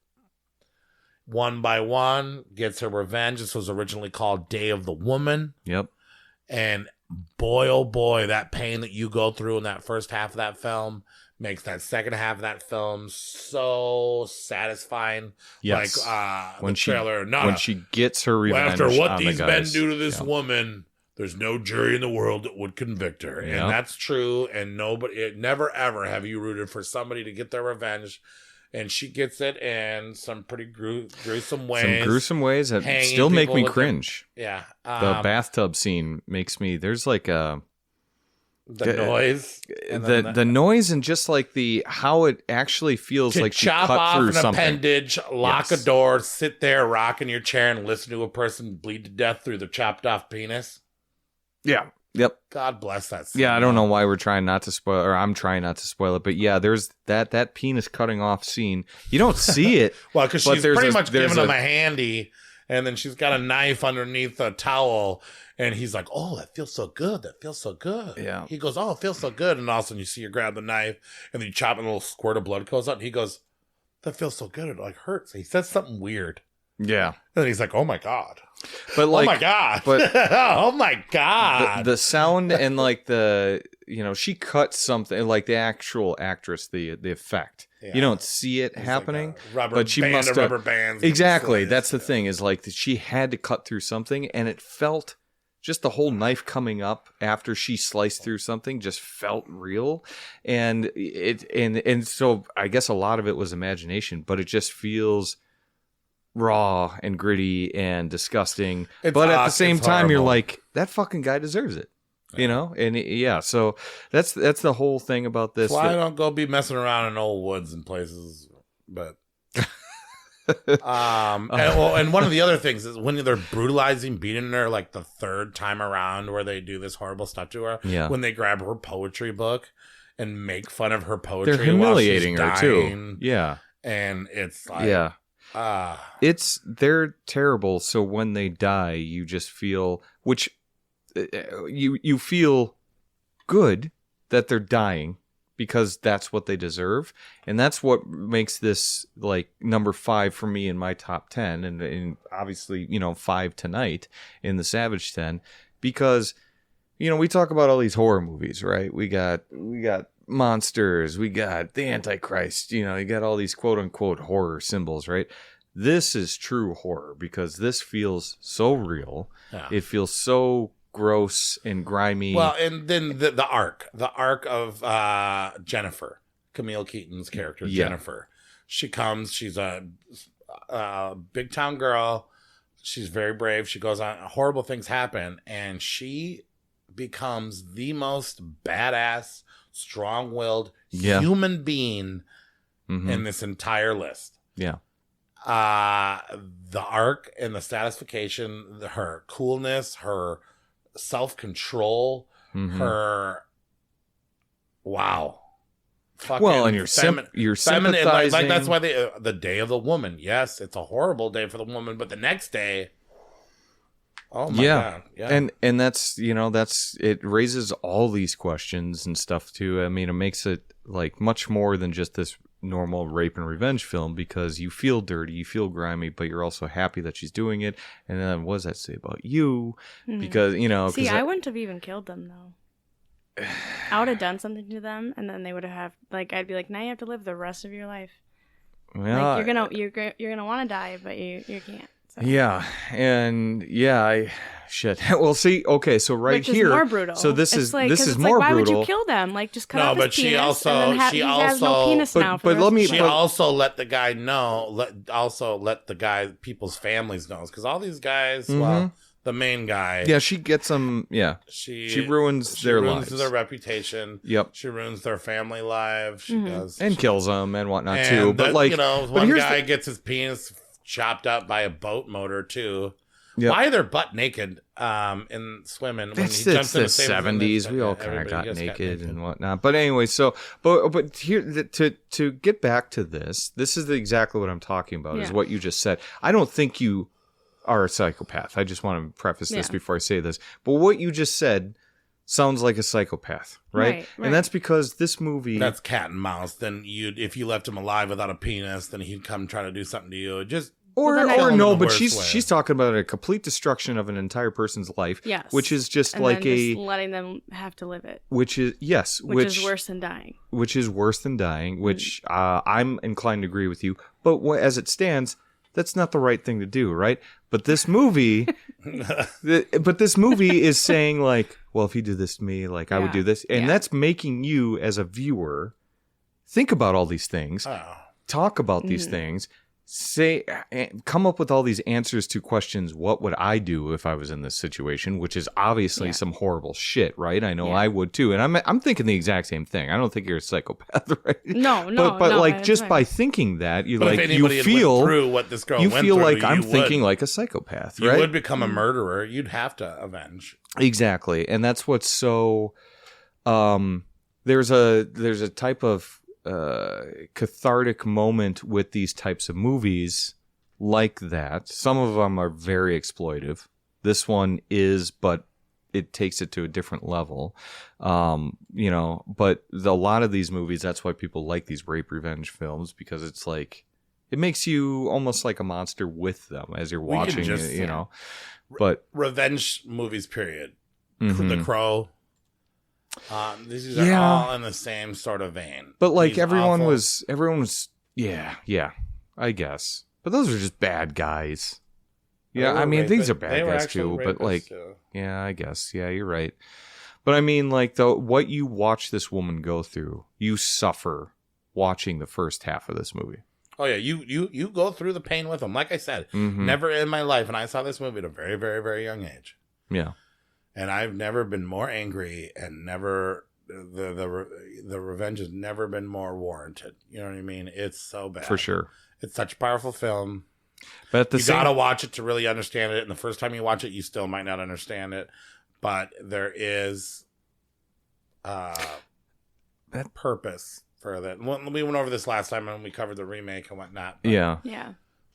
One by one, gets her revenge. This was originally called Day of the Woman. Yep. And boy, oh boy, that pain that you go through in that first half of that film makes that second half of that film so satisfying. Yes. Like when the trailer. When she gets her revenge after what on these the men guys. do to this woman, there's no jury in the world that would convict her. And that's true. And never ever have you rooted for somebody to get their revenge and she gets it in some pretty gruesome ways. Some gruesome ways that hanging still make people me with cringe. Yeah. The bathtub scene makes me. There's like a. The noise, the noise, and just like how it actually feels to like chop you cut off through an something. appendage, lock Yes. a door, sit there, rock in your chair, and listen to a person bleed to death through the chopped off penis. Yeah. Yep. God bless that scene. Yeah, I don't know why we're trying not to spoil, or I'm trying not to spoil it, but yeah, there's that penis cutting off scene. You don't see it. Well, because but she's there's pretty a- much there's giving him a- a handy, and then she's got a knife underneath a towel, and he's like, "Oh, that feels so good. That feels so good." Yeah. He goes, "Oh, it feels so good," and all of a sudden you see her grab the knife, and then you chop, and a little squirt of blood goes out, and he goes, "That feels so good. It like hurts." He says something weird, Yeah. and then he's like, "Oh my god." But like, oh my god! but- oh my god! the sound and like she cut something, like the actual actress, the effect. Yeah. You don't see it It's happening, like a rubber but she band must of have. rubber bands. Exactly. Sliced. That's the thing, is like that she had to cut through something, and it felt just the whole knife coming up after she sliced through something just felt real. And so I guess a lot of it was imagination, but it just feels raw and gritty and disgusting. It's but at the awesome. same It's time, you're horrible. like, that fucking guy deserves it. You know? And so that's the whole thing about this. That's why I don't go be messing around in old woods and places. But and one of the other things is when they're brutalizing, beating her like the third time around, where they do this horrible stuff to her. Yeah. When they grab her poetry book and make fun of her poetry, They're humiliating while her she's too. dying. Yeah. And it's like, Yeah. ah, They're terrible. So when they die, you just feel, which you feel good that they're dying, because that's what they deserve. And that's what makes this like number 5 for me in my top 10. And obviously, 5 tonight in the Savage 10, because, we talk about all these horror movies, right? We got monsters, we got the Antichrist, you got all these quote unquote horror symbols, right? This is true horror, because this feels so real. yeah. It feels so gross and grimy. Well, and then the arc of Jennifer, Camille Keaton's character, Yeah. Jennifer. She comes. She's a big town girl. She's very brave. She goes on. Horrible things happen, and she becomes the most badass, strong-willed Yeah. human being Mhm. in this entire list. Yeah. The arc and the satisfaction, her coolness, her self-control, Mhm. her wow. Fucking Well, and you're feminine, sympathizing. like that's why the day of the woman. Yes, it's a horrible day for the woman, but the next day, oh my god, yeah, and that's it raises all these questions and stuff too. I mean, it makes it like much more than just this normal rape and revenge film, because you feel dirty, you feel grimy, but you're also happy that she's doing it. And then what does that say about you? Because See, I wouldn't have even killed them though. I would have done something to them, and then they would have I'd be like, now you have to live the rest of your life. well, You're gonna want to die, but you can't. So. yeah, and yeah, shit. Well, see, okay, so right Which is here, more brutal. so this It's is like, this 'cause is it's more like, why brutal. would you kill them? Like, just cut No, off his but she penis, also- and then she he has no also- penis But- now. For but the let rest me- of She his but- life. also let the guy know. Let the guy, people's families know, because all these guys, well, the main guy, Yeah, she gets them. Yeah, she ruins their lives. their reputation. Yep. She ruins their family lives. She does, And kills them and whatnot and too. But like, but but one here's guy the, gets his penis chopped up by a boat motor too. Yep. Why they're butt naked in swimming when It's he jumps in the 70s. We all kind of got naked and whatnot. But anyway, so but here to get back to this is exactly what I'm talking about. Is Yeah. what you just said. I don't think you are a psychopath. I just want to preface this Yeah. before I say this. But what you just said sounds like a psychopath, right? Right. And that's because this movie. That's cat and mouse. Then if you left him alive without a penis, then he'd come try to do something to you. Just Or Well, then kill him in no, the but worst way. she's talking about a complete destruction of an entire person's life. Yes. Which is just And like then just letting them have to live it, which is yes, which is worse than dying. which is worse than dying, which I'm inclined to agree with you. But as it stands, that's not the right thing to do, right? But this movie, this movie is saying like, well, if he did this to me, like I would do this, and Yeah. that's making you as a viewer think about all these things. oh. talk about these things, come up with all these answers to questions. What would I do if I was in this situation? Which is obviously some horrible shit, right? I know I would too, and I'm thinking the exact same thing. I don't think you're a psychopath, right? No, but no, like just by thinking that, you But if like anybody you had went feel through what this girl you went feel through, like you I'm would. thinking like a psychopath, You right? would become a murderer. You'd have to avenge. Exactly, and that's what's so. There's a type of cathartic moment with these types of movies like that. Some of them are very exploitive. This one is, but it takes it to a different level. But a lot of these movies, that's why people like these rape revenge films, because it's like it makes you almost like a monster with them as you're watching it, But revenge movies, period. Mhm. The Crow. These are all in the same sort of vein. But like These everyone awful- was I guess. But those are just bad guys. Yeah, They I were mean these rapists. are They bad were guys actual too. But like, rapists, too. yeah, I guess. Yeah, you're right. But I mean, like what you watch this woman go through, you suffer watching the first half of this movie. Oh yeah, you go through the pain with them. Like I said, Mhm. never in my life, and I saw this movie at a very, very, very young age, Yeah. and I've never been more angry, and never the revenge has never been more warranted. You know what I mean? It's so bad For sure. It's such a powerful film. But at the You same gotta watch it to really understand it, and the first time you watch it, you still might not understand it, but there is that purpose for that. We went over this last time when we covered the remake and whatnot. But, yeah. Yeah.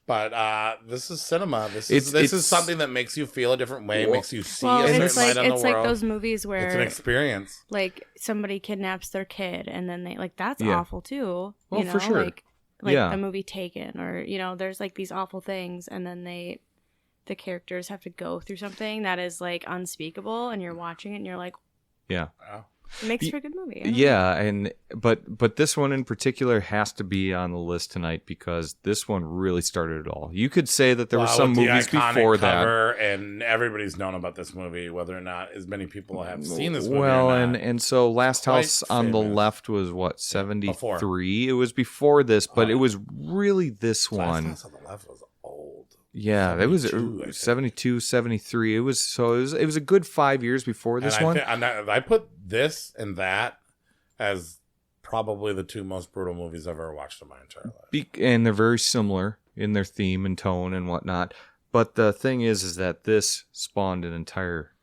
But this is cinema. This It's is something that makes you feel a different way, makes you see Well, a certain it's like light on it's the like world. those movies where It's an experience. like somebody kidnaps their kid and then they like that's Yeah. awful too. Well, for sure. Like Yeah. the movie Taken, or there's like these awful things and then the characters have to go through something that is like unspeakable, and you're watching it and you're like, Yeah. Wow. it makes for a good movie. I don't know. Yeah, but this one in particular has to be on the list tonight because this one really started it all. You could say that there were some with the movies iconic before that. cover, and everybody's known about this movie, whether or not as many people have seen this movie. Well, or not. and so Last Quite House on the famous. left was what, 73? It was before this, but it was really this Last one. House on the Left was old. Yeah, it was 72, I think. 72, 73. It was a good 5 years before this And one. I put this and that as probably the two most brutal movies I've ever watched in my entire life. And they're very similar in their theme and tone and whatnot. But the thing is that this spawned an entire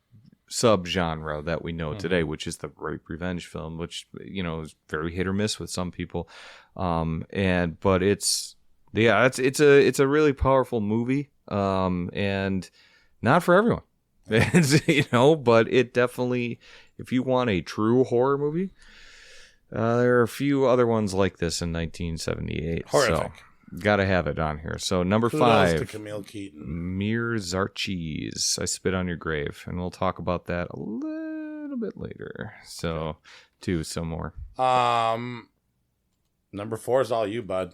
subgenre that we know today, which is the rape revenge film, which is very hit or miss with some people. But it's a really powerful movie, and not for everyone. But it definitely, if you want a true horror movie, there are a few other ones like this in 1978. Horrific. So, gotta have it on here. So number Kudos 5, to Camille Keaton. Mir Zarchis, I Spit on Your Grave, and we'll talk about that a little bit later. So, some more. Number 4 is all you, bud.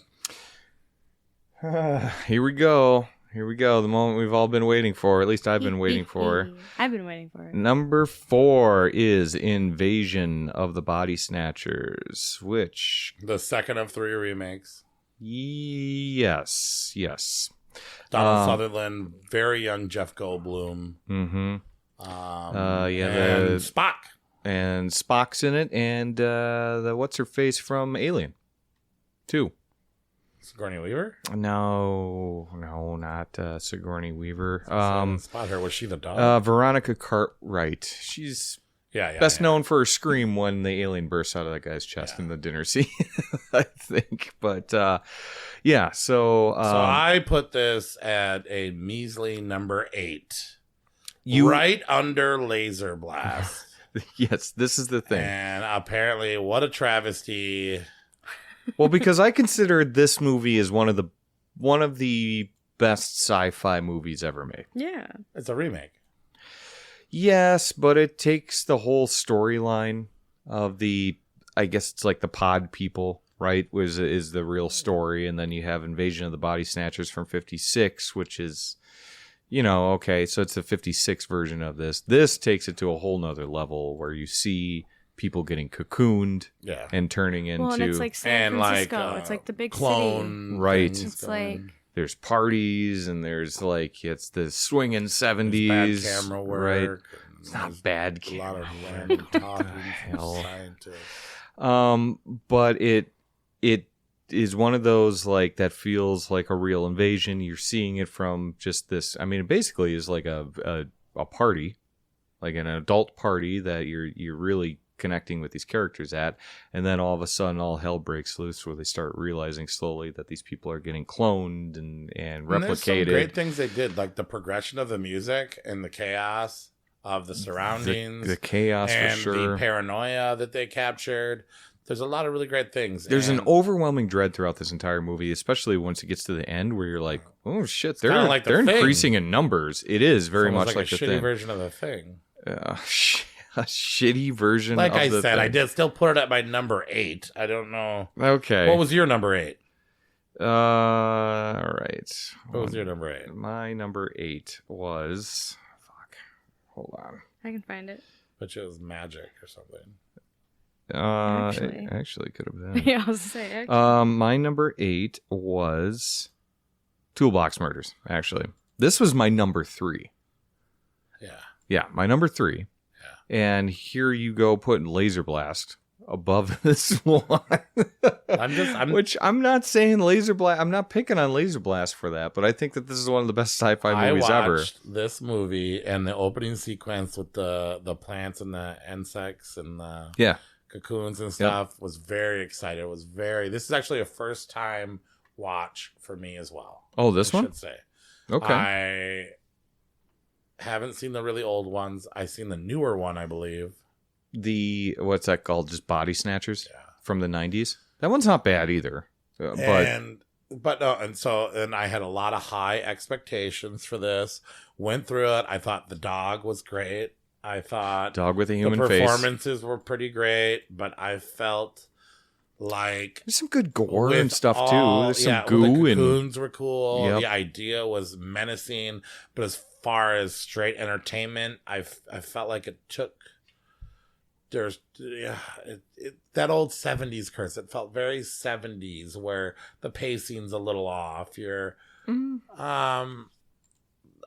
Here we go. The moment we've all been waiting for. At least I've been waiting for. I've been waiting for it. Number 4 is Invasion of the Body Snatchers, which... The second of 3 remakes. Yes. Donald Sutherland, very young Jeff Goldblum. Mm-hmm. And Spock. And Spock's in it, and the what's-her-face from Alien 2. Sigourney Weaver? No, not Sigourney Weaver. Spot her. Was she the dog? Veronica Cartwright. She's best known for her scream when the alien bursts out of that guy's chest in the dinner scene, I think. But so I put this at a measly number 8, right under Laserblast. Yes, this is the thing. And apparently, what a travesty! Well, because I consider this movie as one of the best sci-fi movies ever made. Yeah. It's a remake. Yes, but it takes the whole storyline of I guess it's like the pod people, right? Is the real story, and then you have Invasion of the Body Snatchers from 56, which is, okay, so it's the 56 version of this. This takes it to a whole nother level where you see people getting cocooned Yeah. and turning into. Well, and it's like San And, like, Francisco. It's like the big clone city. Right. things It's going. like there's parties and there's like it's the swinging 70s. There's bad camera work. Right. and It's not there's bad A lot of camera random work. talking Hell. from scientists. But it is one of those like that feels like a real invasion. You're seeing it from just this. I mean, it basically is like a party, like an adult party that you're really connecting with these characters at, and then all of a sudden all hell breaks loose where they start realizing slowly that these people are getting cloned and And there's some replicated. great things they did, like the progression of the music and the chaos of the surroundings, the chaos and for sure. the paranoia that they captured. There's a lot of really great things. There's an And overwhelming dread throughout this entire movie, especially once it gets to the end where you're like, oh shit, kinda they're like The they're Thing. increasing in numbers. It is very it's almost much like a the shitty thing. version of the thing. A shitty version Like of I the said, I thing. did still put it at my number 8. I don't know. Okay. What was your number 8? all right. What was your number 8? My number 8 was hold on. I can find it. Which was magic or something. Actually. It actually could have been. Yeah, I was gonna say. Actually. My number 8 was Toolbox Murders, actually. This was my number 3. Yeah. Yeah, my number 3. Yeah. And here you go putting Laserblast above this one. Which I'm not saying Laserblast. I'm not picking on Laserblast for that, but I think that this is one of the best sci-fi movies I ever. watched this movie and the opening sequence with the plants and the insects and the Yeah. cocoons and stuff was very excited. It was very. This is actually a first time watch for me as well. Oh, this I one? should say. Okay. I haven't seen the really old ones. I've seen the newer one, I believe. What's that called? Just Body Snatchers Yeah. from the 90s. That one's not bad either. But And I had a lot of high expectations for this. Went through it. I thought the dog was great. I thought Dog with a the human face. performances were pretty great, but I felt like There's some good gore with and stuff all- too. There's some the goo and cocoons were cool. Yep. The idea was menacing, but as far as straight entertainment, I felt like it took. That old 70s curse. It felt very 70s where the pacing's a little off.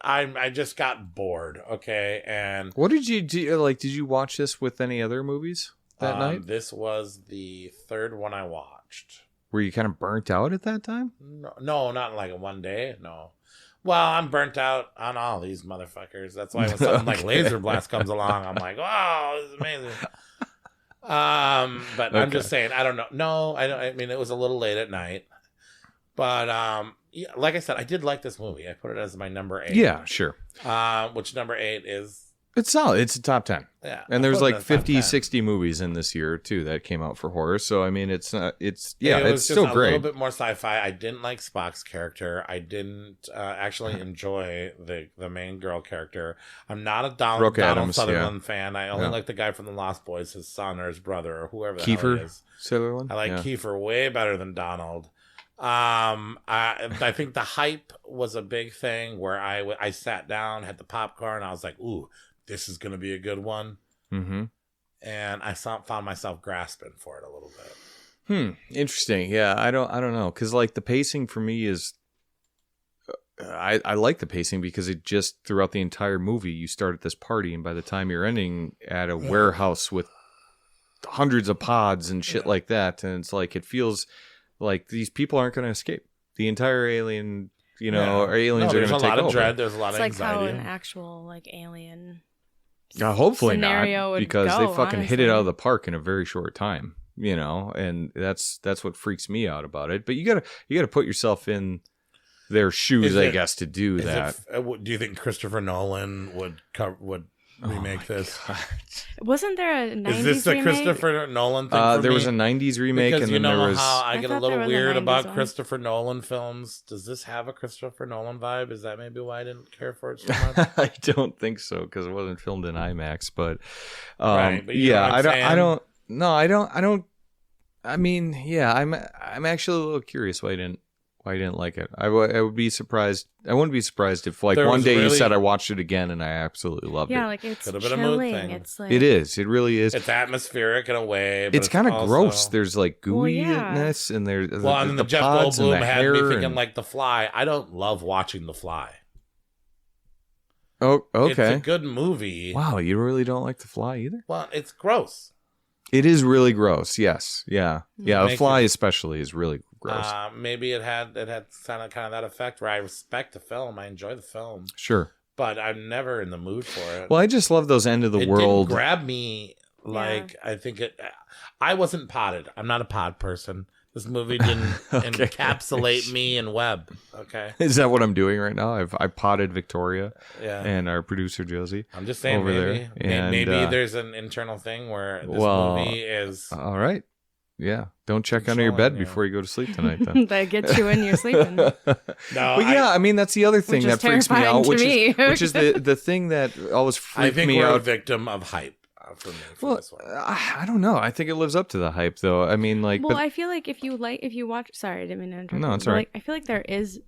I just got bored. Okay, and what did you do? Like, did you watch this with any other movies that night? This was the third one I watched. Were you kind of burnt out at that time? No, not like in one day. No. Well, I'm burnt out on all these motherfuckers. That's why when something like Laserblast comes along, I'm like, oh, this is amazing. But I'm just saying, I don't know. No, I don't. I mean, it was a little late at night, but yeah, like I said, I did like this movie. I put it as my number 8. Yeah, sure. Which number 8 is? It's solid. It's a top 10. Yeah, And there's I put it like in the top 50, 10. 60 movies in this year too that came out for horror. So I mean, it's It it's was still just a great. little bit more sci-fi. I didn't like Spock's character. I didn't actually enjoy the main girl character. I'm not a Donald Adams, Sutherland fan. I only Yeah. like the guy from the Lost Boys, his son or his brother or whoever the hell he Kiefer is. Sutherland. I like Yeah. Kiefer way better than Donald. I think the hype was a big thing where I sat down, had the popcorn, I was like, ooh, this is going to be a good one. Mm-hmm. And I found myself grasping for it a little bit. Interesting. Yeah, I don't know, because like the pacing for me is, I like the pacing because it just throughout the entire movie you start at this party and by the time you're ending at a warehouse with hundreds of pods and shit like that, and it's like it feels like these people aren't going to escape. The entire alien, or aliens are going to take over. There's a lot of dread. There's a lot It's of like how anxiety. an actual like alien Hopefully scenario not, would because go, they fucking hit it honestly. out of the park in a very short time, and that's what freaks me out about it. But you gotta put yourself in their shoes, I guess, to do that. Do you think Christopher Nolan would remake this? God. Wasn't there a 90s Is this the remake? Christopher Nolan thing? For There me? was a 90s remake, Because and you then know there was. how I I get a thought little there was a weird 90s about one. Christopher Nolan films. Does this have a Christopher Nolan vibe? Is that maybe why I didn't care for it so much? I don't think so because it wasn't filmed in IMAX, but, Right, but you know yeah, what I'm I saying? don't. No, I don't. I mean, yeah, I'm actually a little curious why why you didn't like it. I would be surprised. I wouldn't be surprised if like There one was day you really- said I watched it again and I absolutely loved Yeah, it. like it's Could have been a mood chilling. thing. It's like It is. It really is. It's atmospheric in a way, but It's kind of also- gross. There's like Well, yeah. gooiness and there's Well, and the Jeff pods and Goldblum the had me hair thinking and- like The Fly. I don't love watching The Fly. Oh, It's okay. a good movie. Wow, you really don't like The Fly either? Well, it's gross. It is really gross. yes. Yeah. Yeah, The Makes Fly it- especially is really gross. Maybe it had kind of that effect where I respect the film. I enjoy the film, Sure. but I'm never in the mood for it. Well, I just love those end of the it world. didn't grab me like I think it. I wasn't potted. I'm not a pod person. This movie didn't Okay. encapsulate me in web. Okay. Is that what I'm doing right now? I potted Victoria Yeah. and our producer Josie. I'm just saying, over maybe, there. And, maybe there's an internal thing where this movie is. All right. Yeah. Don't check under your bed Controlling you. before you go to sleep tonight then. that gets you when you're sleeping. No, But yeah, I mean that's the other thing Which is that freaks me terrifying out, to which me. is which is the thing that always I freaked think me we're a out. victim of hype for me. For Well, this one. I don't know. I think it lives up to the hype, though. I mean, like, Well, but I feel like if you watch, sorry, I didn't mean to interrupt. No, it's but, all right. like, I feel like there is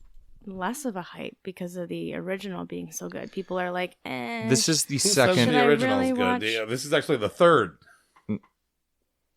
less of a hype because of the original being so good. People are like, eh. this is the Who says second. Should the I original really is good? watch- Yeah, this is actually the third.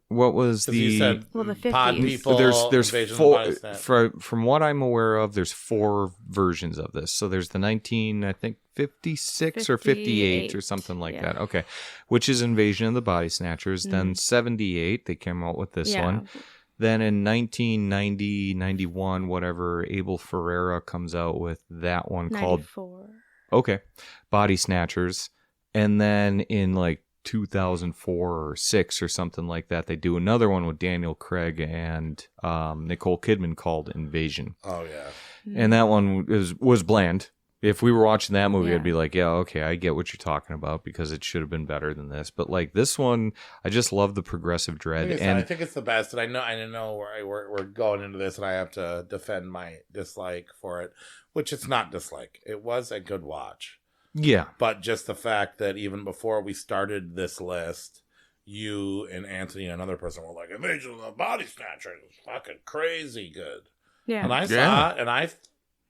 What was 'Cause you the? said Well, the pod 50s. people. There's Invasion of the four. Body Snatch. From what I'm aware of, there's 4 versions of this. So there's the 1956 or 58 or something like yeah. that. Okay, which is Invasion of the Body Snatchers. Then 78 they came out with this Yeah. one. Then in 1990, 91, whatever, Abel Ferreira comes out with that one called 94. Body Snatchers. And then in like 2004 or 6 or something like that, they do another one with Daniel Craig and Nicole Kidman called Invasion. Oh yeah. And that one was bland. If we were watching that movie, Yeah. I'd be like, yeah, okay, I get what you're talking about because it should have been better than this. But like this one, I just love the progressive dread. Like I said, And I think it's the best, and I know we're going into this, and I have to defend my dislike for it, which it's not dislike. It was a good watch, yeah, but just the fact that even before we started this list, you and Anthony and another person were like, "Invasion of the Body Snatchers is fucking crazy good," Yeah. and I Yeah. saw it, and I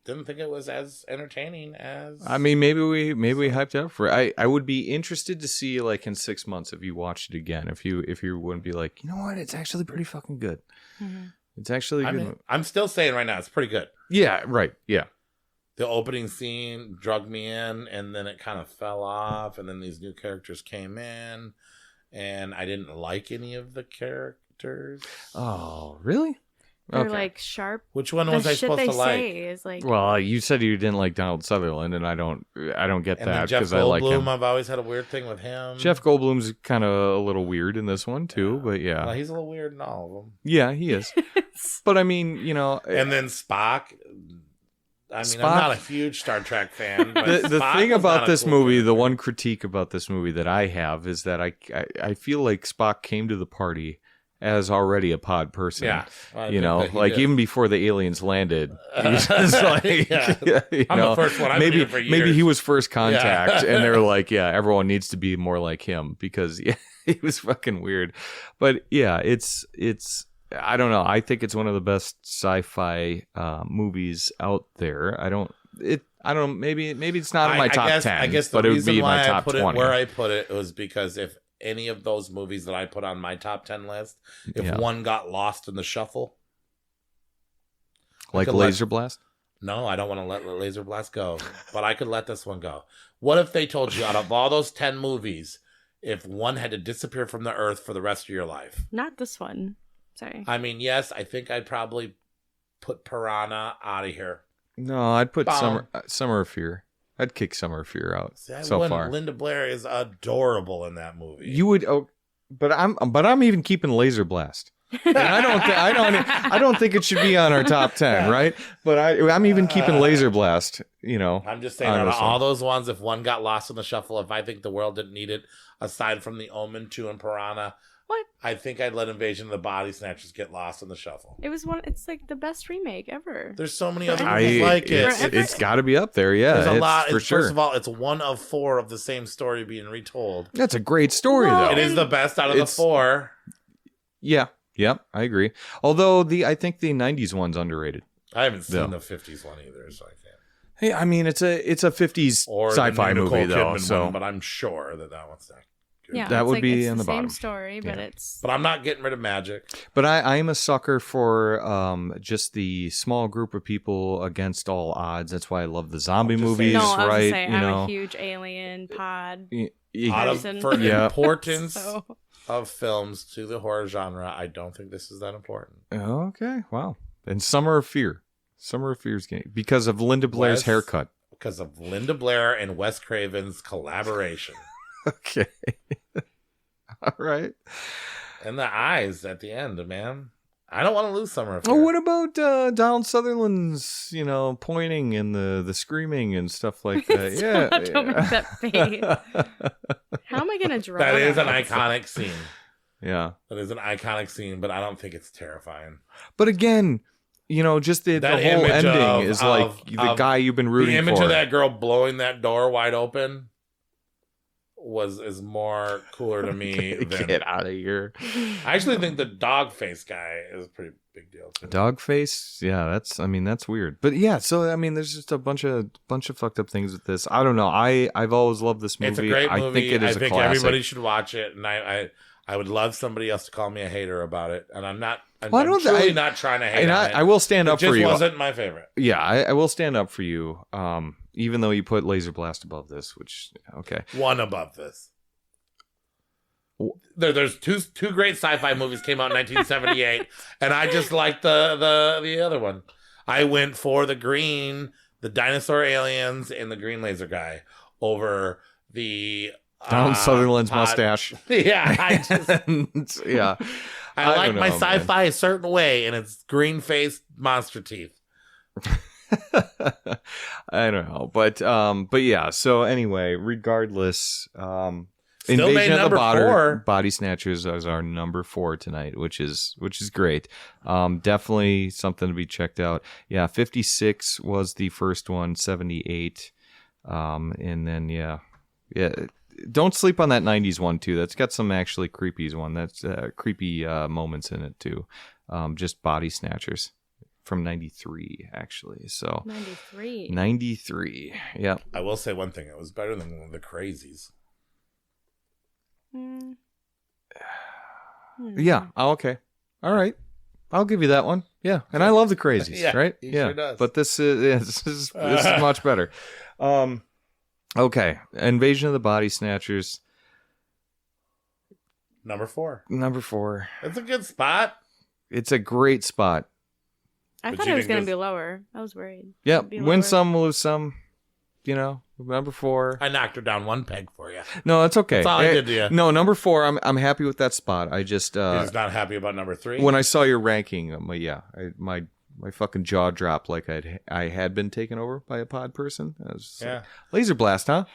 didn't think it was as entertaining as. I mean, maybe we hyped it up for it. I would be interested to see like in 6 months if you watched it again, if you wouldn't be like, you know what, it's actually pretty fucking good. It's actually good. I'm still saying right now, it's pretty good. Yeah, right. Yeah. The opening scene drugged me in, and then it kind of fell off, and then these new characters came in, and I didn't like any of the characters. Oh, really? They're Okay. like sharp. Which one The was I shit supposed they to like? say is like. Well, you said you didn't like Donald Sutherland, and I don't get And then that Jeff because I like him. Goldblum, I've always had a weird thing with him. Jeff Goldblum's kind of a little weird in this one too, but yeah, Well, he's a little weird in all of them. yeah, he is. But I mean, you know, And then Spock. I mean, Spock- I'm not a huge Star Trek fan. But the Spock thing was about not a this cool movie, the character. one critique about this movie that I have is that I feel like Spock came to the party as already a pod person. Yeah, I You think know, that he like did. even before the aliens landed, he was just like, Yeah. you I'm know, the first one. I've been maybe here for maybe years. he was first contact, Yeah. and they're like, yeah, everyone needs to be more like him because yeah, he was fucking weird. But yeah, it's I don't know. I think it's one of the best sci-fi movies out there. I don't. Maybe it's not in my top 10. I guess the but it would reason be in why my I top put 20. it where I put it was because if any of those movies that I put on my top 10 list, if Yeah. one got lost in the shuffle, Like could let- Laserblast. no, I don't want to let Laserblast go, but I could let this one go. What if they told you out of all those 10 movies, if one had to disappear from the earth for the rest of your life? Not this one. Sorry. I mean, yes, I think I'd probably put Piranha out of here. No, I'd put Bomb. Summer of Fear. I'd kick Summer of Fear out That so one, far. Linda Blair is adorable in that movie. You would, but I'm even keeping Laserblast. And I don't think it should be on our top 10, right? But I'm even keeping Laserblast. You know, I'm just saying, on out of this all one. those ones, if one got lost in the shuffle, if I think the world didn't need it, aside from the Omen 2 and Piranha, What? I think I'd let Invasion of the Body Snatchers get lost in the shuffle. It was one. It's like the best remake ever. There's so many other I- movies like it. it's got to be up there. Yeah, There's a it's lot. for sure. First of all, it's one of 4 of the same story being retold. That's a great story, Well, though. It is the best out of the It's- 4. Yeah, I agree. Although I think the '90s one's underrated. I haven't seen No. the 50s one either, so I can't. Hey, I mean, it's a 50s Or sci-fi the new movie Nicole though, Kidman so one, but I'm sure that one's not good. Yeah, That it's would like, be it's in the same bottom. story, but Yeah. it's But I'm not getting rid of magic. But I am a sucker for just the small group of people against all odds. That's why I love the zombie I'm just movies, saying- no. I was right? gonna say you I'm know, a huge alien pod. Out of, Person. for Yeah. importance So of films to the horror genre, I don't think this is that important. Okay, wow. And Summer of Fear. Summer of Fear's game because of Linda Blair's Wes- haircut. Because of Linda Blair and Wes Craven's collaboration. Okay. All right. And the eyes at the end, man. I don't want to lose Summer of Fear. Oh, what about Donald Sutherland's, pointing and the screaming and stuff like that? Yeah. Don't make that face. How am I gonna draw That is an that? iconic scene. Yeah. That is an iconic scene, but I don't think it's terrifying. But again, just the That whole image ending of- is of- like the of guy you've been rooting The image for. of that girl blowing that door wide open is more cooler to me than Get out of here. I actually think the dog face guy is a pretty big deal too. Dog face, yeah, that's weird. But yeah, so there's just a bunch of fucked up things with this. I don't know. I've always loved this movie. It's a great movie. I think it is a classic. Everybody should watch it, and I would love somebody else to call me a hater about it. And I'm not. I'm, Well, I I'm don't- truly I- not trying to hate And on it. I will stand up it just for you. wasn't my favorite. Yeah, I will stand up for you. Even though you put Laserblast above this, which okay. One above this. There's two great sci-fi movies came out in 1978, and I just like the other one. I went for the dinosaur aliens and the green laser guy over the Donald Sutherland's pod- mustache. Yeah, I just Yeah. I like don't my know, man. sci-fi a certain way, and it's green-faced monster teeth. I don't know, but yeah. So anyway, regardless, Still made number 4. Body Snatchers is our number 4 tonight, which is great. Definitely something to be checked out. Yeah, 56 was the first one, 78, and then yeah. Don't sleep on that 90s one too. That's got some actually creepies one. That's creepy moments in it too. Just Body Snatchers from 93 actually. So 93. 93. Yeah. I will say one thing: it was better than the Crazies. Yeah. Oh, okay. All right. I'll give you that one. Yeah. And I love the Crazies, Yeah, right? he Yeah. sure does. But this is much better. Okay. Invasion of the Body Snatchers. Number 4. Number 4. It's a good spot. It's a great spot. I But thought you it was think gonna this- be lower. I was worried. Yep. It'd be Win lower. some, lose some. Number 4. I knocked her down one peg for you. No, it's okay. That's all I did to you. No, number 4. I'm happy with that spot. I just You're just not happy about number 3. when I saw your ranking, my fucking jaw dropped like I had been taken over by a pod person. I was just like, Laserblast, huh?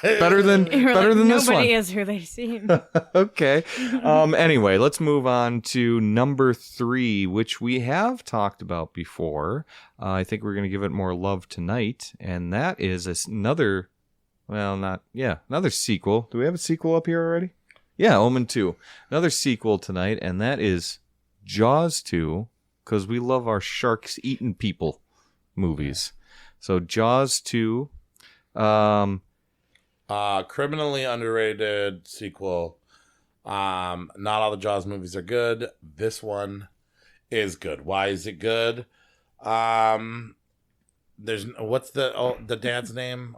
Better than You were like, this one. nobody is who they seem. Okay. Anyway, let's move on to number 3, which we have talked about before. I think we're going to give it more love tonight, and that is another sequel. Do we have a sequel up here already? Yeah, Omen 2. Another sequel tonight, and that is Jaws 2, because we love our sharks eating people movies. So Jaws 2. Criminally underrated sequel. Not all the Jaws movies are good. This one is good. Why is it good? There's what's the dad's name?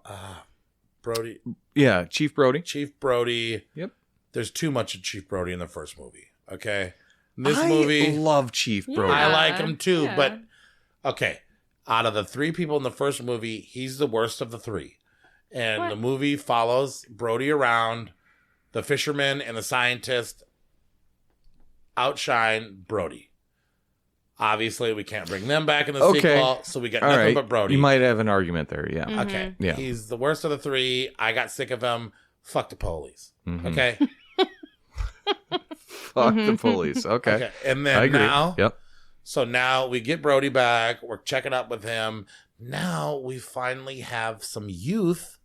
Brody. Yeah, Chief Brody. Chief Brody. Yep. There's too much of Chief Brody in the first movie. Okay. I love Chief Brody. I like him too, Yeah. but okay. Out of the 3 people in the first movie, he's the worst of the 3. And What? the movie follows Brody around. The fisherman and the scientist outshine Brody. Obviously, we can't bring them back in the Okay. sequel, so we got All nothing right. but Brody. You might have an argument there, yeah. Mhm. Okay. Yeah. He's the worst of the 3. I got sick of him. Fuck the police. Mhm. Okay. Fuck the police. Okay. Okay. And I then agree. now, Yep. so now we get Brody back. We're checking up with him. Now we finally have some youth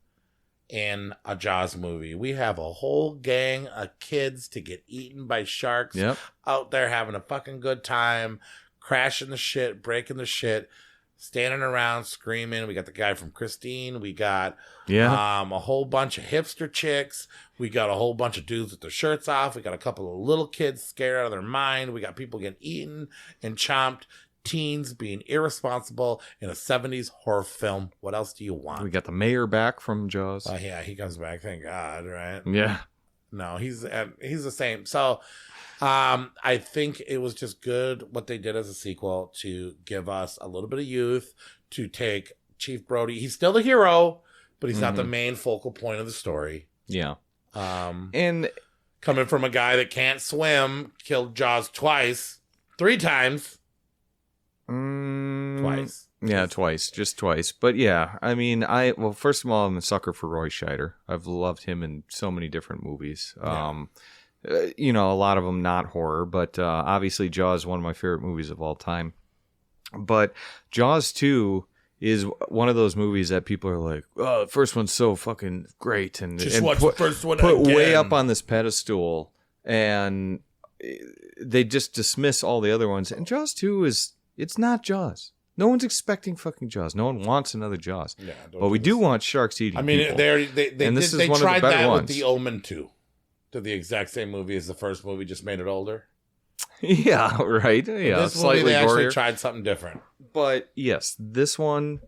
in a Jaws movie. We have a whole gang of kids to get eaten by sharks Yep. out there having a fucking good time. crashing the shit, breaking the shit, standing around screaming. We got the guy from Christine. We got a whole bunch of hipster chicks. We got a whole bunch of dudes with their shirts off. We got a couple of little kids scared out of their mind. We got people getting eaten and chomped. Teens being irresponsible in a 70s horror film. What else do you want? We got the mayor back from Jaws. Oh, yeah, he comes back. Thank God, right? Yeah. No, he's the same. So I think it was just good what they did as a sequel to give us a little bit of youth, to take Chief Brody. He's still the hero, but he's not the main focal point of the story. Yeah. And coming from a guy that can't swim, killed Jaws three times. Twice. Yeah, twice. Just twice. But yeah, I mean, first of all, I'm a sucker for Roy Scheider. I've loved him in so many different movies. Yeah. A lot of them not horror, but obviously Jaws is one of my favorite movies of all time. But Jaws 2 is one of those movies that people are like, oh, the first one's so fucking great. And watch the first one put again. Way up on this pedestal. And they just dismiss all the other ones. And Jaws 2 it's not Jaws. No one's expecting fucking Jaws. No one wants another Jaws. Yeah, but we do want sharks eating people. They tried that with the Omen 2. Did the exact same movie as the first movie, just made it older. Yeah, right. Yeah, this movie they actually tried something different. But yes, this one,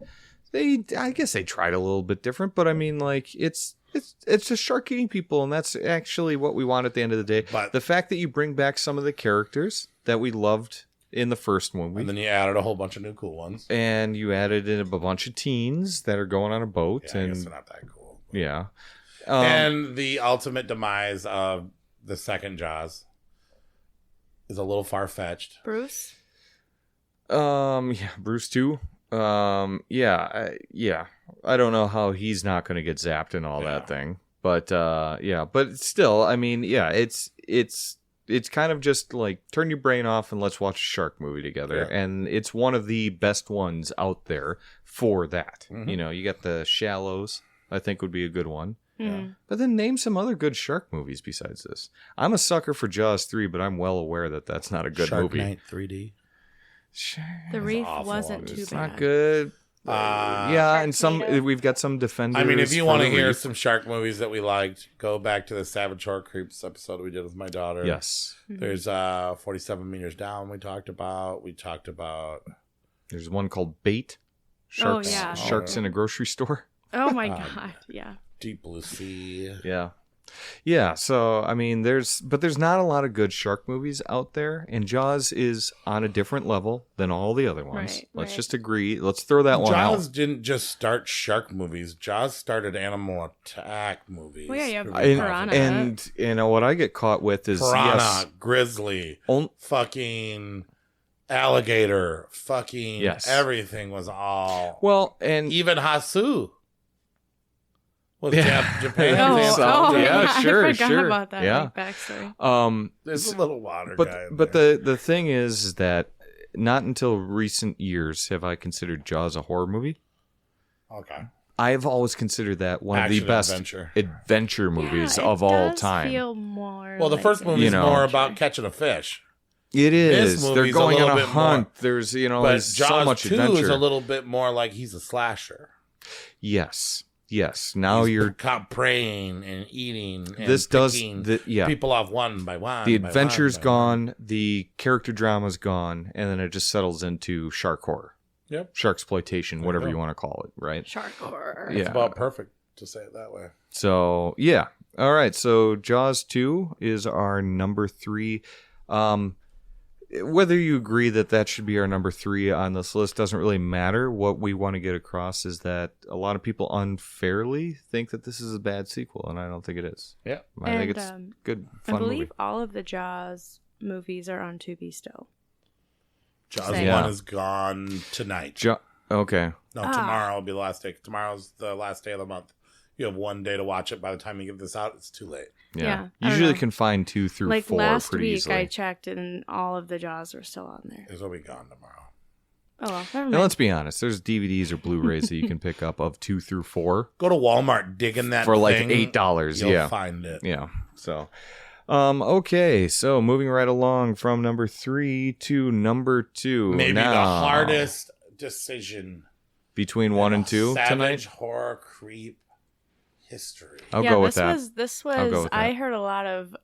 I guess they tried a little bit different. But I mean, like it's just shark eating people, and that's actually what we want at the end of the day. But the fact that you bring back some of the characters that we loved in the first movie. And then you added a whole bunch of new cool ones. And you added in a bunch of teens that are going on a boat. Yeah, and I guess they're not that cool. Yeah. And the ultimate demise of the second Jaws is a little far-fetched. Bruce? Yeah, Bruce too. Yeah. I don't know how he's not going to get zapped and all that thing. But, but still, I mean, yeah, it's kind of just like turn your brain off and let's watch a shark movie together. Yeah. And it's one of the best ones out there for that. Mm-hmm. You got The Shallows, I think would be a good one. Yeah. But then name some other good shark movies besides this. I'm a sucker for Jaws 3, but I'm well aware that that's not a good movie. Shark Night 3D. The Reef wasn't too bad. It's not good. And we've got some Defenders. I mean, if you want to hear some shark movies that we liked, go back to the Savage Horror Creeps episode we did with my daughter. Yes. There's 47 Meters Down we talked about. There's one called Bait. Sharks, Sharks in a Grocery Store. Oh my God, yeah. Deep Blue Sea. Yeah, so I mean there's not a lot of good shark movies out there, and Jaws is on a different level than all the other ones. Let's just agree. Let's throw that one out. Jaws didn't just start shark movies. Jaws started animal attack movies. Well, yeah, you have Piranha. And what I get caught with is Piranha, grizzly, fucking alligator, fucking everything was all. Well, and even Hasu. Japan. Sure. I forgot about that backstory. There's a little water guy. But the thing is that not until recent years have I considered Jaws a horror movie. Okay. I've always considered that one of the best adventure movies of all time. Feel more the first movie is more about catching a fish. It is. They're going on a hunt. More. There's there's so much adventure. Jaws 2 is a little bit more like he's a slasher. Yes. Now you're caught preying and eating. And this does people off one by one. The adventure's gone. The character drama's gone, and then it just settles into shark horror. Yep, sharksploitation, whatever you want to call it, right? Shark horror. It's about perfect to say it that way. So all right. So Jaws 2 is our number 3. Whether you agree that should be our number 3 on this list doesn't really matter. What we want to get across is that a lot of people unfairly think that this is a bad sequel, and I don't think it is. Yeah, I think it's good, fun I believe movie. all of the Jaws movies are on Tubi still. Jaws 1 is gone tonight. Okay. No, tomorrow will be the last day. Tomorrow's the last day of the month. You have one day to watch it. By the time you get this out, it's too late. Yeah. Usually can find 2 through 4 pretty last week easily. I checked and all of the Jaws were still on there. This will be gone tomorrow. Oh, well, never mind. Now let's be honest. There's DVDs or Blu-rays that you can pick up of 2 through 4. Go to Walmart, dig in that for like thing, $8. You'll find it. Yeah. So, Okay, so moving right along from number 3 to number 2. Maybe now, the hardest decision between 1 and 2 savage tonight. horror creep history. I'll go with that. This I'll go was. with I that. heard a lot of.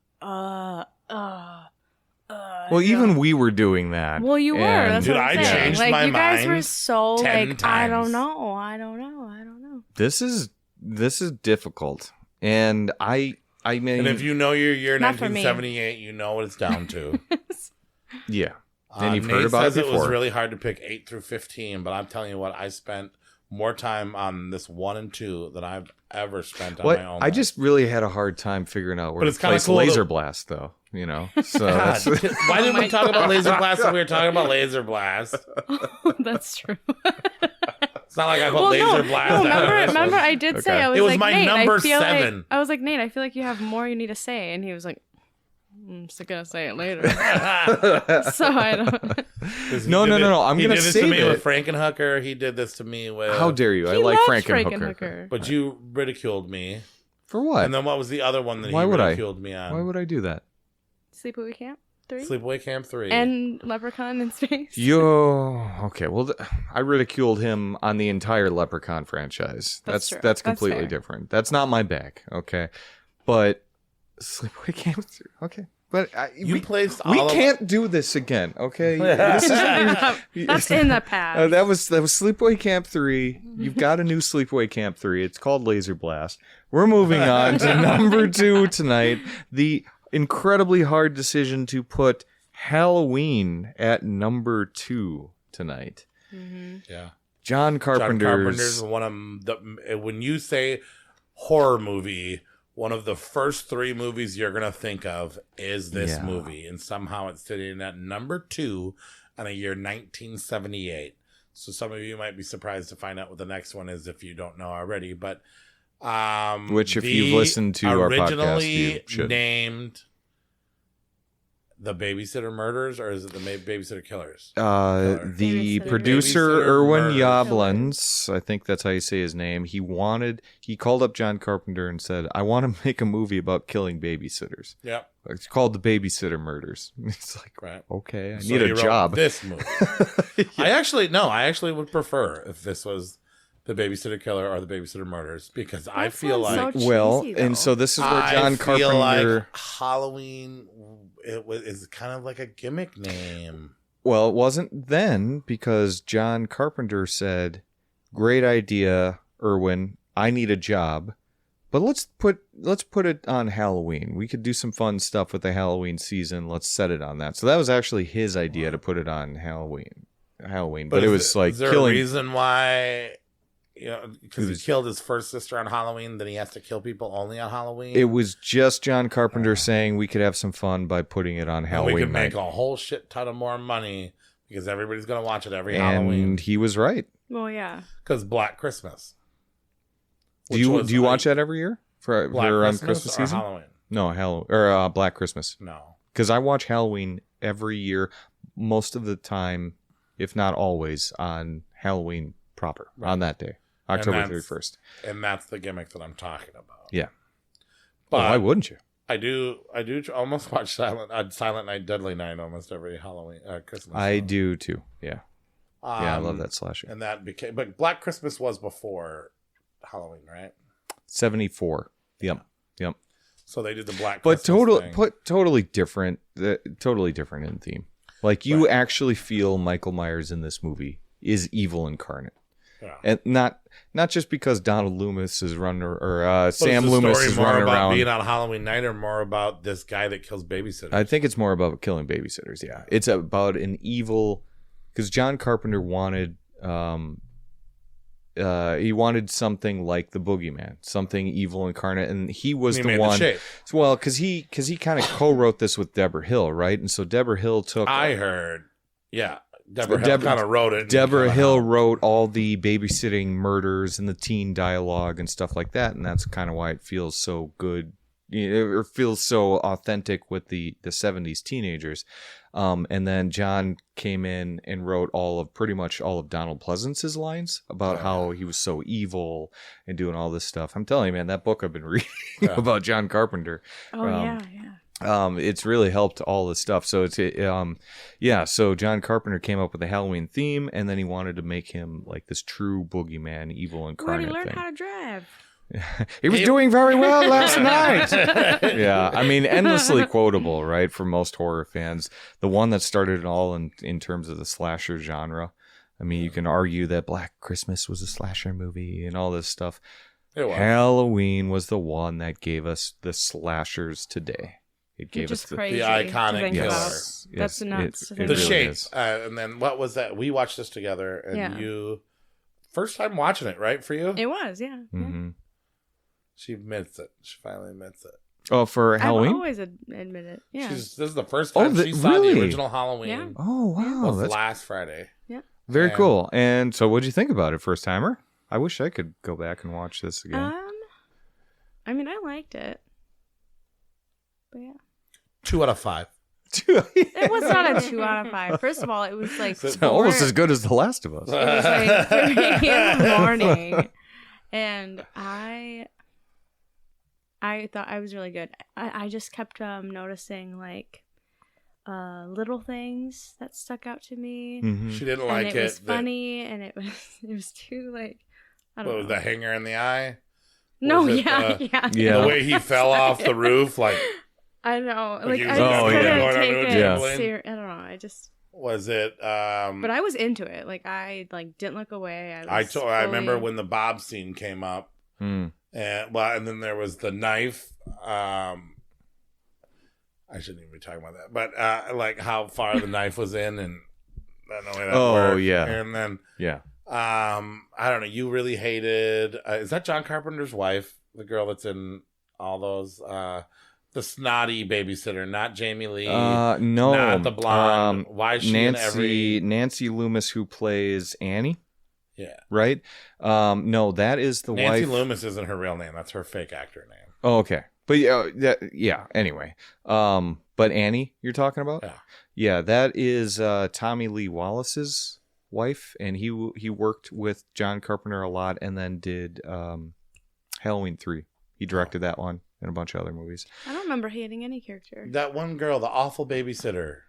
Well, even we were doing that. Well, you were. and- That's Dude, what I'm I saying. changed Like my you guys were mind so 10 like, I don't times. know, I don't know, I don't know. This is difficult, and I mean, And if you know your year Not for me. 1978, you know what it's down to. yeah, and you've Nate heard about says it it was before. really hard to pick 8 through 15, but I'm telling you what, I spent more time on this 1 and 2 than I've ever spent on What my own. I life. just really had a hard time figuring out where But to it's kinda place cool that- Laserblast, though. You know, so God, that's, why didn't my we talk about Laserblast when we were talking about Laserblast? That's true. It's not like I put Well, no, Laserblast no, out. remember, I did Okay. say I was It was like, my Nate, number I feel 7. Like, I was like, Nate, I feel like you have more you need to say, and he was like, I'm just gonna say it later. So I don't. No. I'm He gonna did this to save me it. with Frankenhooker. He did this to me with. How dare you? I He like loves Frankenhooker. But you ridiculed me. For what? And then what was the other one that Why he would I? ridiculed me on? Why would I do that? Sleepaway Camp 3 Sleepaway Camp 3. and Leprechaun in Space. Okay. Well, I ridiculed him on the entire Leprechaun franchise. That's true. That's That's completely fair. different. That's not my bag. Okay, but Sleepaway Camp. Okay, but you placed all we of can't do this again. Okay, this is That's in the past. that was Sleepaway Camp 3. You've got a new Sleepaway Camp 3. It's called Laserblast. We're moving on to number 2 tonight. The incredibly hard decision to put Halloween at number 2 tonight. Yeah. John Carpenter's. John Carpenter's one of the. When you say horror movie, one of the first 3 movies you're going to think of is this Yeah. movie. And somehow it's sitting at number 2 in a year 1978. So some of you might be surprised to find out what the next one is if you don't know already. But Which, if the you've listened to our podcast, originally you should. named The Babysitter Murders, or is it the Babysitter Killers? The Babysitter. producer Babysitter Irwin Murders. Yablans, I think that's how you say his name. He called up John Carpenter and said, "I want to make a movie about killing babysitters. Yep. It's called The Babysitter Murders." It's like, Right. okay, I So need he a wrote job. This movie. I actually would prefer if this was The Babysitter Killer or The Babysitter Murders, because I That feel sounds like so Well, cheesy, and though. so this is where I John feel Carpenter. like Halloween is kind of like a gimmick name. Well, it wasn't then, because John Carpenter said, "Great idea, Irwin. I need a job, but let's put it on Halloween. We could do some fun stuff with the Halloween season. Let's set it on that." So that was actually his idea to put it on Halloween. But it was like is there killing. a reason why? Because It he was- killed his first sister on Halloween, then he has to kill people only on Halloween. It was just John Carpenter saying we could have some fun by putting it on and Halloween we could night. make a whole shit ton of more money because everybody's gonna watch it every And Halloween. he was right. Well, yeah. Because Black Christmas. Do you watch that every year for Black on Christmas Christmas or season? Halloween? No, Black Christmas. No. Because I watch Halloween every year, most of the time, if not always, on Halloween proper, on that day, October And 31st. And that's the gimmick that I'm talking about. Yeah. But Well, why wouldn't you? I do almost watch Silent Night, Deadly Night almost every Halloween, Christmas. I do too. Yeah. Yeah, I love Um, that slasher. And that became, but Black Christmas was before Halloween, right? 74. Yep. So they did the Black But Christmas thing. totally different. Totally different in theme. Like, you actually feel Michael Myers in this movie is evil incarnate. Yeah. And not just because Donald Loomis is running, or But Sam is the Loomis story is more running about around. being on Halloween night, or more about this guy that kills babysitters? I think it's more about killing babysitters. Yeah, it's about an evil, because John Carpenter wanted, he wanted something like the Boogeyman, something evil incarnate, and he was He the made one. shape. Well, because he kind of co-wrote this with Deborah Hill, right? And so Deborah Hill took. I heard, yeah, Deborah Hill Deborah- kind of wrote it. and Deborah kinda Hill helped. wrote all the babysitting murders and the teen dialogue and stuff like that, and that's kind of why it feels so good, or feels so authentic with the 70s teenagers. And then John came in and wrote pretty much all of Donald Pleasance's lines about how he was so evil and doing all this stuff. I'm telling you, man, that book I've been reading Yeah. about John Carpenter. Oh, yeah. It's really helped all the stuff. So so John Carpenter came up with the Halloween theme, and then he wanted to make him like this true boogeyman, evil incarnate Where did he learn thing. how to drive? He was doing very well last night. Yeah, I mean, endlessly quotable, right, for most horror fans. The one that started it all in terms of the slasher genre. I mean, you can argue that Black Christmas was a slasher movie and all this stuff. It was. Halloween was the one that gave us the slashers today. It gave us Just crazy the to iconic think killer. about. Yes, That's nuts to think The about. shape. is. And then what was that? We watched this together, and Yeah. you first time watching it, right? For you, It was, yeah. Mm-hmm. she admits it. She finally admits it. Oh, for I've Halloween? always admit it. Yeah. This is the first Oh, time she saw really? the original Halloween. Yeah. Oh, wow. Was That's last Friday. very and- cool. And so what'd you think about it, first timer? I wish I could go back and watch this again. I mean, I liked it. But yeah. 2 out of 5. It was not a 2 out of 5. First of all, it was like It's almost as good as The Last of Us. It was like 3 in the morning, and I thought I was really good. I just kept noticing like little things that stuck out to me, Mhm. She didn't and like it was that- funny, and it was too like I What don't was know. the hanger in the eye? No, was it, yeah. Yeah. The way he fell off the roof, like, I know. Like Like he I was just going couldn't on take a it trampoline? I don't know. I just. was it? But I was into it. Like I didn't look away. I remember when the Bob scene came up, Mm. and then there was the knife. I shouldn't even be talking about that, but like how far the knife was in, and I don't know how that Oh, worked. yeah. And then Yeah. I don't know. You really hated. Is that John Carpenter's wife, the girl that's in all those? The snotty babysitter, not Jamie Lee. No. Not the blonde. Why is she in Nancy Loomis, who plays Annie, Yeah. right? No, that is the Nancy wife. Loomis isn't her real name. That's her fake actor name. Oh, okay. But yeah. Anyway, but Annie, you're talking about? Yeah. Yeah, that is Tommy Lee Wallace's wife, and he worked with John Carpenter a lot, and then did Halloween 3. He directed that one and a bunch of other movies. I don't remember hating any character. That one girl, the awful babysitter.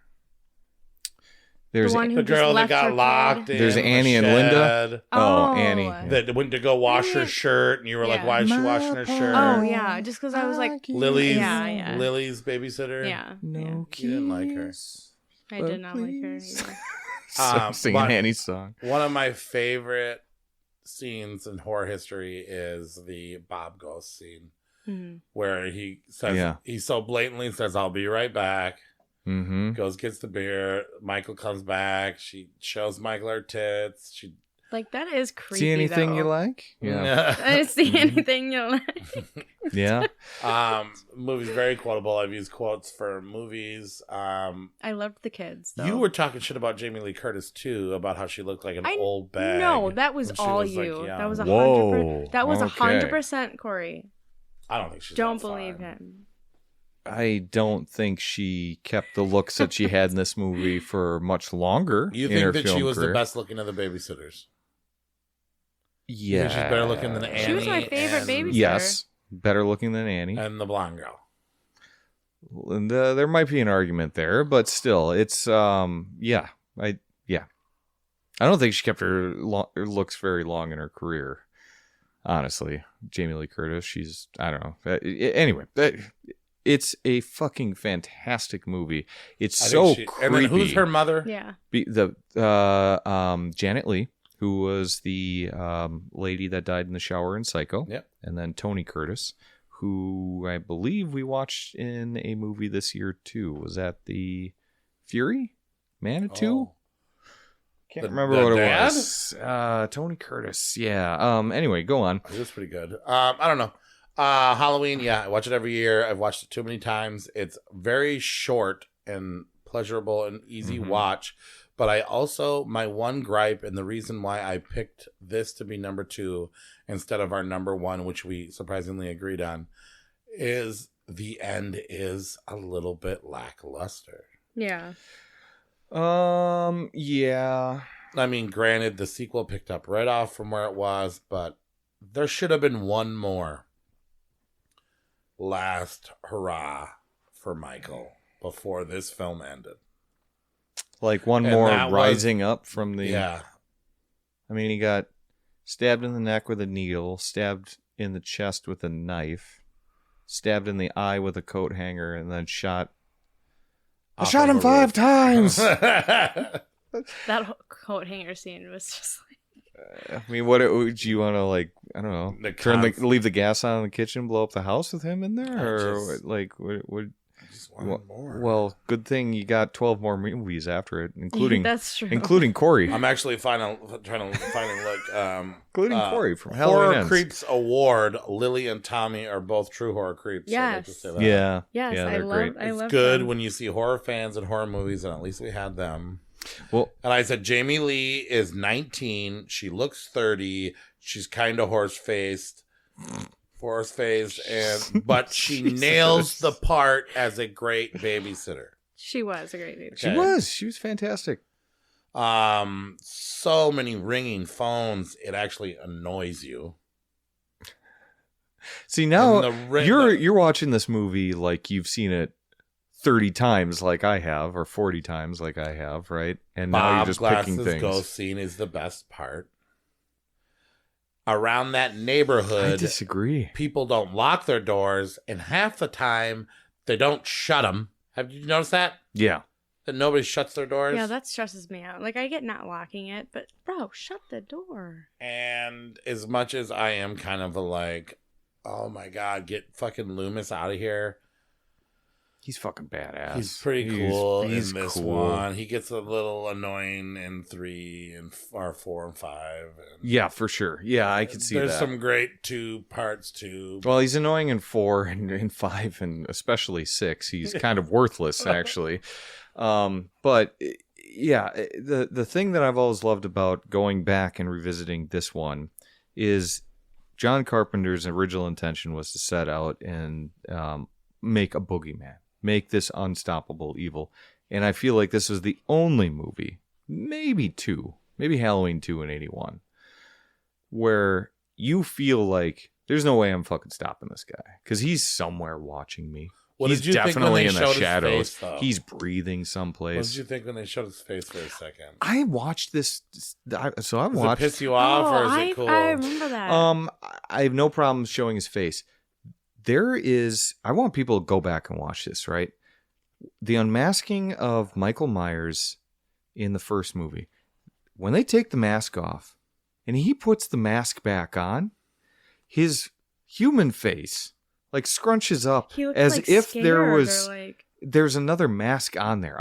There's The one who The just girl that left her got kid. locked in. There's the Annie and Linda. shed, Oh, Annie. That went to go wash her shirt, and you were like, Yeah. "Why is she washing her shirt?" Oh yeah, just because I was like, Lily's Yeah. Lily's babysitter. yeah, No yeah. You didn't like her. I did not like her Please. either. Singing but- Annie's song. One of my favorite scenes in horror history is the Bob Ghost scene, Mhm. where he says Yeah. he so blatantly says, "I'll be right back." Mm-hmm. Goes, gets the beer. Michael comes back. She shows Michael her tits. She Like that is creepy. See anything you though. like? I Yeah. didn't see anything you like. Yeah. Movie's very quotable. I've used quotes for movies. I loved the kids. Though. You were talking shit about Jamie Lee Curtis too, about how she looked like an old bag. No, that was when she all was, like, you. young. That was Whoa, 100%. That was okay. 100% Corey. I don't think she's. Don't that believe fine. him. I don't think she kept the looks that she had in this movie for much longer. You in her think that she film was career. the best looking of the babysitters? You Yeah. think she's better looking than Annie. She was my favorite and, babysitter. Yes. Better looking than Annie. and the blonde girl. And there might be an argument there, but still, it's yeah. I don't think she kept her looks very long in her career. Honestly, Jamie Lee Curtis, she's I don't know. Anyway, it's a fucking fantastic movie. It's I so think she- creepy. And then who's her mother? Yeah. Janet Leigh, who was the lady that died in the shower in Psycho. Yep. And then Tony Curtis, who I believe we watched in a movie this year too. Was that the Fury? Manitou? Oh. Can't The- remember the what dad? it was. Tony Curtis. Yeah. Anyway, go on. It was pretty good. I don't know. Halloween, yeah, I watch it every year. I've watched it too many times. It's very short and pleasurable and easy Mhm. watch. But I also, my one gripe and the reason why I picked this to be number 2 instead of our number 1, which we surprisingly agreed on, is the end is a little bit lackluster. Yeah. Yeah. I mean, granted, the sequel picked up right off from where it was, but there should have been one more last hurrah for Michael before this film ended. Like one And more that rising up from the... Yeah. I mean, he got stabbed in the neck with a needle, stabbed in the chest with a knife, stabbed in the eye with a coat hanger, and then shot... I shot him 5 times! That whole coat hanger scene was just like... I mean, what do you want to, like, I don't know, leave the gas on in the kitchen, blow up the house with him in there? I just wanted more. Well, good thing you got 12 more movies after it, including That's true. including Corey. I'm actually trying to look. Including Corey from Halloween Horror Ends. Creeps Award. Lily and Tommy are both true horror creeps. Yes. I'd like to say that. Yeah. Yes, yeah, I they're great. love It's good them. when you see horror fans and horror movies, and at least we had them. Well, And I said, Jamie Lee is 19. She looks 30. She's kind of horse-faced, but she Jesus. nails the part as a great babysitter. She was a great baby. Okay. She was fantastic. So many ringing phones, it actually annoys you. See, now And you're watching this movie like you've seen it 30 times like I have, or 40 times like I have, right? And now Bob you're just picking Glass's things. ghost scene is the best part. Around that neighborhood, I disagree. people don't lock their doors, and half the time they don't shut them. Have you noticed that? Yeah. That nobody shuts their doors? Yeah, that stresses me out. Like, I get not locking it, but bro, shut the door. And as much as I am kind of oh my God, get fucking Loomis out of here. He's fucking badass. He's pretty cool he's in this cool. one. He gets a little annoying in 3 and 4 and 5. And Yeah, for sure. Yeah, I can see there's that. some great 2 parts too. Well, he's annoying in 4 and in 5 and especially 6. He's kind of worthless, actually. But yeah, the thing that I've always loved about going back and revisiting this one is John Carpenter's original intention was to set out and make a boogeyman, make this unstoppable evil. And I feel like this was the only movie, maybe 2, maybe Halloween 2 in 81, where you feel like there's no way I'm fucking stopping this guy because he's somewhere watching me. What He's did you think when definitely they in the showed his shadows. face, though? He's breathing What someplace. did you think when they showed his face for a second? I watched this. So I Does watched. it piss you off, or is I it cool? remember that. I have no problem showing his face. There is. I want people to go back and watch this. Right, the unmasking of Michael Myers in the first movie. When they take the mask off, and he puts the mask back on, his human face like scrunches up He looked as like if scared there or, was. like... There's another mask on there.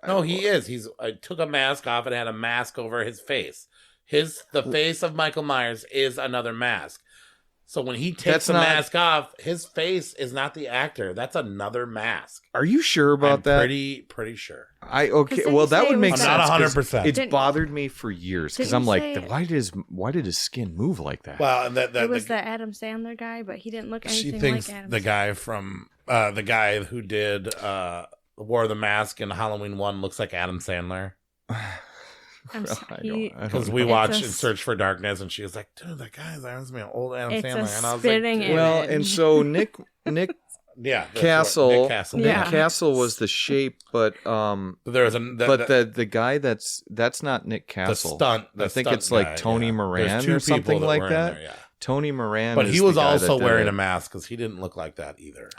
No, he is. I took a mask off and had a mask over his face. The face of Michael Myers is another mask. So when he takes the mask off, his face is not the actor. That's another mask. Are you sure about I'm that? Pretty sure. Okay. Didn't Well, you that say would it make was sense. I'm not 'cause 100%. It's bothered me for years because Didn't I'm you like, say- why did his skin move like that? Well, and It was the Adam Sandler guy, but he didn't look she anything thinks like Adam the Sandler. guy from the guy who did wore the mask in Halloween 1 looks like Adam Sandler. I'm I sorry. don't Because know. we It's watched a In Search for Darkness, and she was like, "Dude, that guy reminds me of old Adam It's a Sandler." And I was spitting like, "Dude." Well, image. and so Nick yeah, that's Castle, right. Nick Castle. Nick Yeah. Castle was the shape, but But there was the guy that's not Nick Castle. the I think stunt it's like guy, Tony yeah. Moran There's 2 or something people like were in that. there, yeah. Tony Moran, But is he was the guy also that wearing did a mask because he didn't look like that either.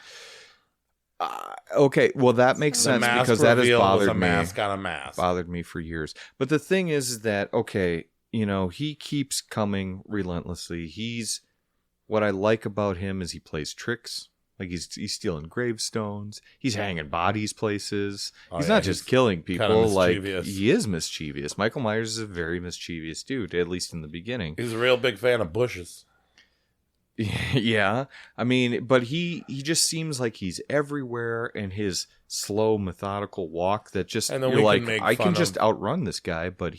Okay, well that makes The sense mask because that has reveal was bothered a me. mask on a mask. Bothered me for years. But the thing is that okay, he keeps coming relentlessly. What I like about him is he plays tricks. Like he's stealing gravestones. He's hanging bodies places. Oh, He's yeah, not just killing kinda people. Like mischievous. he is mischievous. Michael Myers is a very mischievous dude, at least in the beginning. He's a real big fan of bushes. Yeah, I mean, but he just seems like he's everywhere, and his slow, methodical walk that just And then you're we like, can make I can fun just of- outrun this guy, but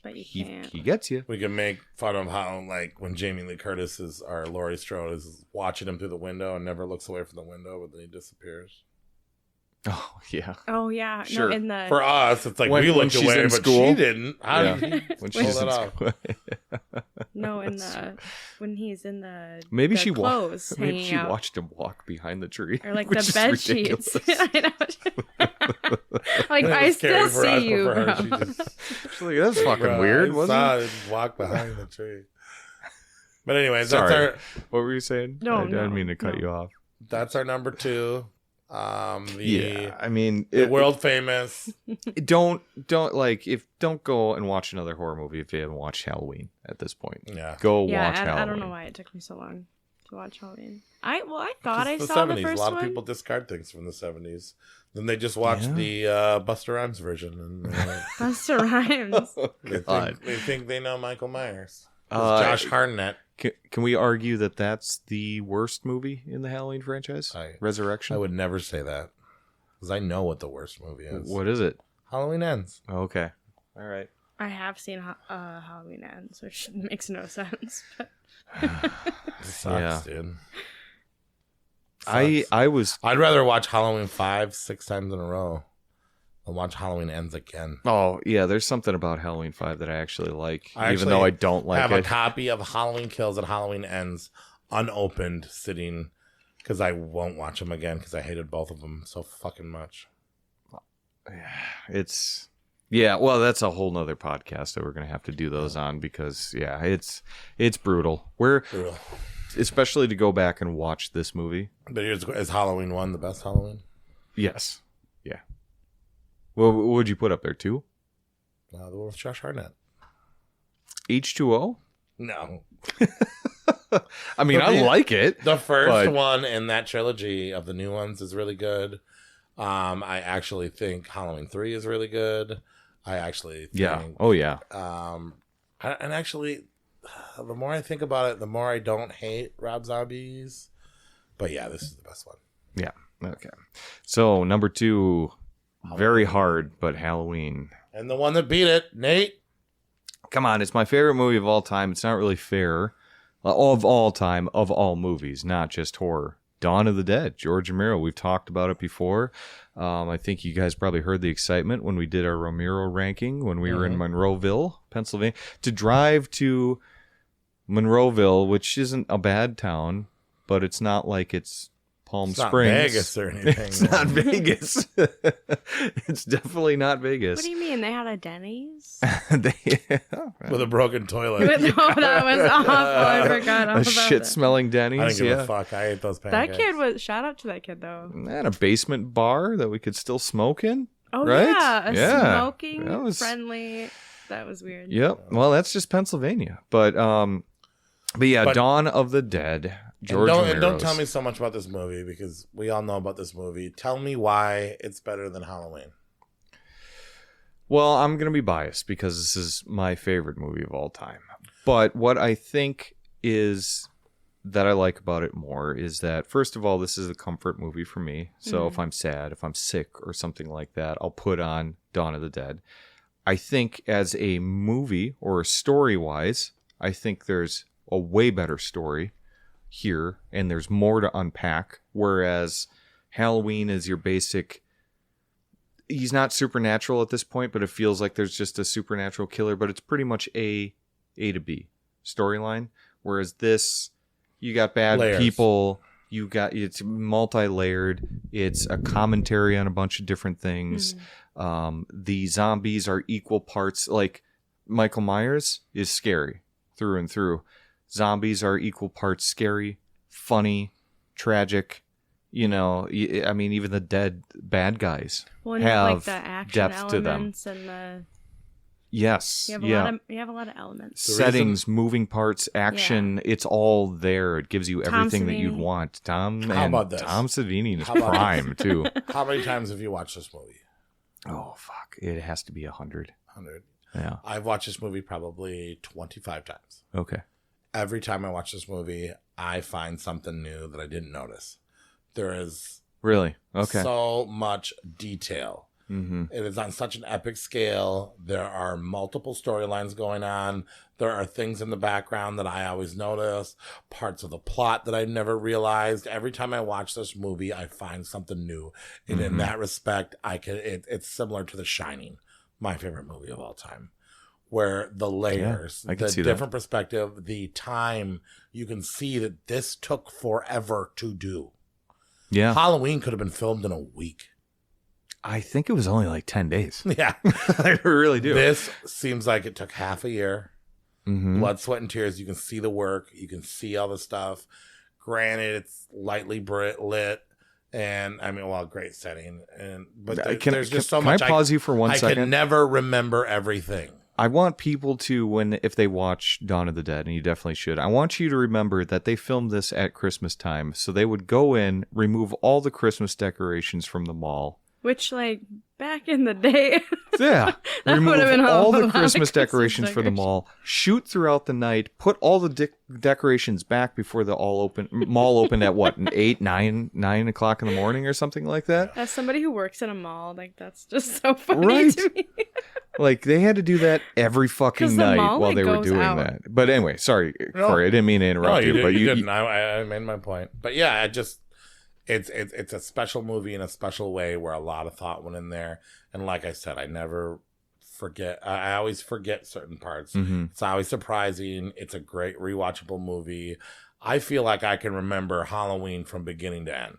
But you he can't. gets you. We can make fun of how, like, when Jamie Lee Curtis or Laurie Strode is watching him through the window and never looks away from the window, but then he disappears. Oh yeah, Oh yeah, Sure. no, in the For us, it's like When- we when looked she's away, in but school? she didn't. How Yeah. did he when pull she's that in off? school. No, when he's in the maybe the she clothes maybe hanging she out. watched him walk behind the tree, Or like which the is bed ridiculous. sheets. I know. Like, It I was still scary for us, see but you, for her, bro. she just- She's like, that's fucking Bro, weird, I wasn't saw it? it walk behind the tree. But anyways, Sorry. What were you saying? No, I didn't mean to cut no. you off. that's our number 2. Yeah, I mean, The world famous. don't go and watch another horror movie if you haven't watched Halloween at this point. Yeah. Go Yeah, watch Halloween. I don't know why it took me so long to watch Halloween. I thought I It's saw the 70s. first A lot one. of people discard things from the 70s. Then they just watch Yeah. the Busta Rhymes version. And Busta Rhymes. they think they know Michael Myers. Uh, Josh Hartnett. Can we argue that that's the worst movie in the Halloween franchise? Resurrection? I would never say that. Because I know what the worst movie is. What is it? Halloween Ends. Okay. All right. I have seen Halloween Ends, which makes no sense. But It sucks, dude. I was. I'd rather watch Halloween 5 6 times in a row than watch Halloween Ends again. Oh yeah, there's something about Halloween 5 that I actually like, I even though I don't like have it. a copy of Halloween Kills and Halloween Ends unopened, sitting because I won't watch them again because I hated both of them so fucking much. Well, that's a whole nother podcast that we're gonna have to do those on because it's brutal. Brutal. Especially to go back and watch this movie. But is Halloween 1 the best Halloween? Yes. Yeah. Well, what would you put up there? 2? The one with Josh Hartnett. H2O? No. I mean, I like it. The first but- one in that trilogy of the new ones is really good. I actually think Halloween 3 is really good. I actually think... Yeah. Oh, yeah. And actually, the more I think about it, the more I don't hate Rob Zombie's. But yeah, this is the best one. Yeah. Okay. So, number 2, very hard, but Halloween. And the one that beat it, Nate. Come on, it's my favorite movie of all time. It's not really fair. Of all time, of all movies, not just horror. Dawn of the Dead, George Romero. We've talked about it before. I think you guys probably heard the excitement when we did our Romero ranking when we were in Monroeville, Pennsylvania. To drive to Monroeville, which isn't a bad town, but it's not like it's Palm It's not Springs. Vegas or anything. It's not Vegas. It's definitely not Vegas. what do you mean? They had a Denny's? With a broken toilet. Oh, that was awful. I forgot all a about shit-smelling I Denny's. didn't give Yeah. a fuck. I ate those that. pancakes. That kid was. Shout out to that kid though. And a basement bar that we could still smoke in. Oh Right? yeah, Yeah. smoking That was- friendly. That was weird. Yep. Well, that's just Pennsylvania. But yeah, But- Dawn of the Dead. George And don't Romero's. tell me so much about this movie because we all know about this movie. Tell me why it's better than Halloween. Well, I'm going to be biased because this is my favorite movie of all time. But what I think is that I like about it more is that, first of all, this is a comfort movie for me. So if I'm sad, if I'm sick or something like that, I'll put on Dawn of the Dead. I think as a movie or story-wise, I think there's a way better story here and there's more to unpack. Whereas Halloween is your basic... He's not supernatural at this point, but it feels like there's just a supernatural killer, but it's pretty much A to B storyline. Whereas this, you got bad Layers. people, it's multi-layered, it's a commentary on a bunch of different things. The zombies are equal parts, like Michael Myers is scary through and through. Zombies are equal parts scary, funny, tragic. You know, I mean, even the dead bad guys Well, have like the action depth to them. elements and the Yes, you have a lot of elements. settings, moving parts, action. It's all there. It gives you Tom everything that you'd Savini. want. Tom about this? Savini in his How about prime too. How many times have you watched this movie? Oh fuck! It has to be 100. 100. Yeah. I've watched this movie probably 25 times. Okay. Every time I watch this movie, I find something new that I didn't notice. There is Really? Okay. so much detail. Mm-hmm. It is on such an epic scale. There are multiple storylines going on. There are things in the background that I always notice, parts of the plot that I never realized. Every time I watch this movie, I find something new. And in that respect, it's similar to The Shining, my favorite movie of all time, where the layers, I can the see that. different perspective, the time, you can see that this took forever to do. Yeah. Halloween could have been filmed in a week. I think it was only like 10 days. Yeah. I really do. This seems like it took half a year. Mhm. Blood, sweat, and tears. You can see the work. You can see all the stuff. Granted, it's lightly lit. And I mean, well, great setting. But there's just so much. Can I pause you for one I second? can never remember everything. I want people to, if they watch Dawn of the Dead, and you definitely should, I want you to remember that they filmed this at Christmas time. So they would go in, remove all the Christmas decorations from the mall. Which, like, back in the day. Yeah. That Remove would've been a all the lot of Christmas Christmas decorations for the mall, shoot throughout the night, put all the decorations back before the mall opened at what, 8, 9 o'clock in the morning or something like that? As somebody who works in a mall, like, that's just so funny Right. to me. Like, they had to do that every 'Cause fucking the night mall, while like, they were goes doing out. that. But anyway, sorry, No. Corey, I didn't mean to interrupt you. But you didn't. I made my point. But yeah, it's a special movie in a special way where a lot of thought went in there. And like I said, I never forget. I always forget certain parts. Mhm. It's always surprising. It's a great rewatchable movie. I feel like I can remember Halloween from beginning to end.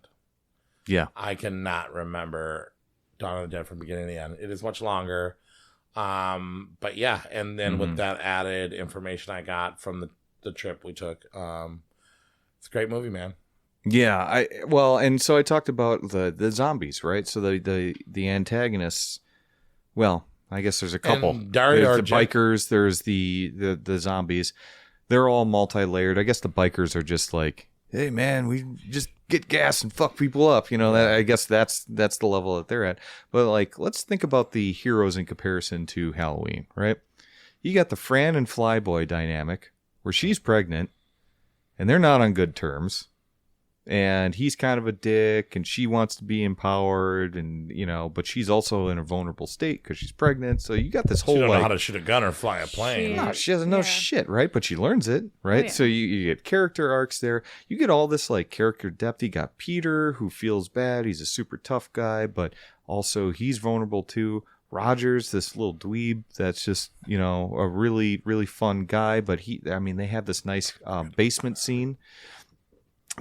Yeah. I cannot remember Dawn of the Dead from beginning to end. It is much longer. But yeah, and then with that added information I got from the trip we took, it's a great movie, man. Yeah, and so I talked about the zombies, right? So the antagonists, well, I guess there's a couple. And Dario There's the bikers, there's the zombies. They're all multi-layered. I guess the bikers are just like, hey man, we just get gas and fuck people up. You know, I guess that's the level that they're at. But like, let's think about the heroes in comparison to Halloween, right? You got the Fran and Flyboy dynamic where she's pregnant and they're not on good terms. And he's kind of a dick, and she wants to be empowered, and but she's also in a vulnerable state because she's pregnant. So you got this whole She don't know how to shoot a gun or fly a plane. No, she doesn't know shit, right? But she learns it, right? Oh, yeah. So you get character arcs there. You get all this like character depth. You got Peter, who feels bad. He's a super tough guy, but also he's vulnerable too. Rogers, this little dweeb that's just, a really, really fun guy. But they have this nice basement scene.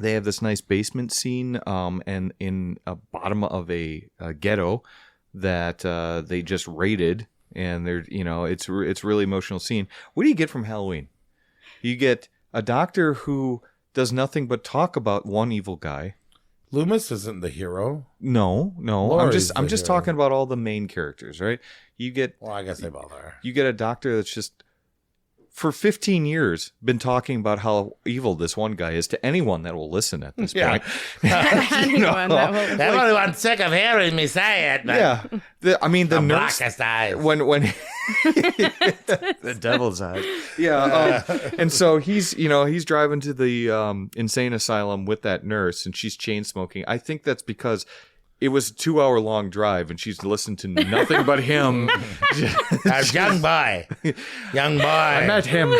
They have this nice basement scene and in a bottom of a ghetto that they just raided. And they're, it's a really emotional scene. What do you get from Halloween? You get a doctor who does nothing but talk about one evil guy. Loomis isn't the hero. No. Laurie's I'm just the hero. talking about all the main characters, right? Well, I guess they both are. You get a doctor that's just for 15 years been talking about how evil this one guy is to anyone that will listen at this point. Anyone that will- Everyone's sick of hearing me say it. Yeah. The nurse blackest eyes. when the devil's eyes. Yeah. And so he's driving to the insane asylum with that nurse, and she's chain smoking. I think that's because it was a 2-hour-long drive, and she's listened to nothing but him. Young boy. I met him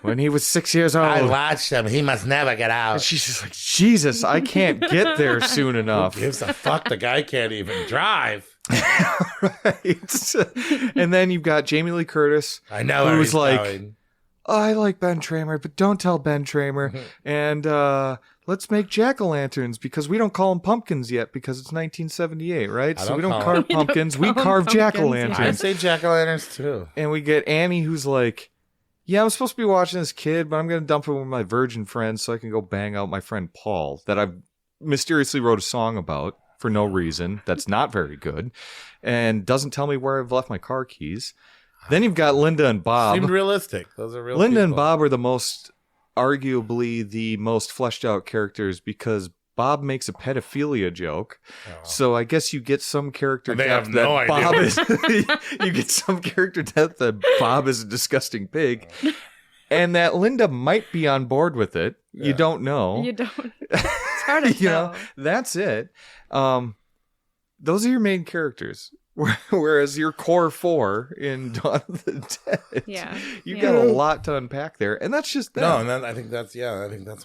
when he was 6 years old. I watched him. He must never get out. And she's just like, Jesus, I can't get there soon enough. Who gives a fuck? The guy can't even drive. Right. And then you've got Jamie Lee Curtis. I know where who's he's like, going. oh, I like Ben Tramer, but don't tell Ben Tramer. And let's make jack-o'-lanterns because we don't call them pumpkins yet because it's 1978, right? I So don't we don't call carve them- pumpkins. we We don't carve call 'em pumpkins, I jack-o'-lanterns. say jack-o'-lanterns too. And we get Annie, who's like, yeah, I'm supposed to be watching this kid, but I'm going to dump him with my virgin friends so I can go bang out my friend Paul that I mysteriously wrote a song about for no reason. That's not very good. And doesn't tell me where I've left my car keys. Then you've got Linda and Bob. Seemed realistic. Those are real Linda and people. Bob are arguably the most fleshed out characters because Bob makes a pedophilia joke. Oh. So I guess you get some character They depth have no that idea. Bob is. You get some character depth that Bob is a disgusting pig, and that Linda might be on board with it. Yeah. You don't know. You don't. It's hard to You know, tell. that's it. Those are your main characters. Whereas your core 4 in Dawn of the Dead, you got a lot to unpack there, and that's just that. No, and then I think that's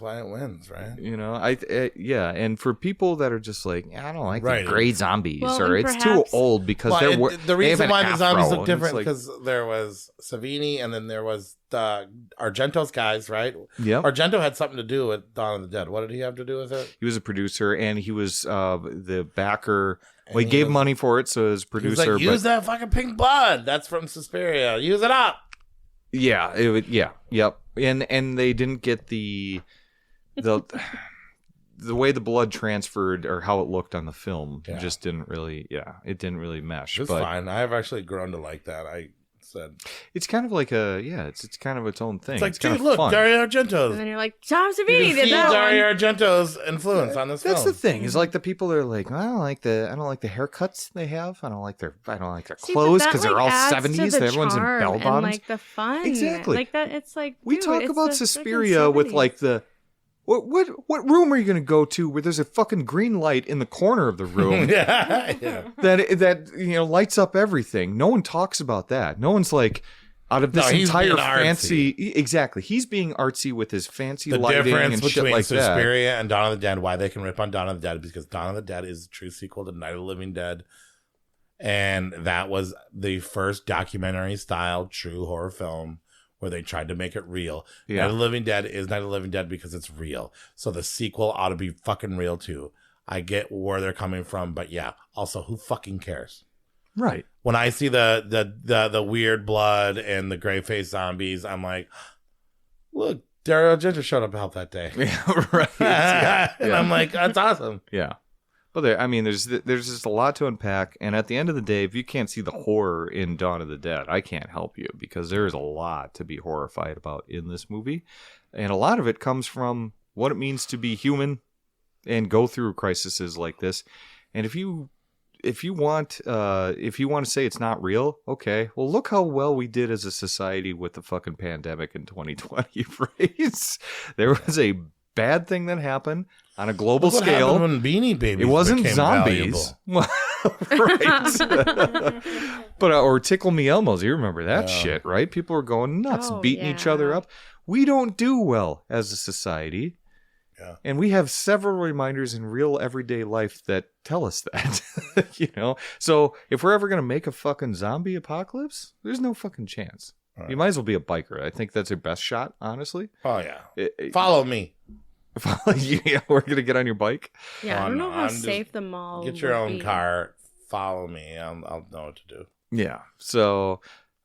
why it wins, right? You know, and for people that are just like, I don't like the gray zombies, Well, or it's too old because the reason why the zombies look different like, because there was Savini and then there was the Argento's guys, right? Yeah, Argento had something to do with Dawn of the Dead. What did he have to do with it? He was a producer, and he was the backer. Well, he gave money for it, so as producer. He was like, use that fucking pink blood. That's from Suspiria. Use it up. Yeah, yep. And they didn't get the way the blood transferred or how it looked on the film. Yeah. Just didn't really. Yeah, it didn't really mesh. It's fine. I've actually grown to like that. It's kind of like it's kind of its own thing. It's like, dude, look, fun. Dario Argento's. And then you're like, Tom Savini did that Dario one. Argento's influence on this film. That's the thing. Is like the people that are like, I don't like the haircuts they have. I don't like their clothes because they're all 70s. Everyone's in bell bottoms. And like the fun, exactly. Like that. It's like we dude, talk it's about the Suspiria freaking with 70s. like the. What room are you going to go to where there's a fucking green light in the corner of the room yeah. that lights up everything? No one talks about that. No one's like, out of this entire fancy, exactly. He's being artsy with his fancy lighting and shit like that. The difference between Suspiria and Dawn of the Dead, why they can rip on Dawn of the Dead, because Dawn of the Dead is a true sequel to Night of the Living Dead, and that was the first documentary style true horror film where they tried to make it real. Yeah. Night of the Living Dead is Night of the Living Dead because it's real. So the sequel ought to be fucking real too. I get where they're coming from, but yeah. Also, who fucking cares? Right. When I see the weird blood and the gray face zombies, I'm like, look, Dario Argento showed up to help that day. Yeah, right. And I'm like, that's awesome. Yeah. But there's just a lot to unpack, and at the end of the day, if you can't see the horror in Dawn of the Dead, I can't help you, because there's a lot to be horrified about in this movie, and a lot of it comes from what it means to be human and go through crises like this. And if you want to say it's not real, okay, well, look how well we did as a society with the fucking pandemic in 2020, right? There was a bad thing that happened on a global Look what scale. happened when Beanie Babies It wasn't became zombies. Well, right. But or Tickle Me Elmos, you remember that shit, right? People were going nuts, beating each other up. We don't do well as a society. Yeah. And we have several reminders in real everyday life that tell us that. So if we're ever going to make a fucking zombie apocalypse, there's no fucking chance. Right. You might as well be a biker. I think that's your best shot, honestly. Oh, yeah. Follow me. Yeah, we're going to get on your bike. Yeah, I don't know how safe the mall Get your own be. car. Follow me. I'll know what to do. Yeah. So,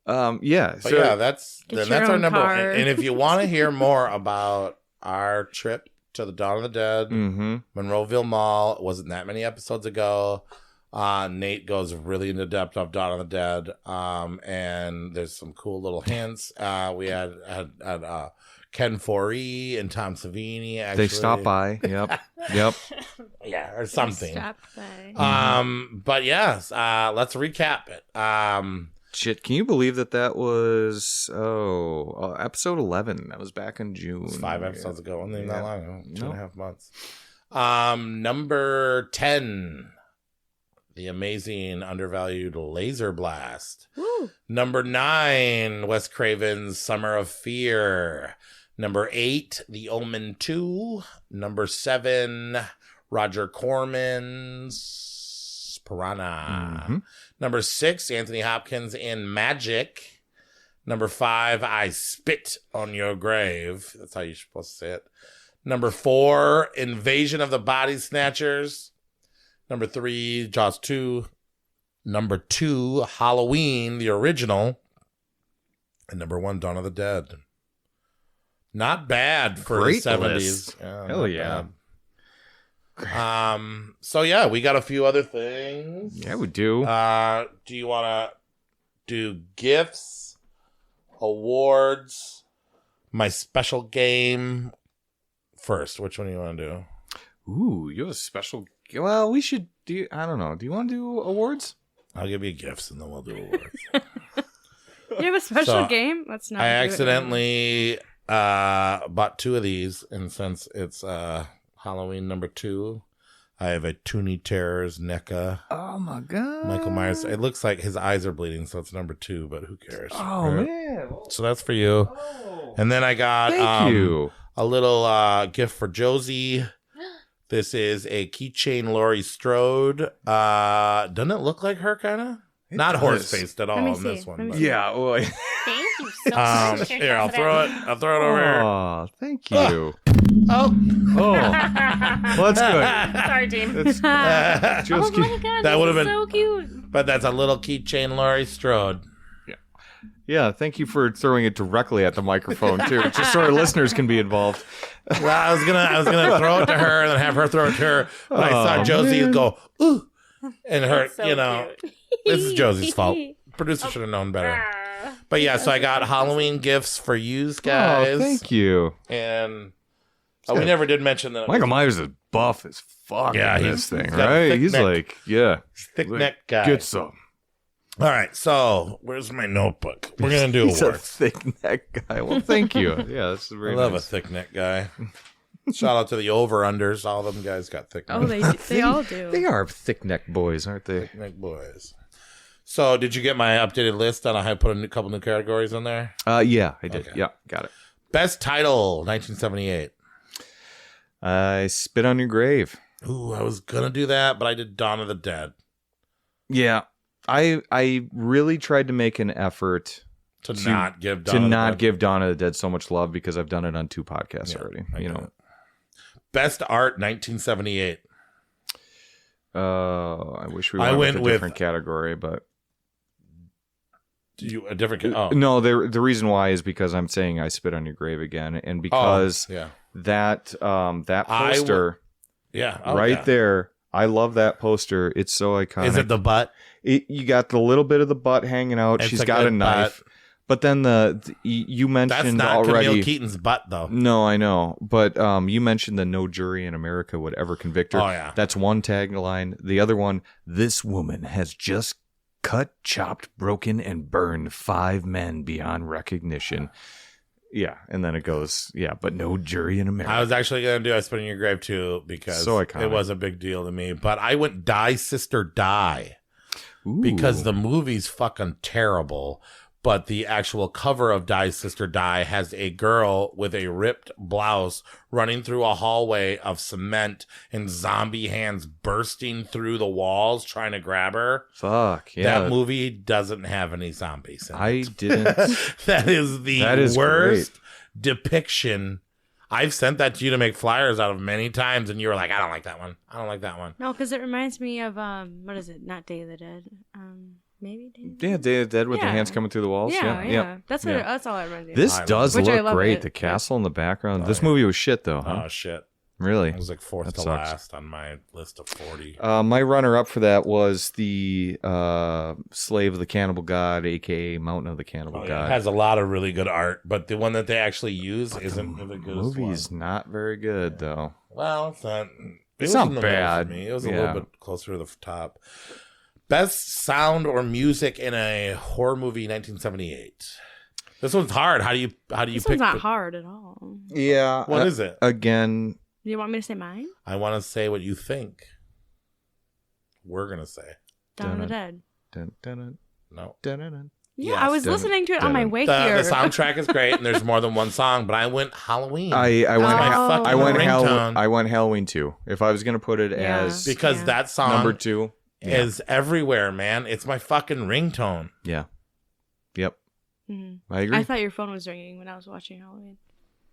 yeah. But yeah, that's Get our your number own one. car. And if you want to hear more about our trip to the Dawn of the Dead, Monroeville Mall, it wasn't that many episodes ago. Nate goes really into depth of Dawn of the Dead, and there's some cool little hints. We had Ken Foree and Tom Savini. Actually, they stopped by. Yep. Yeah, or something. Stopped by. But yes, let's recap it. Shit, can you believe that was episode 11? That was back in June. It's 5 episodes ago. Wasn't even that long ago. 2.5 months. Number 10. The amazing, undervalued Laserblast. Woo. Number 9, Wes Craven's Summer of Fear. Number 8, The Omen 2. Number 7, Roger Corman's Piranha. Number 6, Anthony Hopkins in Magic. Number 5, I Spit on Your Grave. That's how you're supposed to say it. Number 4, Invasion of the Body Snatchers. Number 3, Jaws 2. Number 2, Halloween, the original. And number 1, Dawn of the Dead. Not bad for Great the 70s. list. Yeah, Hell yeah. So yeah, we got a few other things. Yeah, we do. Do you want to do gifts, awards, my special game first? Which one do you want to do? Ooh, you have a special. Well, we should do. I don't know. Do you want to do awards? I'll give you gifts and then we'll do awards. You have a special game? That's not. I accidentally bought 2 of these, and since it's Halloween number 2, I have a Toonie Terrors NECA. Oh my god. Michael Myers. It looks like his eyes are bleeding, so it's number 2, but who cares? Oh Right? man. So that's for you. And then I got Thank you. a little gift for Josie. This is a keychain Laurie Strode. Doesn't it look like her kind of? Not does. horse-faced at all Let me in this see. one. Let me but- see. Yeah. Well, Thank you so much. Here, I'll throw it over here. oh, thank you. Oh. Oh, well, that's good. Sorry, James. It's But just Oh my god, That this would've is been- so cute. that's a little keychain Laurie Strode. yeah. Thank you for throwing it directly at the microphone too, just so our listeners can be involved. Well, I was gonna throw it to her and then have her throw it to her, but I saw Oh, Josie man. go ooh, and her, That's so cute. this is Josie's fault. Producer should have known better. Ah. But yeah, so I got Halloween gifts for you guys. Oh, thank you. And we never did mention that. Michael Myers is buff as fuck Yeah, in he's this thing, got a right? thick He's neck. like, yeah, Thick neck guy. get some. All right, so where's my notebook? We're gonna do He's a awards. thick neck guy. Well, thank you. Yeah, that's I very love nice. a thick neck guy. Shout out to the over-unders. All of them guys got thick Oh, neck. they all do. They are thick neck boys, aren't they? Neck boys. So did you get my updated list on how I put a couple new categories in there? Yeah, I did. Okay. Yeah, got it. Best title, 1978. I spit on your grave. Ooh, I was gonna do that, but I did Dawn of the Dead Yeah, I really tried to make an effort to not give Dawn to of the not Dead. give Dawn of the Dead so much love because I've done it on 2 podcasts Yeah, already. I You get know, it. Best art, 1978. I wish we I went went with a with- different category, but A different. Oh, no. The reason why is because I'm saying I spit on your grave again, and because yeah, that I poster yeah, oh, right yeah. there. I love that poster. It's so iconic. Is it the butt? You got the little bit of the butt hanging out. It's She's a got a good knife. But then you That's mentioned not already. Camille Keaton's butt, though. No, I know. But you mentioned the no jury in America would ever convict her. Oh, yeah. That's one tagline. The other one, this woman has just cut, chopped, broken, and burned 5 men beyond recognition. Yeah. And then it goes, yeah, but no jury in America. I was actually going to do I Spit in Your Grave, too, because So iconic. it was a big deal to me. But I went Die, Sister, Die. Ooh. Because the movie's fucking terrible, but the actual cover of Die Sister Die has a girl with a ripped blouse running through a hallway of cement and zombie hands bursting through the walls trying to grab her. Fuck. Yeah. That movie doesn't have any zombies in it. I didn't. That is the That is worst depiction. I've sent that to you to make flyers out of many times, and you were like, I don't like that one. I don't like that one. No, because it reminds me of what is it? Not Day of the Dead. Maybe Day of the Yeah, Day of the Dead with the Yeah. hands coming through the walls. Yeah, Yeah. yeah. That's what. Yeah. That's all it reminds me. This I does Which I look love great. it. The castle in the background. Oh, This yeah. movie was shit, though. Huh? Oh, shit. Really? It was like fourth That to sucks. last on my list of 40. My runner-up for that was the Slave of the Cannibal God, aka Mountain of the Cannibal Oh, yeah. God. It has a lot of really good art, but the one that they actually use But isn't the the good movie's one. not very good, though. Well, it's not. It's was not in the middle bad. for me. It was a Yeah. little bit closer to the top. Best sound or music in a horror movie, 1978. This one's hard. How do you This pick? one's not hard at all. Yeah. What is it? Again, Do you want me to say mine? I want to say what you think. We're gonna say Dawn of the Dun-dun. Dead. dun, dun, dun, Yeah, dun, dun, dun. I Yes. was Dun- listening to it on my dun- way the here. soundtrack is great, and there's more than one song. But I went Halloween. I went. Oh. I went. Ringtone. I went Halloween 2. If I was gonna put it Yeah. as because Yeah. that song number 2, is everywhere, man. It's my fucking ringtone. yeah. Yep. Mhm. I agree. I thought your phone was ringing when I was watching Halloween.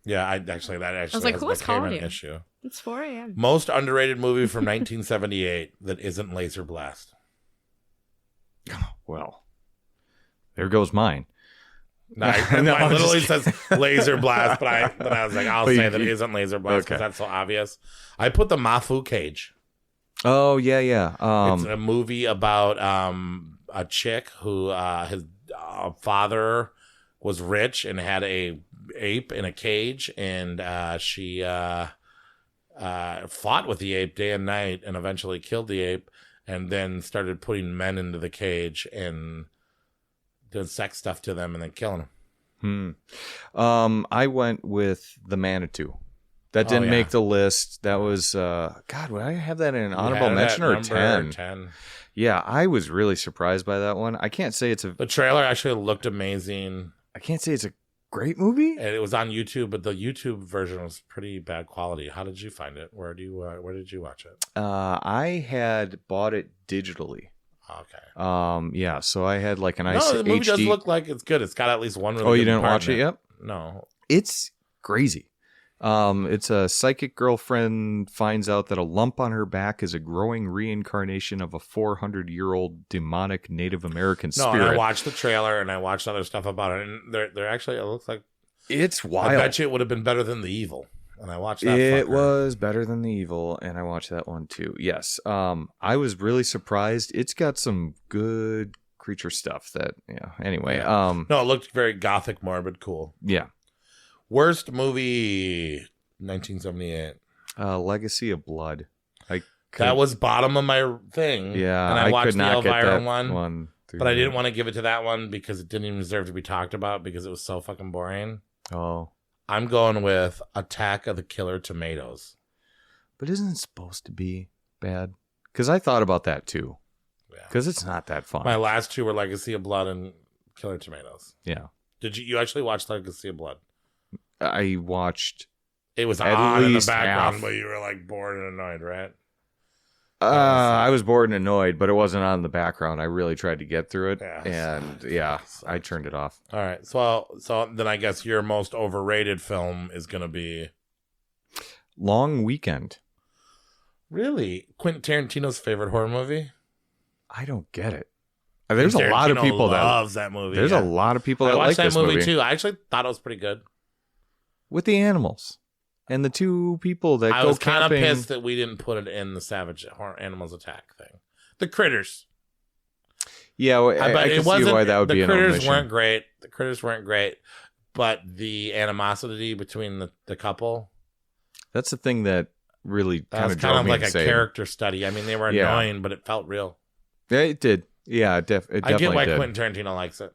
Yeah, that actually like, has who was became calling an you? issue. It's 4 a.m. Most underrated movie from 1978 that isn't Laserblast. Well, there goes mine. No, I, No, mine I'm literally just says Laserblast, but I was like, I'll But say you- that it isn't Laserblast because Okay. that's so obvious. I put the Mafu Cage. Oh yeah, yeah. It's a movie about a chick who his father was rich and had a ape in a cage, and she fought with the ape day and night, and eventually killed the ape, and then started putting men into the cage and did sex stuff to them, and then killing them. I went with the Manitou. That didn't make the list. That was God. Would I have that in an honorable mention or 10? 10. Yeah, I was really surprised by that one. I can't say it's The trailer actually looked amazing. I can't say it's a great movie. And it was on YouTube, but the YouTube version was pretty bad quality. How did you find it? Where did you watch it? I had bought it digitally. Okay. Yeah. So I had like a nice the movie HD. does look like it's good. It's got at least one really good you didn't watch it department. yet? No. It's crazy. It's a psychic girlfriend finds out that a lump on her back is a growing reincarnation of a 400-year-old demonic Native American spirit. No, and I watched the trailer and I watched other stuff about it, and they're actually, it looks like it's wild. I bet you it would have been better than The Evil, and I watched that. It fucker. was better than The Evil, and I watched that one too. Yes. I was really surprised. It's got some good creature stuff. Anyway. No, it looked very gothic, morbid, cool. Yeah. Worst movie, 1978. Legacy of Blood. That was bottom of my thing. Yeah, and I watched could not the get Elvira that one, but I didn't want to give it to that one because it didn't even deserve to be talked about because it was so fucking boring. Oh, I'm going with Attack of the Killer Tomatoes. but isn't it supposed to be bad? Because I thought about that too. Because it's not that fun. My last two were Legacy of Blood and Killer Tomatoes. Yeah. Did you actually watch Legacy of Blood? I watched. It was at on in the least background, half. but you were like bored and annoyed, right? I was bored and annoyed, but it wasn't on in the background. I really tried to get through it, Yeah, and I turned it off. All right, so then I guess your most overrated film is going to be Long Weekend. really Quentin Tarantino's favorite horror movie. I don't get it. There's a lot of people that loves that movie. There's a lot of people that I like watched that this movie too. I actually thought it was pretty good. with the animals and the two people that I go was kind of camping. pissed that we didn't put it in the Savage Animals Attack thing. The critters. Yeah, well, I but can it see wasn't. why that would the be an critters omission. weren't great. The critters weren't great, but the animosity between the couple. That's the thing that really That kind was of kind drove of me like a insane. character study. I mean, they were Yeah. annoying, but it felt real. Yeah, it did. Yeah, it I definitely get why did. Quentin Tarantino likes it.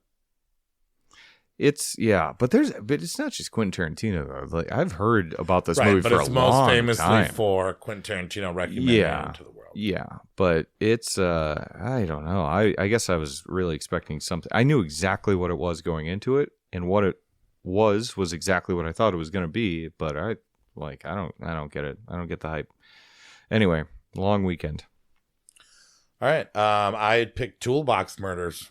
It's but it's not just Quentin Tarantino though. Like I've heard about this Right, movie but for it's a most long famously time. for Quentin Tarantino recommending it to the world. Yeah, but it's I don't know. I guess I was really expecting something. I knew exactly what it was going into it, and what it was exactly what I thought it was going to be. But I don't get it. I don't get the hype. Anyway, Long Weekend. All right, I picked Toolbox Murders.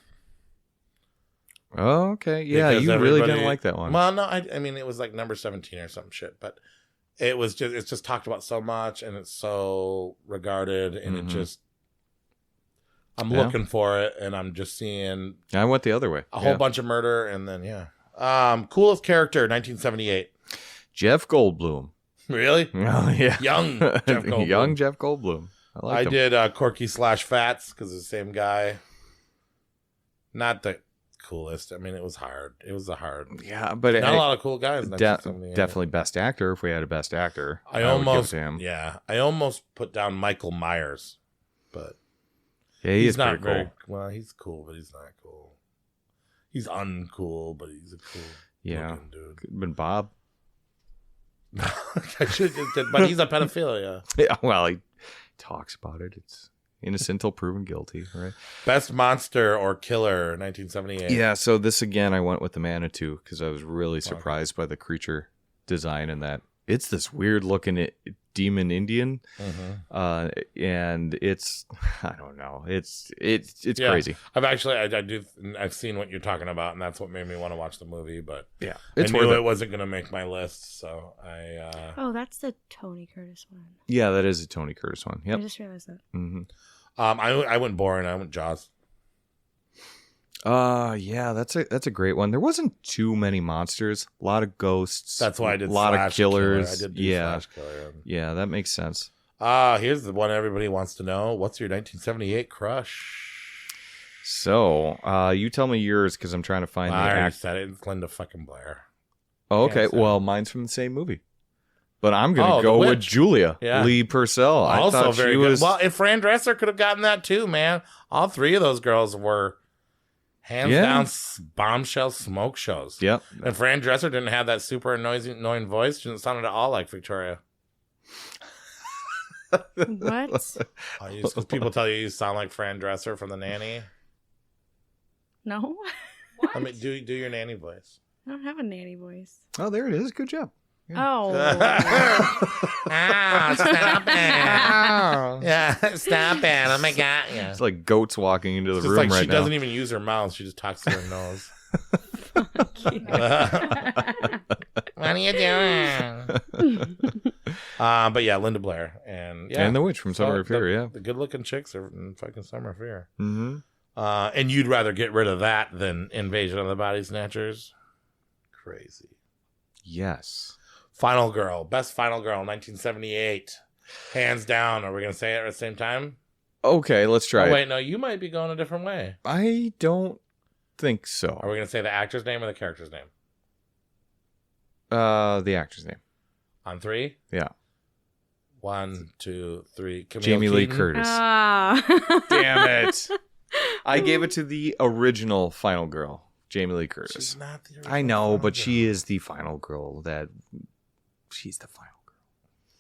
Oh, okay. Yeah, Because you really didn't everybody- like that one. Well, no, I mean it was like number 17 or some shit, but it's just talked about so much and it's so regarded and it Mhm. just I'm Yeah. looking for it and I'm just seeing I went the other way. a whole bunch of murder and then coolest character 1978. Jeff Goldblum. Really? Oh yeah, Young Jeff Goldblum. young Jeff Goldblum. I like him. did Corky / Fats because it's the same guy. Not the coolest. I mean, it was hard. It was a hard. Yeah, but Not a lot of cool guys. in 1978. definitely best actor. If we had a best actor, I would give it almost to him. I almost put down Michael Myers, but Yeah, he's is not pretty very cool. well. He's cool, but he's not cool. He's uncool, but he's a cool Yeah, looking dude. could have been Bob. I should have did, but he's a pedophilia. Yeah, well, he talks about it. It's innocent till proven guilty, right? Best monster or killer, 1978. Yeah. So this again, I went with the Manitou because I was really surprised by the creature design and that it's this weird looking demon Indian, Mhm. and it's I don't know, it's Yeah. crazy. I've actually I've seen what you're talking about, and that's what made me want to watch the movie. But Yeah, I it's knew worth it it. wasn't going to make my list, so I. Oh, that's the Tony Curtis one. Yeah, that is a Tony Curtis one. I Yep. just realized that. Mm-hmm. I went boring. I went Jaws. Yeah, that's a great one. There wasn't too many monsters, a lot of ghosts. That's why I did a lot of Slash killers. Killer. I did do Yeah, Slash Killer. yeah, that makes sense. Here's the one everybody wants to know. What's your 1978 crush? So, you tell me yours because I'm trying to find the I already act. said it. It's Linda fucking Blair. Oh, okay, Can't say. well, mine's from the same movie, but I'm gonna Oh, The go with Witch. Julia Yeah. Lee Purcell. I Also thought very she good. was. Well, if Fran Dresser could have gotten that too, man. All three of those girls were Hands down, bombshell smoke shows. Yep. And Fran Dresser didn't have that super annoying voice. She didn't sound at all like Victoria. What? People tell you sound like Fran Dresser from The Nanny. No. I mean, do your nanny voice. I don't have a nanny voice. Oh, there it is. Good job. Oh. Stop it. Yeah, stop it. Oh my God. Yeah. It's like goats walking into the It's room like right she now. doesn't even use her mouth. She just talks to her nose. What are you doing? But yeah, Linda Blair and the witch from Summer of Fear. Yeah, the good-looking chicks are in fucking Summer of Fear. Mm-hmm. And you'd rather get rid of that than Invasion of the Body Snatchers? Crazy. Yes. Final Girl, best Final Girl, 1978, hands down. Are we gonna say it at the same time? Okay, let's try it. Wait, no, you might be going a different way. I don't think so. Are we gonna say the actor's name or the character's name? The actor's name. On 3? Yeah. 1, 2, 3. Camille Jamie Lee Keaton? Curtis. Ah. Damn it! I gave it to the original Final Girl, Jamie Lee Curtis. She's not the original I know, Final but Girl. she is the final girl. She's the final girl.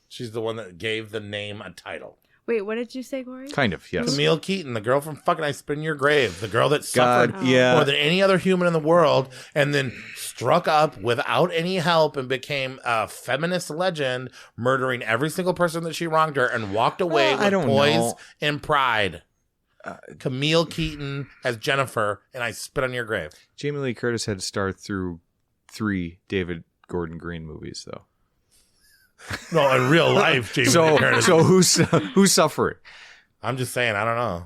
She's the one that gave the name a title. Wait, what did you say, Corey? Kind of, yes. Camille Keaton, the girl from fucking I Spit in Your Grave, the girl that suffered God, yeah. more than any other human in the world, and then struck up without any help and became a feminist legend, murdering every single person that she wronged her, and walked away I with don't poise know. and pride. Camille Keaton as Jennifer, and I Spit on Your Grave. Jamie Lee Curtis had to star through 3 David Gordon Green movies, though. No, in real life, Jamie Lee Curtis. So who's suffering? I'm just saying, I don't know.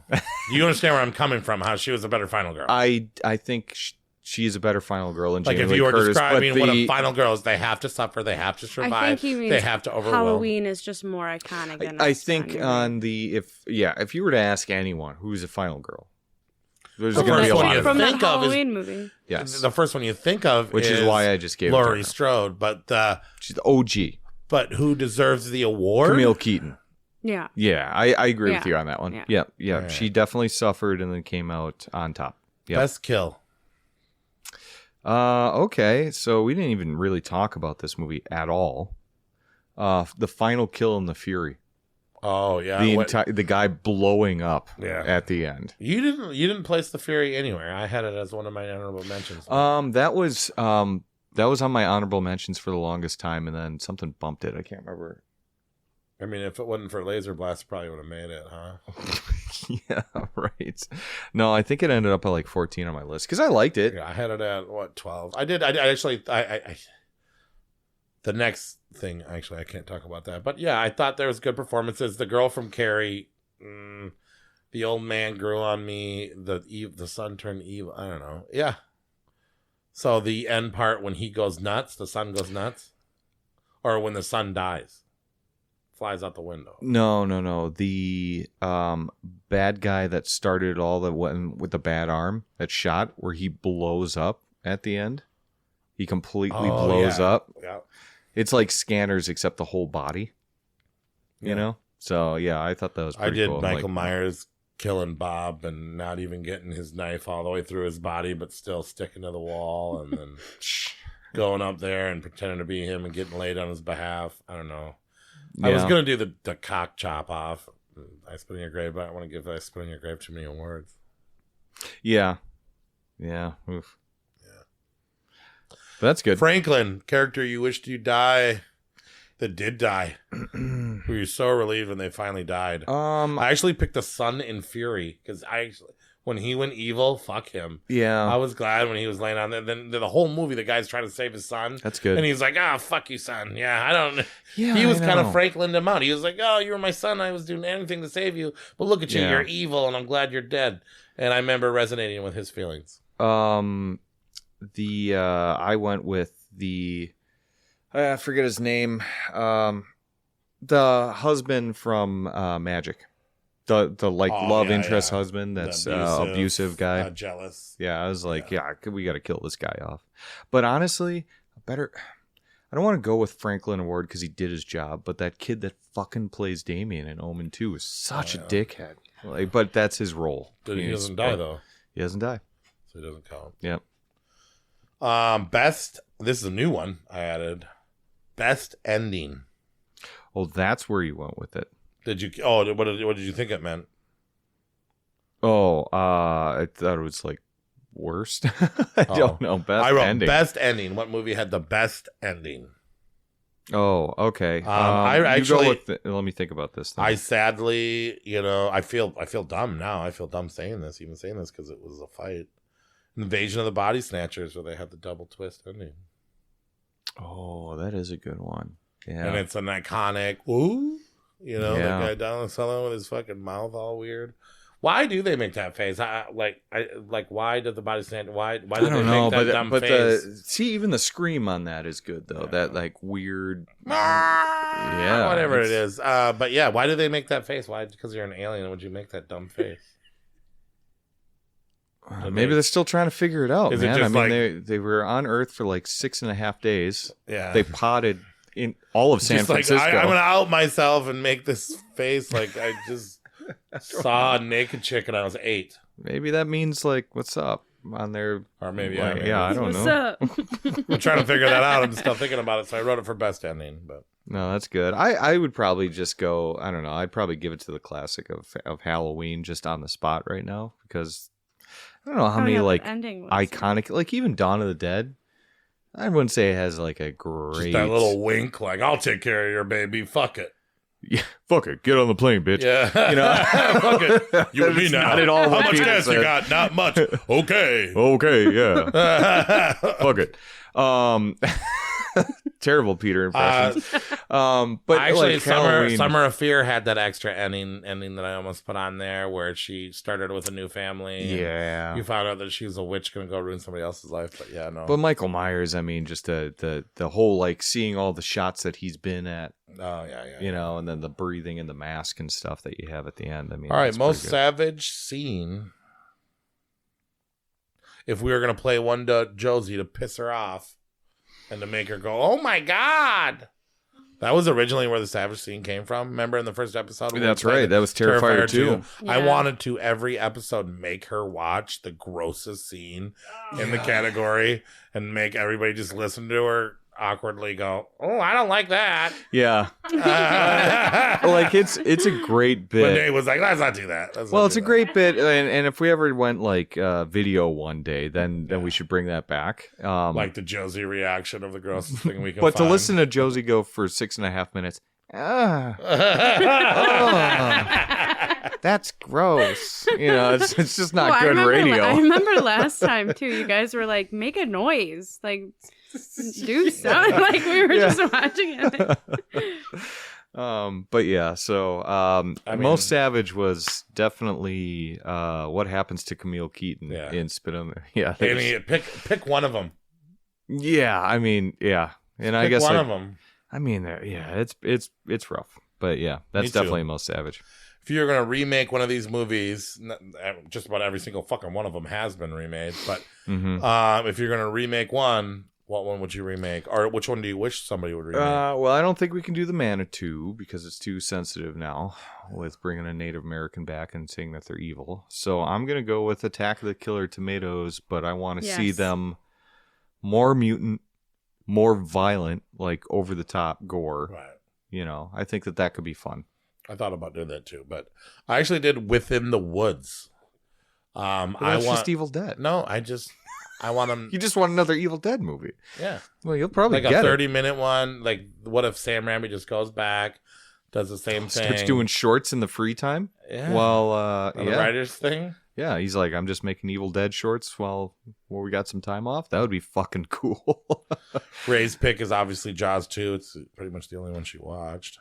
Do you understand where I'm coming from? How she was a better final girl? I think she's a better final girl than Like Jamie if Lee you were Curtis. describing but what a final girl is, they have to suffer, they have to I survive, think he means they have to overwhelm. Halloween is just more iconic than I us think on if you were to ask anyone who's a final girl, there's The going to be a first one lot you of from them. that think of is- Halloween movie. Yes, The first one you think of which is why I just gave Laurie it to her. Strode, She's the OG. but who deserves the award? Camille Keaton. Yeah. Yeah, I agree with Yeah. you on that one. Yeah. Yeah. Yeah. She definitely suffered and then came out on top. Yeah. Best kill. Okay, so we didn't even really talk about this movie at all. The final kill in the Fury. Oh yeah, The guy blowing up Yeah. at the end. You didn't place the Fury anywhere. I had it as one of my honorable mentions. That was on my honorable mentions for the longest time, and then something bumped it. I can't remember. I mean, if it wasn't for Laserblast, probably would have made it, huh? Yeah, right. No, I think it ended up at like 14 on my list because I liked it. Yeah, I had it at 12. I actually. The next thing, actually, I can't talk about that. But yeah, I thought there was good performances. The girl from Carrie, the old man grew on me. The son turned evil. I don't know. Yeah. So the end part when he goes nuts, the son goes nuts, or when the son dies, flies out the window. No. The bad guy that started all the one with the bad arm that shot, where he blows up at the end. He completely blows up. Yeah. It's like Scanners, except the whole body. You Yeah. know? So, yeah, I thought that was I pretty did cool. Michael Like, Myers killing Bob and not even getting his knife all the way through his body, but still sticking to the wall, and then going up there and pretending to be him and getting laid on his behalf. I don't know. I was yeah. going to do the cock chop off. I Spit in Your Grave, but I don't want to give I Spit in Your Grave too many awards. Yeah. Yeah. Oof. But that's good. Franklin, character you wished you die, that did die. Who you're so relieved when they finally died. I actually picked the son in Fury because when he went evil, fuck him. yeah. I was glad when he was laying on there. Then the whole movie, the guy's trying to save his son. That's good. And he's like, fuck you, son. Yeah, I don't. Yeah, he was I kind of know. Franklin him out. He was like, oh, you were my son. I was doing anything to save you. But look at you. Yeah. You're evil, and I'm glad you're dead. And I remember resonating with his feelings. I went with I forget his name. The husband from Magic. The love interest husband that's The abusive guy. Jealous. Yeah, I was like, we got to kill this guy off. But honestly, I don't want to go with Franklin Award because he did his job, but that kid that fucking plays Damien in Omen 2 is such a dickhead. Like, but that's his role. He doesn't die, though. He doesn't die. so he doesn't count. Yep. Best. This is a new one I added. Best ending. Well, that's where you went with it. Did you? Oh, what did you think it meant? Oh, I thought it was like worst. I don't know. Best I wrote ending. best ending. What movie had the best ending? Oh, okay. I you actually- go with let me think about this. Then. I sadly, I feel dumb now. I feel dumb saying this, because it was a fight. Invasion of the Body Snatchers, where they had the double twist ending. Oh, that is a good one. Yeah. And it's an iconic, ooh, Yeah. the guy down the cellar with his fucking mouth all weird. Why do they make that face? Why did the body snatch? Why did I they don't make know, that but dumb but face? see, even the scream on that is good though. Yeah. That like weird. Yeah, whatever it it's- is. But yeah, why do they make that face? Why? Because you're an alien. Would you make that dumb face? Maybe they're still trying to figure it out, Is it man. I just mean, they were on Earth for like 6.5 days. Yeah, They potted in all of San just Francisco. like I'm gonna out myself and make this face like I just saw a naked chick and I was 8. Maybe that means like, what's up on their. Or maybe like, maybe. yeah, I don't What's know. up? I'm trying to figure that out. I'm still thinking about it, so I wrote it for best ending. But No, that's good. I would probably just go. I don't know. I'd probably give it to the classic of Halloween just on the spot right now because I don't know how many yeah, the like ending was- iconic, like even Dawn of the Dead. I wouldn't say it has like a just great. that little wink, like I'll take care of your baby. Fuck it. Yeah, fuck it, get on the plane, bitch. Yeah, You know? fuck it. You and me That's now. not at all How what much Peter gas you said. got? Not much. Okay. Okay, yeah, fuck it. Terrible Peter impressions. But actually, like Halloween, Summer of Fear had that extra ending that I almost put on there, where she started with a new family. and yeah. you found out that she was a witch going to go ruin somebody else's life. But yeah, no. But Michael Myers, I mean, just the whole like seeing all the shots that he's been at, Oh yeah. you know, and then the breathing and the mask and stuff that you have at the end. I mean, All right, that's most pretty good. savage scene. If we were going to play one to Josie to piss her off and to make her go, oh my God. That was originally where the savage scene came from. Remember in the first episode? when we That's played right. That was Terrifier 2. I Yeah. wanted to every episode make her watch the grossest scene in the category and make everybody just listen to her awkwardly go, oh, I don't like that. Yeah, Like like it's a great bit. Renee was like, let's not do that. Let's Well, not it's do a that." great bit, and if we ever went like video one day, then we should bring that back. Like the Josie reaction of the grossest thing we can but to find. listen to Josie go for 6.5 minutes, that's gross. You know, it's just not Well, good radio. I remember last time too. You guys were like, make a noise, like do something. Like we were Yeah. just watching it. But yeah, so mean- most savage was definitely what happens to Camille Keaton Yeah. in Spit on the yeah. Annie, pick one of them. Yeah, I mean, yeah, and I Pick guess one like, of them. I mean, yeah, it's rough, but yeah, that's Me too. definitely most savage. If you're gonna remake one of these movies, just about every single fucking one of them has been remade. But hmm if you're gonna remake one, what one would you remake, or which one do you wish somebody would remake? Well, I don't think we can do the Manitou because it's too sensitive now with bringing a Native American back and saying that they're evil. So I'm gonna go with Attack of the Killer Tomatoes, but I want to see Yes. them more mutant, more violent, like over the top gore. Right. You know, I think that could be fun. I thought about doing that too, but I actually did Within the Woods. But I that's want just Evil Dead. no, I want them. You just want another Evil Dead movie. Yeah, Well, you'll probably like a get 30-minute one. Like, what if Sam Raimi just goes back, does the same it. thing, Starts doing shorts in the free time. yeah. Well, on the yeah. writers thing. Yeah, he's like, I'm just making Evil Dead shorts while we got some time off. That would be fucking cool. Ray's pick is obviously Jaws 2. It's pretty much the only one she watched.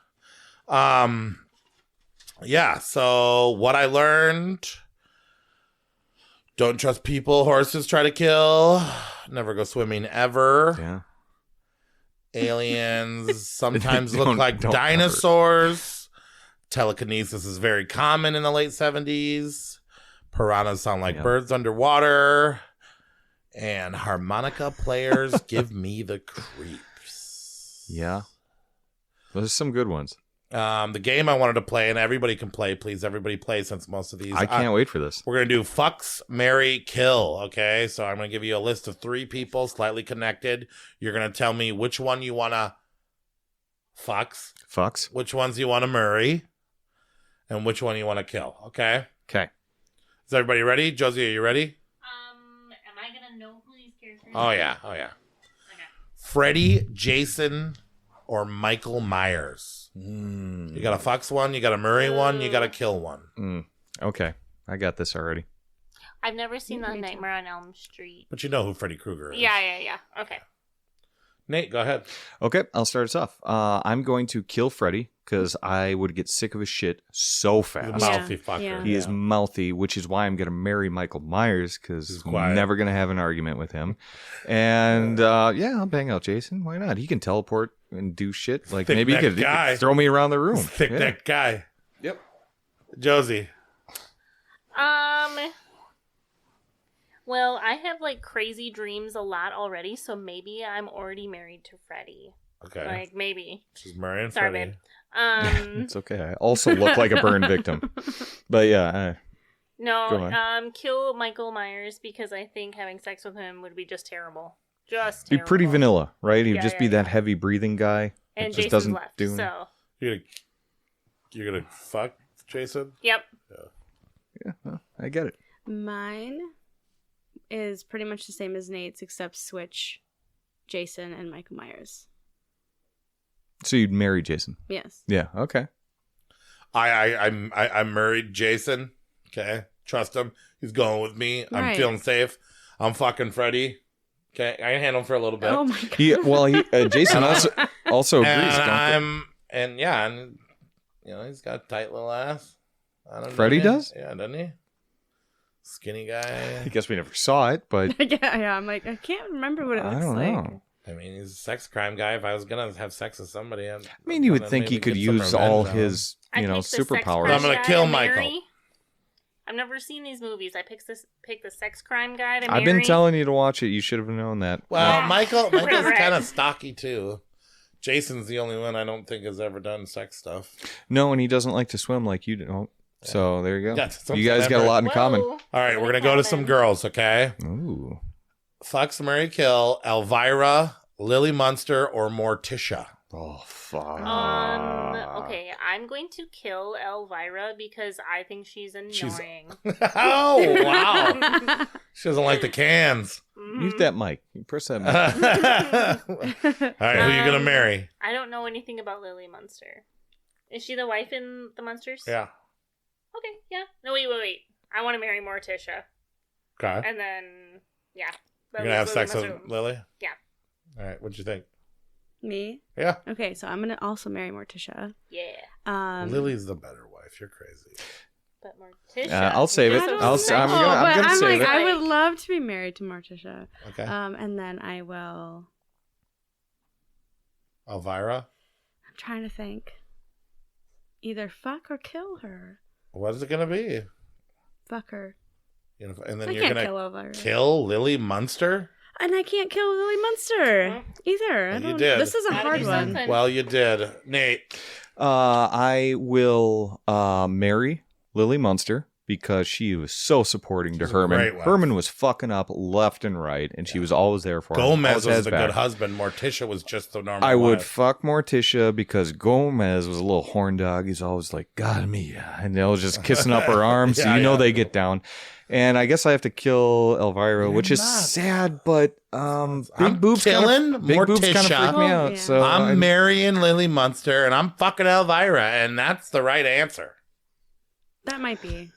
Yeah, so what I learned: don't trust people horses try to kill. Never go swimming ever. yeah. Aliens sometimes Don't- look like don't dinosaurs. Telekinesis is very common in the late 70s. Piranhas sound like Yeah. birds underwater. And harmonica players give me the creeps. Yeah. There's some good ones. The game I wanted to play, and everybody can play. Please, everybody play since most of these. I can't wait for this. We're going to do fucks, marry, kill, okay? So I'm going to give you a list of 3 people slightly connected. You're going to tell me which one you want to fucks, which ones you want to marry, and which one you want to kill, okay? Okay. Is everybody ready? Josie, are you ready? Am I going to know who these characters Oh, are? yeah. Okay. Freddy, Jason, or Michael Myers? You got to fucks one, you got to marry one, you got to kill one. Okay. I got this already. I've never seen Me The too. Nightmare on Elm Street. But you know who Freddy Krueger is. Yeah. Okay. Nate, go ahead. Okay, I'll start us off. I'm going to kill Freddy because I would get sick of his shit so He's a fast. mouthy fucker. Yeah. He is mouthy, which is why I'm going to marry Michael Myers because He's I'm quiet. never going to have an argument with him. And I'll bang out Jason. Why not? He can teleport and do shit. Like maybe he Thick-neck could guy. throw me around the room. Thick Yeah. neck guy. Yep. Josie. Well, I have like crazy dreams a lot already, so maybe I'm already married to Freddy. Okay. Like maybe. She's marrying Sorry, Freddy. babe. It's okay. I also look like a burn victim. But yeah, Go No, kill Michael Myers because I think having sex with him would be just terrible. Just be terrible. pretty vanilla, right? He'd Yeah, just yeah, be that yeah. heavy breathing guy. And It just Jason's doesn't left, do so You're gonna fuck Jason? yep. Yeah, well, I get it. Mine is pretty much the same as Nate's, except switch Jason and Michael Myers. So you'd marry Jason? Yes. Yeah. Okay. I'm married Jason. Okay. Trust him. He's going with me. I'm Right. feeling safe. I'm fucking Freddy. Okay. I can handle him for a little bit. Oh my god. Jason also agrees. And and you know, he's got a tight little ass. I don't know. Freddy does? Yeah, doesn't he? Skinny guy. I guess we never saw it, but yeah, I'm like, I can't remember what it looks I don't like. know. I mean, he's a sex crime guy. If I was gonna have sex with somebody, I mean, you would think he could use all his, I you know, picked the sex superpowers. crime I'm gonna guy kill to Michael. marry. I've never seen these movies. I picked the sex crime guy to marry. I've been telling you to watch it. You should have known that. Well, Yeah. Michael's Right. kind of stocky too. Jason's the only one I don't think has ever done sex stuff. No, and he doesn't like to swim like you do. So there you go. That's something You guys got a lot in common. Whoa. All right, we're gonna Something go to some common. girls, okay? Ooh. Fucks, marry, kill. Elvira, Lily Munster, or Morticia. Oh, fuck. Okay, I'm going to kill Elvira because I think she's annoying. Oh wow! She doesn't like the cans. Use that mic. You press that mic. All right, who you gonna marry? I don't know anything about Lily Munster. Is she the wife in the Munsters? Yeah. Okay, yeah. No, wait. I want to marry Morticia. Okay. And then, yeah. You're gonna have Lily sex with Munster. Lily? Yeah. All right. What'd you think? Me? Yeah. Okay, so I'm gonna also marry Morticia. Yeah. Lily's the better wife. You're crazy. But Morticia. I'll save it. I don't I'm know, gonna but save it. I would love to be married to Morticia. Okay. And then I will. Elvira. I'm trying to think. Either fuck or kill her. What is it gonna be? Fuck her. You know, and then I you're can't gonna kill Elvira. kill Lily Munster? And I can't kill Lily Munster either. I Well, you don't- did. This is a Gotta hard do one. something. Well, you did. Nate. I will marry Lily Munster because she was so supporting to She's a Herman. great wife. Herman was fucking up left and right, and she was always there for him. Gomez always was has the back. good husband. Morticia was just the normal I would wife. fuck Morticia because Gomez was a little horn dog. He's always like, God, Mia. And they was just kissing up her arms. So Yeah, you know yeah. they get down. And I guess I have to kill Elvira, You're which is not. sad, but big I'm boobs killing big boobs kind of Morticia. freak me Oh, out. yeah. So I'm marrying Lily Munster and I'm fucking Elvira, and that's the right answer. That might be.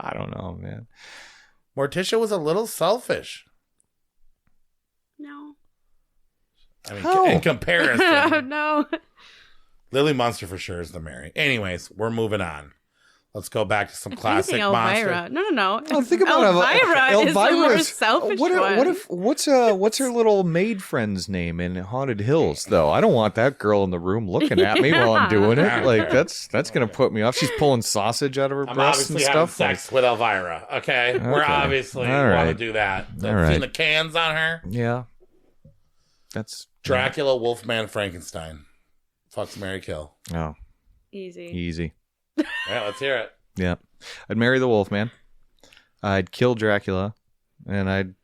I don't know, man. Morticia was a little selfish. No. I mean, How? in comparison, No. Lily Munster for sure is the Mary. Anyways, we're moving on. Let's go back to some If classic anything, Elvira. monster. No. Oh, think about Elvira is the more Elvira's- selfish what one. if what's her little maid friend's name in Haunted Hills though? I don't want that girl in the room looking at me while I'm doing it. Like that's gonna put me off. She's pulling sausage out of her I'm breasts and obviously having stuff. sex with Elvira. Okay, we're Okay. obviously All want to right. do that. All right. Seen the cans on her? Yeah, that's Dracula, Wolfman, Frankenstein. Fucks, marry, kill. Oh, Easy. Yeah, let's hear it. Yeah. I'd marry the Wolfman. I'd kill Dracula. And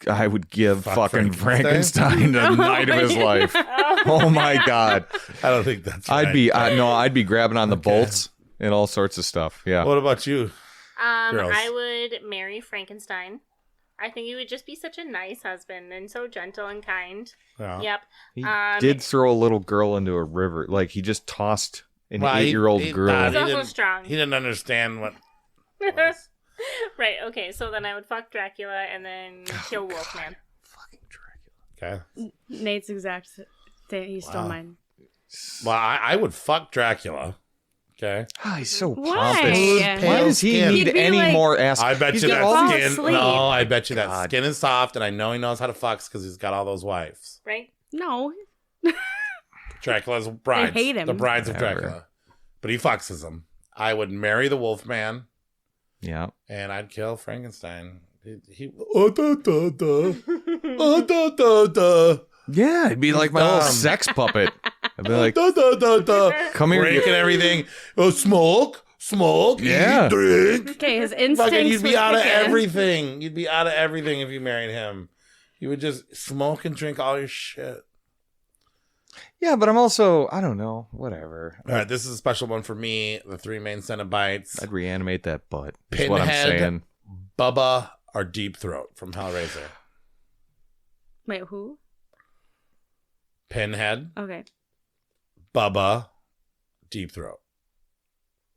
I would give Fuck fucking Frankenstein? Frankenstein the night of his life. Oh my God. I don't think that's right. I'd be grabbing on the bolts and all sorts of stuff. Yeah. What about you? Girls? I would marry Frankenstein. I think he would just be such a nice husband and so gentle and kind. Yeah. Yep. He did throw a little girl into a river. Like, he just tossed an 8-year-old girl. He's also strong. He didn't understand what... Right, okay, so then I would fuck Dracula and then kill Wolfman. Fucking Dracula. Okay. Nate's exact thing. He stole mine. Well, I would fuck Dracula. Okay. Ah, he's so Why? pompous. Yeah. Why does he Skin. need He'd be any like- more ass? I bet He's you gonna that fall skin... asleep. No, I bet you that God. skin is soft, and I know he knows how to fuck because he's got all those wives. Right? No. Dracula's brides. hate him. The brides of Whatever. Dracula. But he fucks them. I would marry the Wolfman, Yeah. and I'd kill Frankenstein. He oh, da, da, da. Oh, da, da, da. Yeah, it'd be like my little Dumb. sex puppet. I'd be like, Da, da, da, da. come here. Breaking everything. Oh, smoke, Yeah. eat, drink. Okay, his instincts. Fucking, you'd be would out of kick in. everything. You'd be out of everything if you married him. You would just smoke and drink all your shit. Yeah, but I'm also, I don't know, whatever. All right, this is a special one for me. The 3 main Cenobites. I'd reanimate that butt. Is what I'm Pinhead, saying. Bubba, or Deep Throat from Hellraiser. Wait, who? Pinhead, Okay. Bubba, Deep Throat.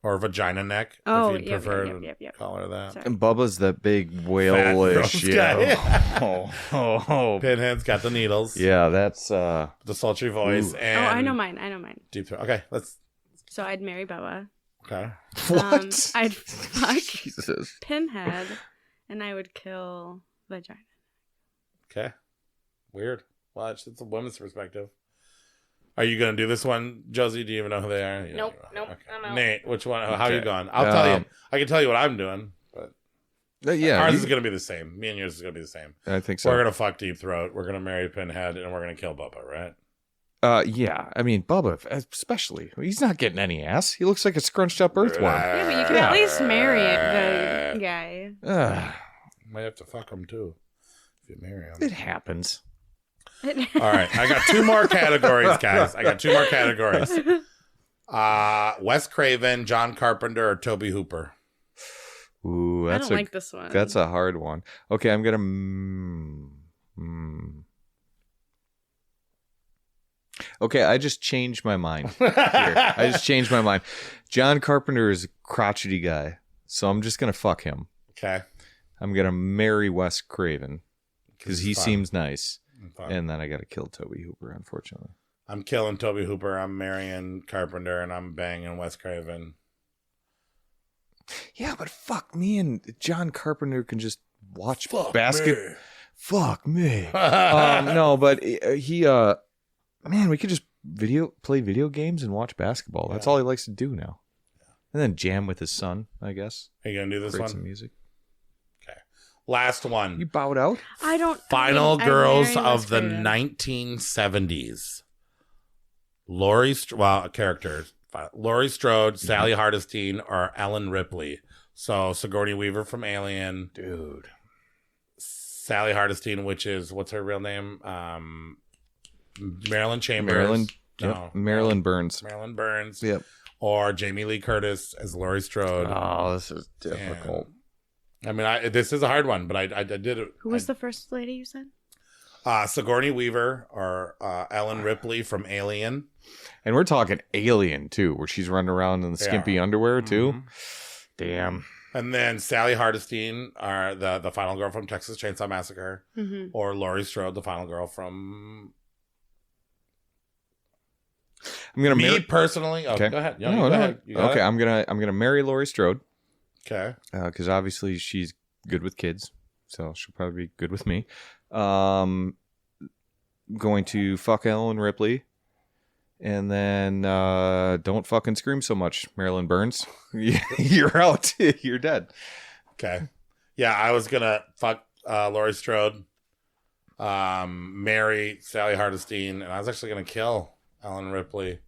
Or Vagina Neck, Oh, if you'd yep, prefer yep, to yep, yep. call her that. Sorry. And Bubba's that big Fat whale-ish. gross Yeah. guy. Oh. Pinhead's got the needles. Yeah, that's, The sultry voice. Ooh. And Oh, I know mine. Deep Throat. Okay, let's... So I'd marry Bella. Okay. what? I'd fuck Jesus. Pinhead, and I would kill Vagina. Okay. Weird. Watch. It's a woman's perspective. Are you going to do this one, Josie? Do you even know who they are? You Nope, don't. nope, I'm out. Nate, which one? How are you Okay. going? I'll tell you. Um, I can tell you what I'm doing, but Yeah, ours you- is going to be the same. Me and yours is going to be the same. I think so. We're going to fuck Deep Throat. We're going to marry Pinhead, and we're going to kill Bubba, right? Yeah, I mean, Bubba, especially. He's not getting any ass. He looks like a scrunched up earthworm. Yeah, but you can at least marry a good guy. Ugh, Might have to fuck him, too, if you marry him. it happens. All right. I got 2 more categories, guys. I got 2 more categories. Wes Craven, John Carpenter, or Toby Hooper. Ooh, I that's don't like this one. that's a hard one. Okay, I'm gonna. Okay, I just changed my mind. Here. I just changed my mind. John Carpenter is a crotchety guy, so I'm just gonna fuck him. Okay. I'm gonna marry Wes Craven because he Fun. seems nice, Fun. and then I gotta kill Toby Hooper, unfortunately. I'm killing Toby Hooper. I'm marrying Carpenter, and I'm banging Wes Craven. Yeah, but fuck, me and John Carpenter can just watch Fuck basket. me. Fuck me. No, but he man, we could just play video games and watch basketball. That's all he likes to do now. And then jam with his son, I guess. Are you gonna do this Create one? some music. Okay. Last one. You bowed out? I don't. Final I'd girls marry of Wes the Craven. 1970s. Characters. Laurie Strode, Sally Hardesty, or Ellen Ripley. So Sigourney Weaver from Alien. Dude. Sally Hardesty, which is, what's her real name? Marilyn Chambers. Marilyn Burns. Marilyn Burns. Yep. Or Jamie Lee Curtis as Laurie Strode. Oh, this is difficult. I mean, this is a hard one, but I did it. Who was the first lady you said? Sigourney Weaver or Ellen Ripley from Alien. And we're talking Alien, too, where she's running around in the skimpy underwear, too. Damn. And then Sally Hardesty, or the final girl from Texas Chainsaw Massacre, or Laurie Strode, the final girl from. I'm gonna Me personally. Oh, Okay. go ahead. No, You go no. ahead. You got Okay, it? I'm gonna marry Laurie Strode. Okay. Because obviously she's good with kids, so she'll probably be good with me. Going to fuck Ellen Ripley, and then don't fucking scream so much, Marilyn Burns. You're out. You're dead. Okay. Yeah, I was gonna fuck Laurie Strode, marry Sally Hardesty, and I was actually gonna kill Ellen Ripley.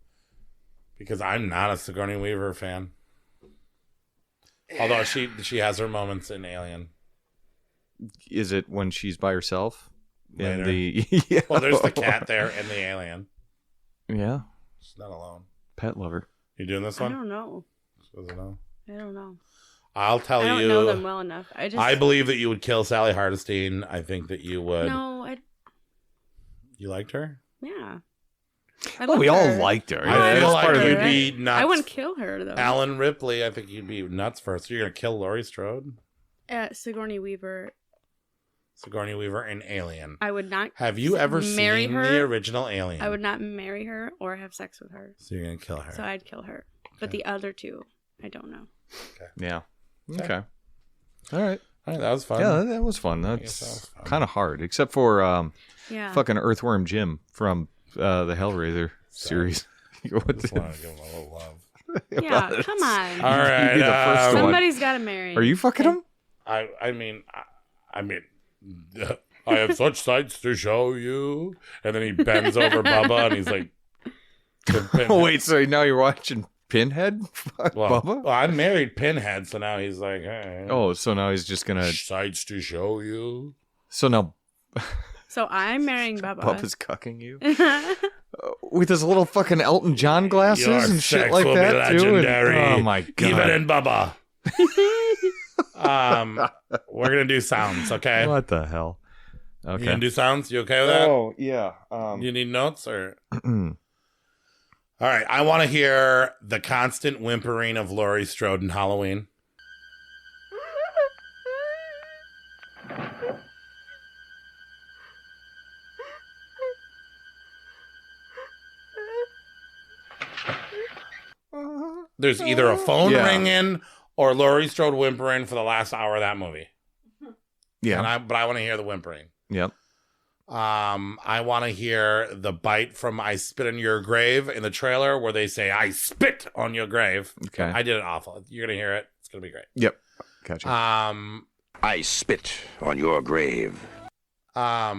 Because I'm not a Sigourney Weaver fan. Although she has her moments in Alien. Is it when she's by herself? Later. In the yeah. Well, there's the cat there and the alien. Yeah. She's not alone. Pet lover. You doing this I one? don't know. Supposed to know. I don't know. I'll tell you. I don't know them well enough. I believe that you would kill Sally Hardesty. I think that you would. No, You liked her? yeah. We all liked her. I feel like her. you'd be nuts. I wouldn't kill her though. Alan Ripley, I think you'd be nuts for. So you're going to kill Laurie Strode? Sigourney Weaver. Sigourney Weaver and Alien. I would not. Have you ever marry seen her. the original Alien? I would not marry her or have sex with her. So you're going to kill her. So I'd kill her. But the other two, I don't know. Okay. Yeah. Okay. All right. All right, that was fun. Yeah, that was fun. guess That's that was fun. kind of hard, except for Yeah. fucking Earthworm Jim from the Hellraiser series. What Just wanted to give him a little love. Yeah, come on. All right. You'd be the first one. Somebody's got to marry. Are you fucking him? I mean, I have such sights to show you. And then he bends over Bubba and he's like, Oh, wait, so now you're watching Pinhead? Bubba? Well, I married Pinhead, so now he's like, hey. Oh, so now he's just gonna. Sights to show you. So now So I'm marrying Bubba. Bubba's cucking you with his little fucking Elton John glasses Your and shit sex like will that be too. legendary, Oh my god! Even in Bubba. We're gonna do sounds, okay? What the hell? You Okay. gonna do sounds? You okay with that? Oh yeah. You need notes or? All right, I want to hear the constant whimpering of Laurie Strode in Halloween. There's either a phone Yeah. ringing or Laurie Strode whimpering for the last hour of that movie. Yeah. But I want to hear the whimpering. Yep. I want to hear the bite from I Spit on Your Grave in the trailer where they say, I spit on your grave. Okay. I did it awful. You're going to hear it. It's going to be great. Yep. Gotcha. I spit on your grave. I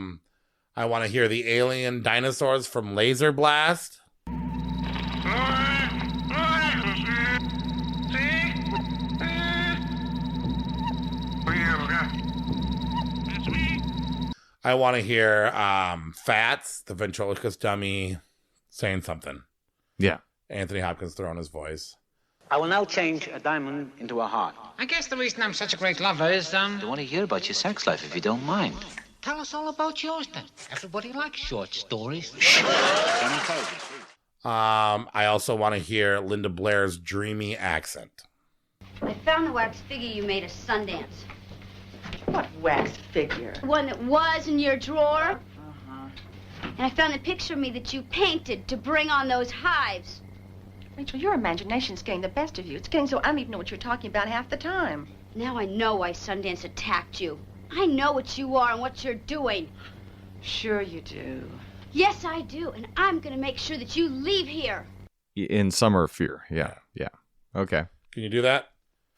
want to hear the alien dinosaurs from Laserblast. I want to hear Fats, the ventriloquist dummy, saying something. Yeah. Anthony Hopkins throwing his voice. I will now change a diamond into a heart. I guess the reason I'm such a great lover is, I want to hear about your sex life if you don't mind. tell us all about yours then. Everybody likes short stories. I also want to hear Linda Blair's dreamy accent. I found the wax figure you made at Sundance. What wax figure? The one that was in your drawer. And I found a picture of me that you painted to bring on those hives. Rachel, your imagination's getting the best of you. It's getting so I don't even know what you're talking about half the time. Now I know why Sundance attacked you. I know what you are and what you're doing. Sure you do. Yes, I do. And I'm going to make sure that you leave here. In Summer of Fear. Yeah. Yeah. Okay. Can you do that?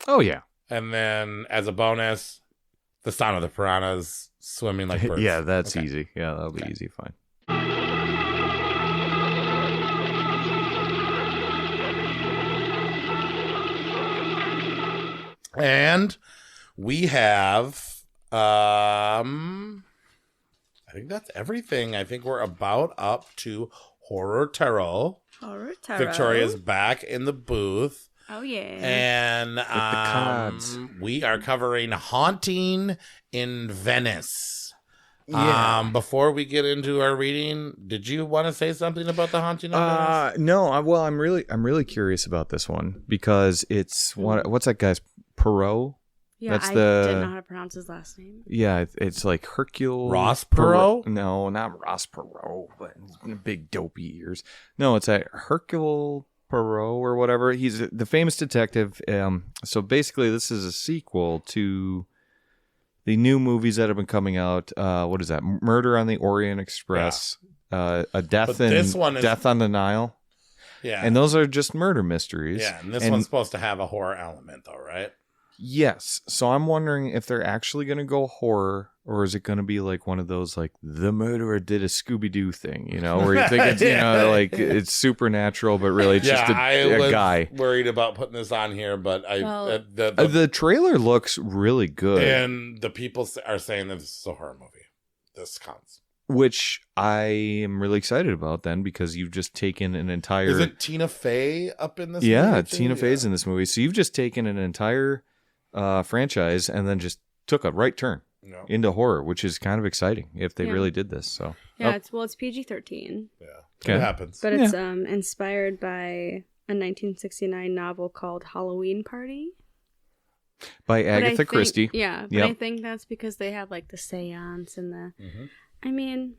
Oh, yeah. And then, as a bonus, the sound of the piranhas swimming like birds. Yeah, that's Okay. easy. Yeah, that'll be easy. Fine. And we have, I think that's everything. I think we're about up to Horror Tarot. Horror Tarot. Victoria's back in the booth. Oh, yeah. And cards. we are covering Haunting in Venice. Yeah. Before we get into our reading, did you want to say something about the Haunting in Venice? No. I'm really curious about this one because it's what's that guy's Perot? Yeah, That's I the- didn't know how to pronounce his last name. Yeah, it's like Hercule Ross Perot? No, not Ross Perot, but big dopey ears. No, it's a Hercule Poirot or whatever. He's the famous detective. So basically, this is a sequel to the new movies that have been coming out. What is that? Murder on the Orient Express, A Death But this one is- Death on the Nile. Yeah. And those are just murder mysteries. Yeah, and this one's supposed to have a horror element, though, right? Yes. So I'm wondering if they're actually going to go horror Or is it going to be like one of those, like, the murderer did a Scooby-Doo thing, you know, where you think it's, you know, like it's supernatural, but really it's just a guy. Worried about putting this on here, but the trailer looks really good. And the people are saying that this is a horror movie. This counts. Which I am really excited about then, because you've just taken an entire... Isn't Tina Fey up in this movie? Yeah, Tina Fey's in this movie. So you've just taken an entire franchise and then just took a right turn into horror, which is kind of exciting if they really did this. So yeah, it's PG-13. Yeah, it happens. But it's inspired by a 1969 novel called Halloween Party by Agatha Christie. Yeah, but I think that's because they have like the seance and the... I mean,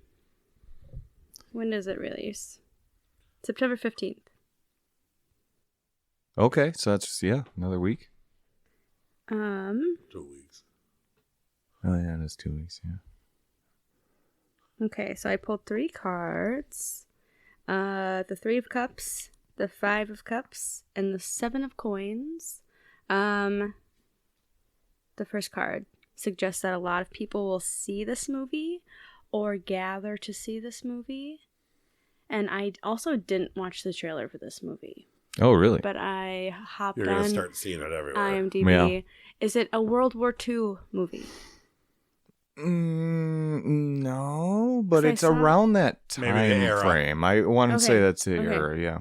when does it release? September 15th. Okay, so that's, another week. 2 weeks. Oh, yeah, it is 2 weeks, yeah. Okay, so I pulled 3 cards. The 3 of Cups, the 5 of Cups, and the 7 of Coins. The first card suggests that a lot of people will see this movie or gather to see this movie. And I also didn't watch the trailer for this movie. Oh, really? But I hopped You're on going to start seeing it everywhere. IMDb. Yeah. Is it a World War II movie? No, but it's around that time frame. I want to say that's the era, yeah.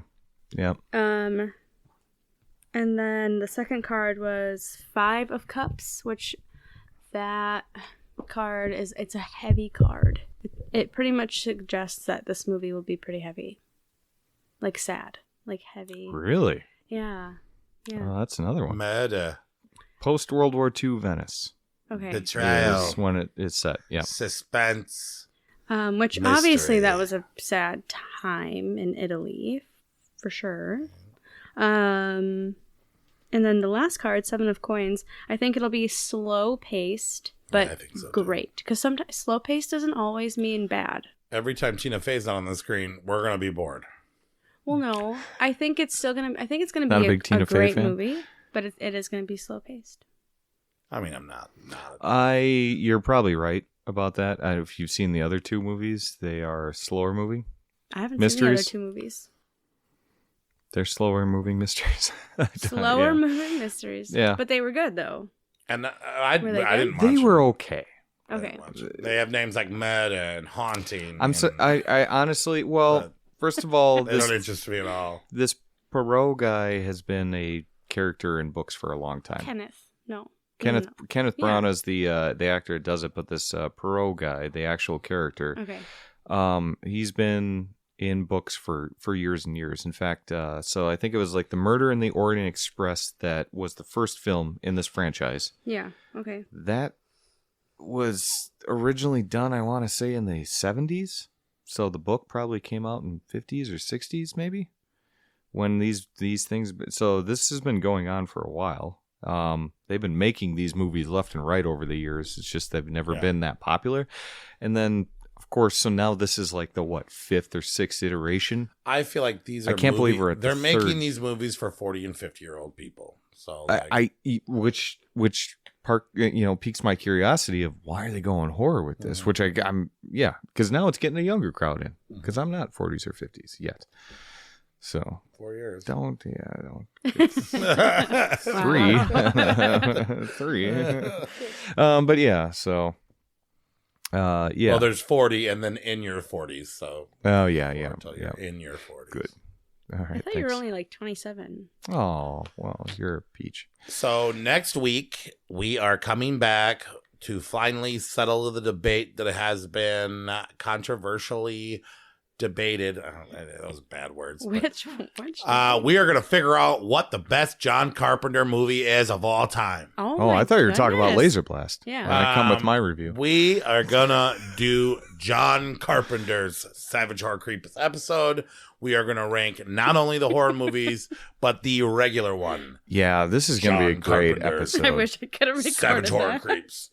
Yeah. And then the second card was 5 of Cups, which that card it's a heavy card. It pretty much suggests that this movie will be pretty heavy. Like sad. Like heavy. Really? Yeah. Well, that's another one. Murder. Post-World War II Venice. Okay. Betrayal. Is when it is set, yeah. Suspense. Which mystery. Obviously that was a sad time in Italy, for sure. And then the last card, 7 of Coins, I think it'll be slow-paced, but I think so, great. Because sometimes slow-paced doesn't always mean bad. Every time Tina Fey's not on the screen, we're going to be bored. Well, no. I think it's still going to... I think it's going Not to be a big Tina Fey great fan? movie, but it is going to be slow-paced. I mean, I'm not. You're probably right about that. If you've seen the other 2 movies, they are slower moving. I haven't mysteries. seen the other 2 movies. They're slower moving mysteries. Slower moving mysteries. Yeah. But they were good, though. And I Were they didn't watch They them. were okay. Okay. They have names like Murder and Haunting. I honestly, first of all, they don't interest me at all. This Perot guy has been a character in books for a long time. Kenneth. No. Kenneth Yeah. Branagh's the actor that does it, but this Perot guy, the actual character, Okay. he's been in books for years and years. In fact, so I think it was like The Murder in the Orient Express that was the first film in this franchise. Yeah. Okay. That was originally done, I want to say, in the 70s. So the book probably came out in 50s or 60s, maybe, when these things. So this has been going on for a while. They've been making these movies left and right over the years. It's just they've never been that popular. And then, of course, so now this is like the 5th or 6th iteration. I feel like these are. I can't believe we're at they're the making third. these movies for 40 and 50-year-old people. So which part piques my curiosity of why are they going horror with this? Which I'm because now it's getting a younger crowd in because I'm not 40s or 50s yet. So 4 years. Don't. 3. 3. But yeah. So. Yeah. Well, there's 40 and then in your 40s. So. Oh yeah. Until you're in your 40s. Good. All right. I thought you were only like 27. Oh well, you're a peach. So next week we are coming back to finally settle the debate that has been controversially debated. Those bad words. Which? We are going to figure out what the best John Carpenter movie is of all time. Oh, I thought you were talking about Laserblast. Yeah. When I come with my review. We are going to do John Carpenter's Savage Horror Creeps episode. We are going to rank not only the horror movies, but the regular one. Yeah, this is going to be a great episode. I wish I could have recorded Savage Horror that. Creeps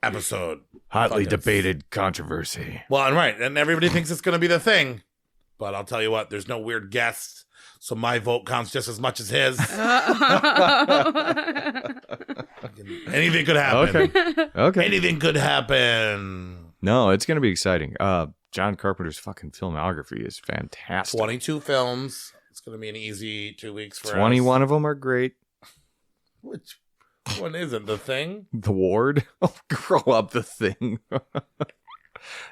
episode. Hotly debated controversy. Well, and everybody thinks it's going to be the thing. But I'll tell you what, there's no weird guests, so my vote counts just as much as his. Anything could happen. Okay. Anything could happen. No, it's going to be exciting. John Carpenter's fucking filmography is fantastic. 22 films. It's going to be an easy 2 weeks for 21 us. of them are great. Which one isn't? The Thing? The Ward? Oh, grow up, The Thing.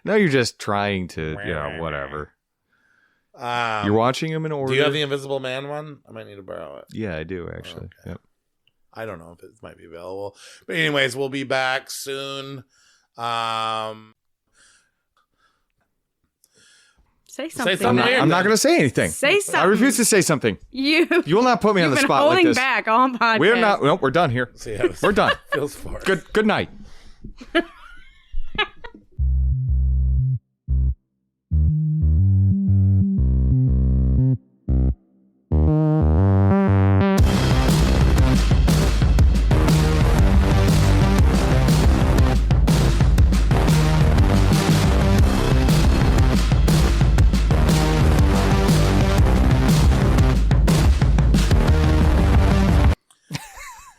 No, you're just trying to, whatever. You're watching them in order. Do you have the Invisible Man one? I might need to borrow it. Yeah, I do, actually. Okay. Yep. I don't know if it might be available. But anyways, we'll be back soon. Say something. I'm not going to say anything. Say something. I refuse to say something. You will not put me on the spot like this. Holding back on podcast. We're not. No, we're done here. We're done. Feels forced. Good night.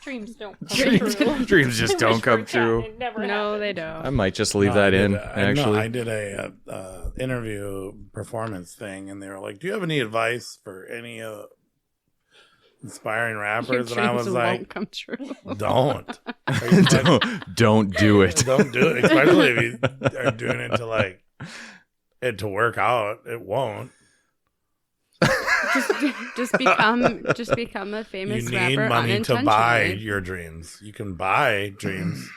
Dreams don't come true. Dreams just don't come true. It never No, happens. they don't. I might just leave that in. Actually, I did a interview performance thing, and they were like, "Do you have any advice for any inspiring rappers?" And I was like, won't come true. "Don't, don't do it. Don't do it, especially if you are doing it to like it to work out. It won't." just become a famous you need rapper money to buy unintentionally. your dreams. You can buy dreams.